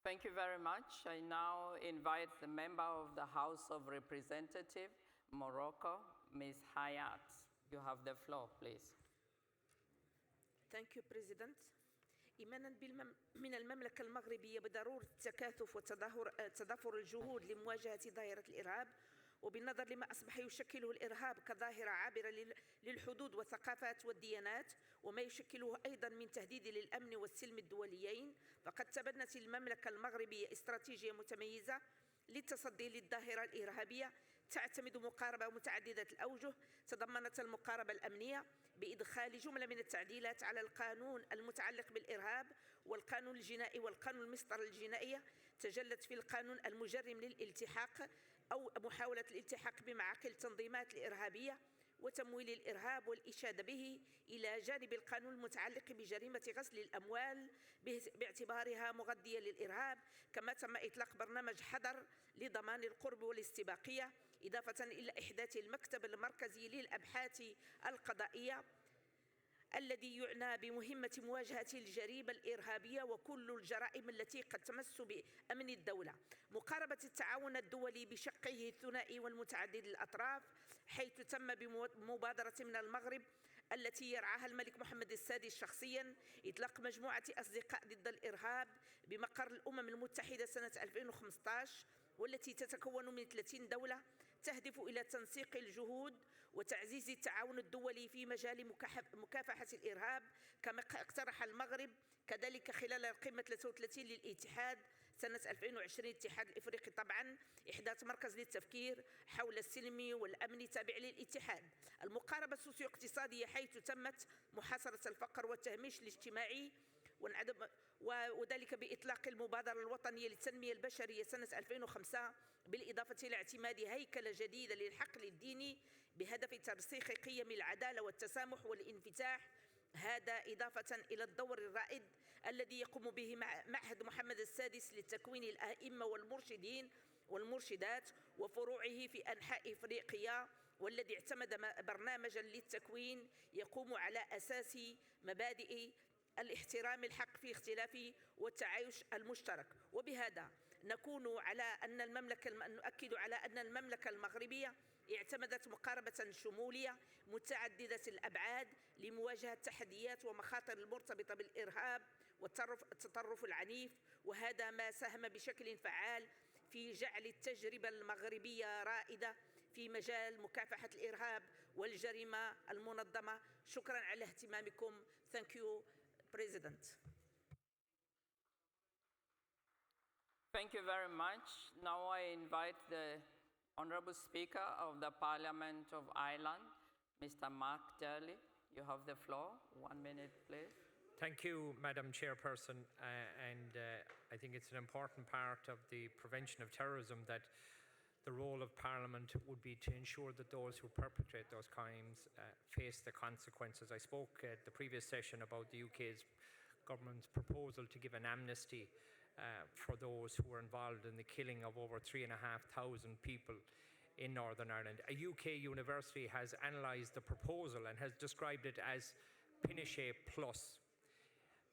Thank you very much. I now invite the member of the House of Representatives, Morocco, Ms. Hayat. You have the floor, please. Thank you, President. إيمانا من المملكة المغربية بضرورة التكاتف وتضافر الجهود لمواجهة ظاهرة الإرهاب، وبالنظر لما أصبح يشكله الإرهاب كظاهرة عابرة للحدود والثقافات والديانات، وما يشكله أيضا من تهديد للأمن والسلم الدوليين، فقد تبنت المملكة المغربية استراتيجية متميزة للتصدي للظاهرة الإرهابية تعتمد مقاربة متعددة الأوجه. تضمنت المقاربة الأمنية بإدخال جملة من التعديلات على القانون المتعلق بالإرهاب والقانون الجنائي والقانون المسطرة الجنائية، تجلت في القانون المجرم للالتحاق أو محاولة الالتحاق بمعاقل التنظيمات الإرهابية وتمويل الإرهاب والإشادة به، إلى جانب القانون المتعلق بجريمة غسل الأموال باعتبارها مغذية للإرهاب. كما تم إطلاق برنامج حذر لضمان القرب والاستباقية، إضافة إلى إحداث المكتب المركزي للأبحاث القضائية الذي يعنى بمهمة مواجهة الجريمة الإرهابية وكل الجرائم التي قد تمس بأمن الدولة. مقاربة التعاون الدولي بشقيه الثنائي والمتعدد الأطراف، حيث تم بمبادرة من المغرب التي يرعاها الملك محمد السادس شخصيا إطلاق مجموعة أصدقاء ضد الإرهاب بمقر الأمم المتحدة سنة 2015، والتي تتكون من 30 دولة، تهدف إلى تنسيق الجهود وتعزيز التعاون الدولي في مجال مكافحة الإرهاب، كما اقترح المغرب كذلك خلال القمة 33 للاتحاد سنة 2020 الاتحاد الإفريقي طبعا إحداث مركز للتفكير حول السلم والأمن تابع للاتحاد. المقاربة السوسيو اقتصادية، حيث تمت محاصرة الفقر والتهميش الاجتماعي وذلك بإطلاق المبادرة الوطنية للتنمية البشرية سنة 2005، بالإضافة إلى اعتماد هيكلة جديدة للحقل الديني بهدف ترسيخ قيم العدالة والتسامح والانفتاح. هذا إضافة إلى الدور الرائد الذي يقوم به معهد محمد السادس لتكوين الأئمة والمرشدين والمرشدات وفروعه في أنحاء إفريقيا، والذي اعتمد برنامجا للتكوين يقوم على أساس مبادئ الاحترام الحق في اختلاف والتعايش المشترك. وبهذا نؤكد على أن المملكة المغربية اعتمدت مقاربة شمولية متعددة الأبعاد لمواجهة التحديات ومخاطر المرتبطة بالإرهاب والتطرف العنيف، وهذا ما ساهم بشكل فعال في جعل التجربة المغربية رائدة في مجال مكافحة الإرهاب والجريمة المنظمة. شكرا على اهتمامكم. Thank you, President. Thank you very much. Now I invite the Honourable Speaker of the Parliament of Ireland, Mr. Mark Daly. You have the floor. 1 minute, please. Thank you, Madam Chairperson, I think it's an important part of the prevention of terrorism that the role of Parliament would be to ensure that those who perpetrate those crimes face the consequences. I spoke at the previous session about the UK's government's proposal to give an amnesty for those who were involved in the killing of over 3,500 people in Northern Ireland. A UK university has analysed the proposal and has described it as Pinochet plus.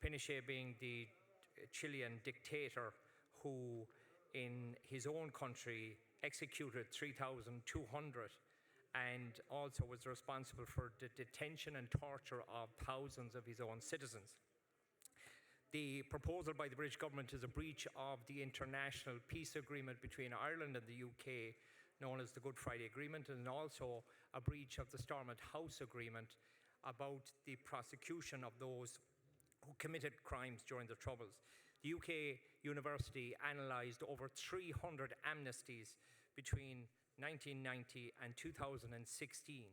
Pinochet being the Chilean dictator who in his own country executed 3,200 and also was responsible for the detention and torture of thousands of his own citizens. The proposal by the British government is a breach of the international peace agreement between Ireland and the UK, known as the Good Friday Agreement, and also a breach of the Stormont House Agreement about the prosecution of those who committed crimes during the Troubles. The UK university analysed over 300 amnesties between 1990 and 2016,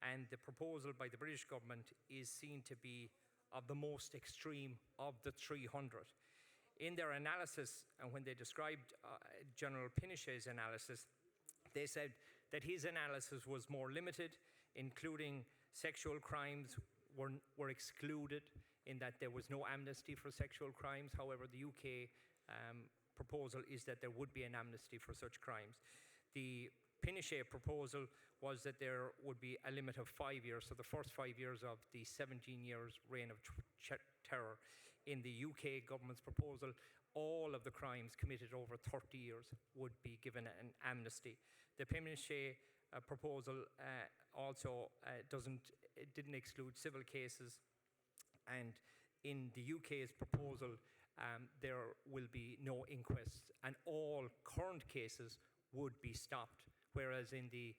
and the proposal by the British government is seen to be of the most extreme of the 300. In their analysis, and when they described General Pinochet's analysis, they said that his analysis was more limited including sexual crimes, were excluded in that there was no amnesty for sexual crimes. However, the UK proposal is that there would be an amnesty for such crimes. The Pinochet proposal was that there would be a limit of 5 years, so the first 5 years of the 17 years reign of terror. In the UK government's proposal, all of the crimes committed over 30 years would be given an amnesty. The Pinochet proposal also didn't exclude civil cases, and in the UK's proposal, there will be no inquests, and all current cases would be stopped, whereas in the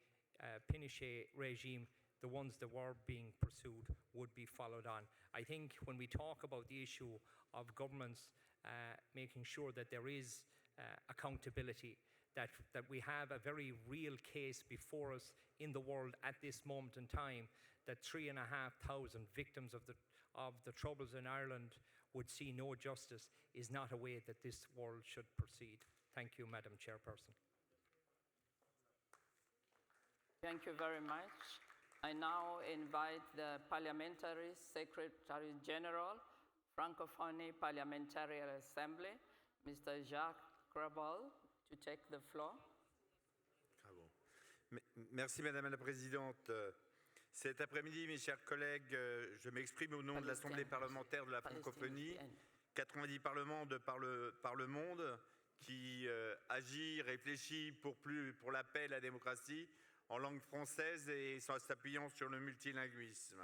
Pinochet regime, the ones that were being pursued would be followed on. I think when we talk about the issue of governments making sure that there is accountability, that we have a very real case before us in the world at this moment in time, that 3,500 victims of the Troubles in Ireland would see no justice, is not a way that this world should proceed. Thank you, Madam Chairperson. Thank you very much. I now invite the Parliamentary Secretary General, Francophonie Parliamentary Assembly, Mr. Jacques Crabal, to take the floor. Merci Madame la Présidente. Cet après-midi, mes chers collègues, je m'exprime au nom de l'Assemblée parlementaire de la francophonie, 90 parlements par le monde, qui agit, réfléchit pour la paix et la démocratie en langue française et s'appuyant sur le multilinguisme.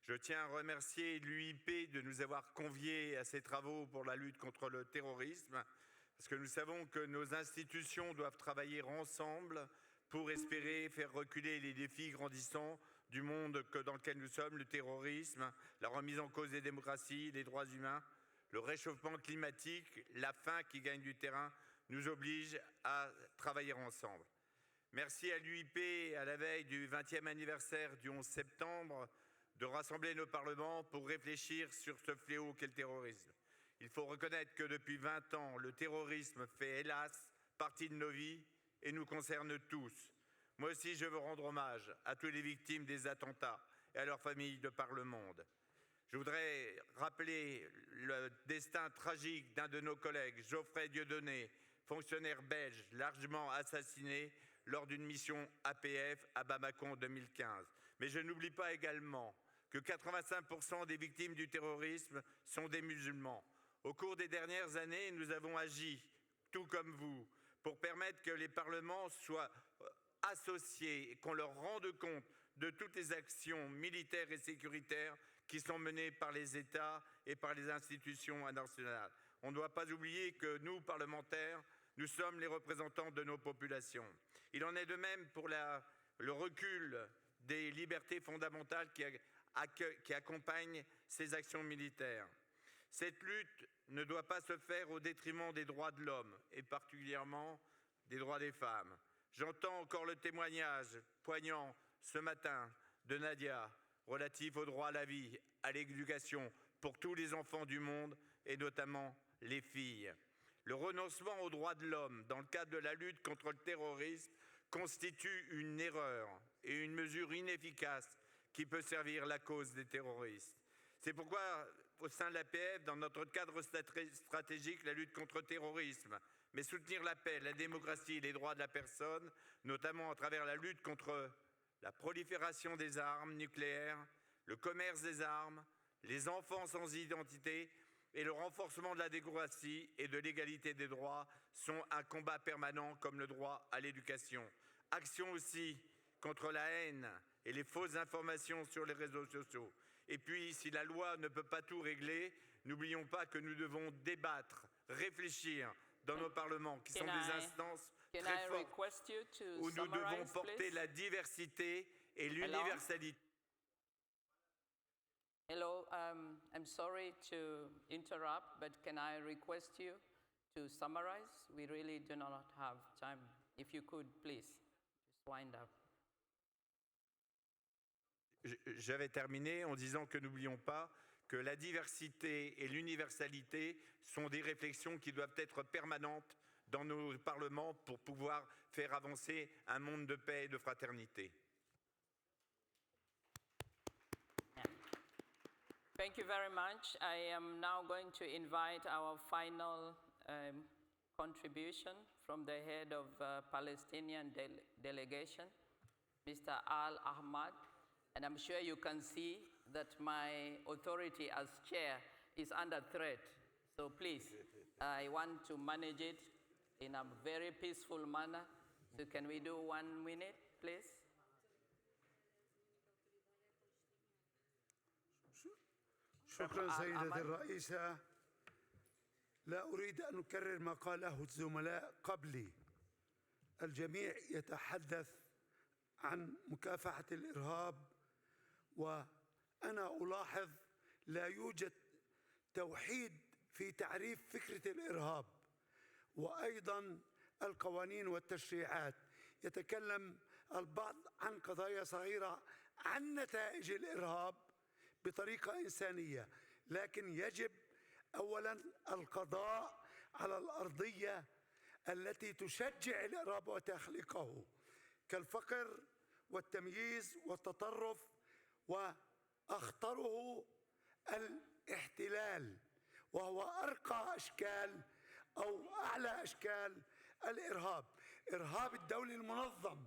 Je tiens à remercier l'UIP de nous avoir conviés à ces travaux pour la lutte contre le terrorisme, parce que nous savons que nos institutions doivent travailler ensemble pour espérer faire reculer les défis grandissants du monde dans lequel nous sommes, le terrorisme, la remise en cause des démocraties, des droits humains, le réchauffement climatique, la faim qui gagne du terrain, nous obligent à travailler ensemble. Merci à l'UIP, à la veille du 20e anniversaire du 11 septembre, de rassembler nos parlements pour réfléchir sur ce fléau qu'est le terrorisme. Il faut reconnaître que depuis 20 ans, le terrorisme fait hélas partie de nos vies et nous concerne tous. Moi aussi, je veux rendre hommage à toutes les victimes des attentats et à leurs familles de par le monde. Je voudrais rappeler le destin tragique d'un de nos collègues, Geoffrey Dieudonné, fonctionnaire belge largement assassiné lors d'une mission APF à Bamako en 2015. Mais je n'oublie pas également que 85% des victimes du terrorisme sont des musulmans. Au cours des dernières années, nous avons agi, tout comme vous, pour permettre que les parlements soient associés et qu'on leur rende compte de toutes les actions militaires et sécuritaires qui sont menées par les États et par les institutions internationales. On ne doit pas oublier que nous, parlementaires, nous sommes les représentants de nos populations. Il en est de même pour le recul des libertés fondamentales qui accompagnent ces actions militaires. Cette lutte ne doit pas se faire au détriment des droits de l'homme, et particulièrement des droits des femmes. J'entends encore le témoignage poignant ce matin de Nadia, relatif au droit à la vie, à l'éducation pour tous les enfants du monde, et notamment les filles. Le renoncement aux droits de l'homme dans le cadre de la lutte contre le terrorisme constitue une erreur et une mesure inefficace qui peut servir la cause des terroristes. C'est pourquoi, au sein de l'APF, dans notre cadre stratégique, la lutte contre le terrorisme, mais soutenir la paix, la démocratie et les droits de la personne, notamment à travers la lutte contre la prolifération des armes nucléaires, le commerce des armes, les enfants sans identité et le renforcement de la démocratie et de l'égalité des droits sont un combat permanent comme le droit à l'éducation. Action aussi contre la haine et les fausses informations sur les réseaux sociaux. Et puis, si la loi ne peut pas tout régler, n'oublions pas que nous devons débattre, réfléchir dans nos parlements, qui sont des instances très fortes, où nous devons porter la diversité et l'universalité. Hello, I'm sorry to interrupt, but can I request you to summarize? We really do not have time. If you could, please, just wind up. J'avais terminé en disant que n'oublions pas que la diversité et l'universalité sont des réflexions qui doivent être permanentes dans nos parlements pour pouvoir faire avancer un monde de paix et de fraternité. Thank you very much. I am now going to invite our final contribution from the head of Palestinian delegation, Mr. Al Ahmad. And I'm sure you can see that my authority as chair is under threat. So please, I want to manage it in a very peaceful manner. So can we do 1 minute, please? شكرا سيدة الرئيسة. لا أريد أن أكرر ما قاله الزملاء قبلي. الجميع يتحدث عن مكافحة الإرهاب، وأنا ألاحظ لا يوجد توحيد في تعريف فكرة الإرهاب، وأيضا القوانين والتشريعات. يتكلم البعض عن قضايا صغيرة عن نتائج الإرهاب بطريقة إنسانية، لكن يجب أولا القضاء على الأرضية التي تشجع الإرهاب وتخلقه، كالفقر والتمييز والتطرف، وأخطره الاحتلال، وهو أرقى أشكال أو أعلى أشكال الإرهاب، إرهاب الدولة المنظم.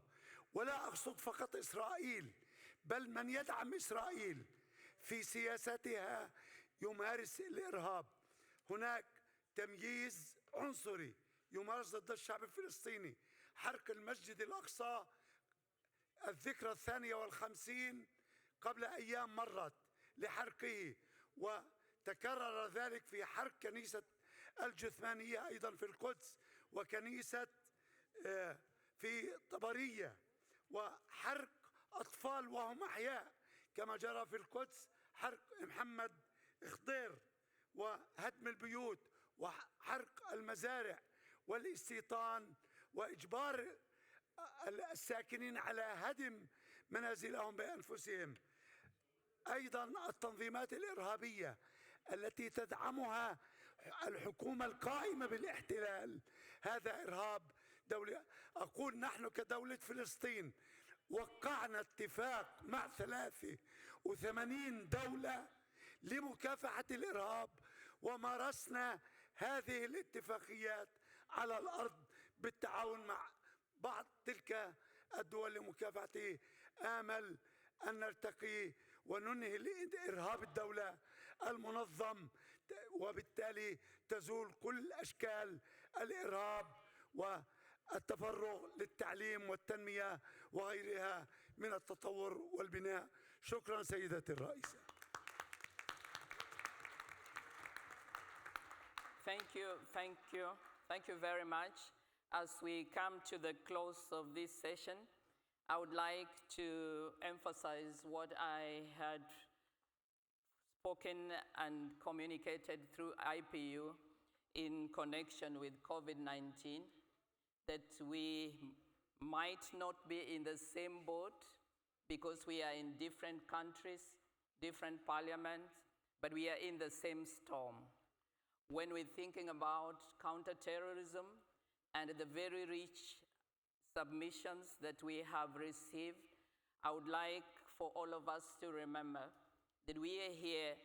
ولا أقصد فقط إسرائيل، بل من يدعم إسرائيل في سياستها يمارس الإرهاب. هناك تمييز عنصري يمارس ضد الشعب الفلسطيني، حرق المسجد الأقصى الذكرى 52 قبل أيام مرت لحرقه، وتكرر ذلك في حرق كنيسة الجثمانية أيضا في القدس، وكنيسة في طبرية، وحرق أطفال وهم أحياء كما جرى في القدس، حرق محمد خضير، وهدم البيوت وحرق المزارع والاستيطان وإجبار الساكنين على هدم منازلهم بأنفسهم. أيضا التنظيمات الإرهابية التي تدعمها الحكومة القائمة بالاحتلال، هذا إرهاب دولي. أقول نحن كدولة فلسطين وقعنا اتفاق مع 83 دولة لمكافحة الإرهاب، ومارسنا هذه الاتفاقيات على الأرض بالتعاون مع بعض تلك الدول لمكافحته. آمل أن نرتقي وننهي الإرهاب الدولة المنظم، وبالتالي تزول كل أشكال الإرهاب والتفرغ للتعليم والتنمية وغيرها من التطور والبناء. شكرا سيدتي الرئيسة. Thank you very much. As we come to the close of this session, I would like to emphasize what I had spoken and communicated through IPU in connection with COVID-19, that we might not be in the same boat because we are in different countries, different parliaments, but we are in the same storm. When we're thinking about counter-terrorism and the very rich submissions that we have received, I would like for all of us to remember that we are here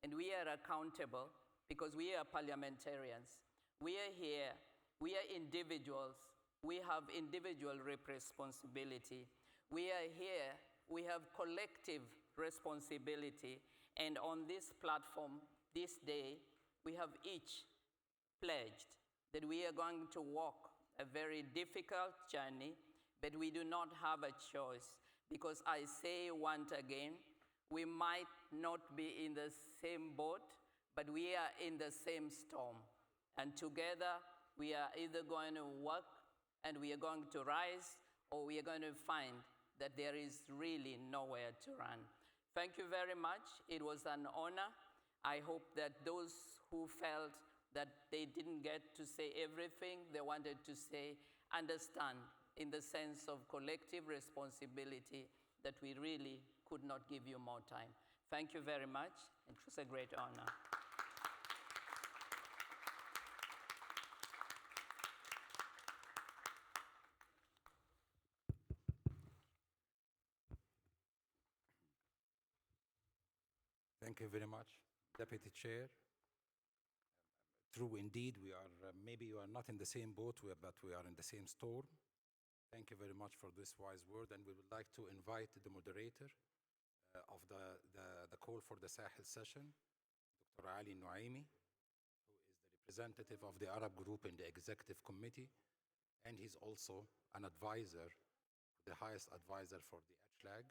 and we are accountable because we are parliamentarians. We are here, we are individuals, we have individual responsibility. We are here, we have collective responsibility, and on this platform, this day, we have each pledged that we are going to walk a very difficult journey, but we do not have a choice, because I say once again, we might not be in the same boat, but we are in the same storm. And together, we are either going to work and we are going to rise, or we are going to find that there is really nowhere to run. Thank you very much. It was an honor. I hope that those who felt that they didn't get to say everything they wanted to say understand, in the sense of collective responsibility, that we really could not give you more time. Thank you very much. It was a great honor. Thank Thank you very much, Deputy Chair. True indeed, we are, maybe you are not in the same boat, but we are in the same storm. Thank you very much for this wise word, and we would like to invite the moderator of the call for the Sahel session, Dr. Ali Nuaimi, who is the representative of the Arab group in the executive committee, and he's also an advisor, the highest advisor for the HLAG.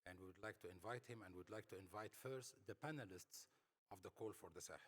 And we would like to invite him, and would like to invite first the panelists of the call for the Sahel.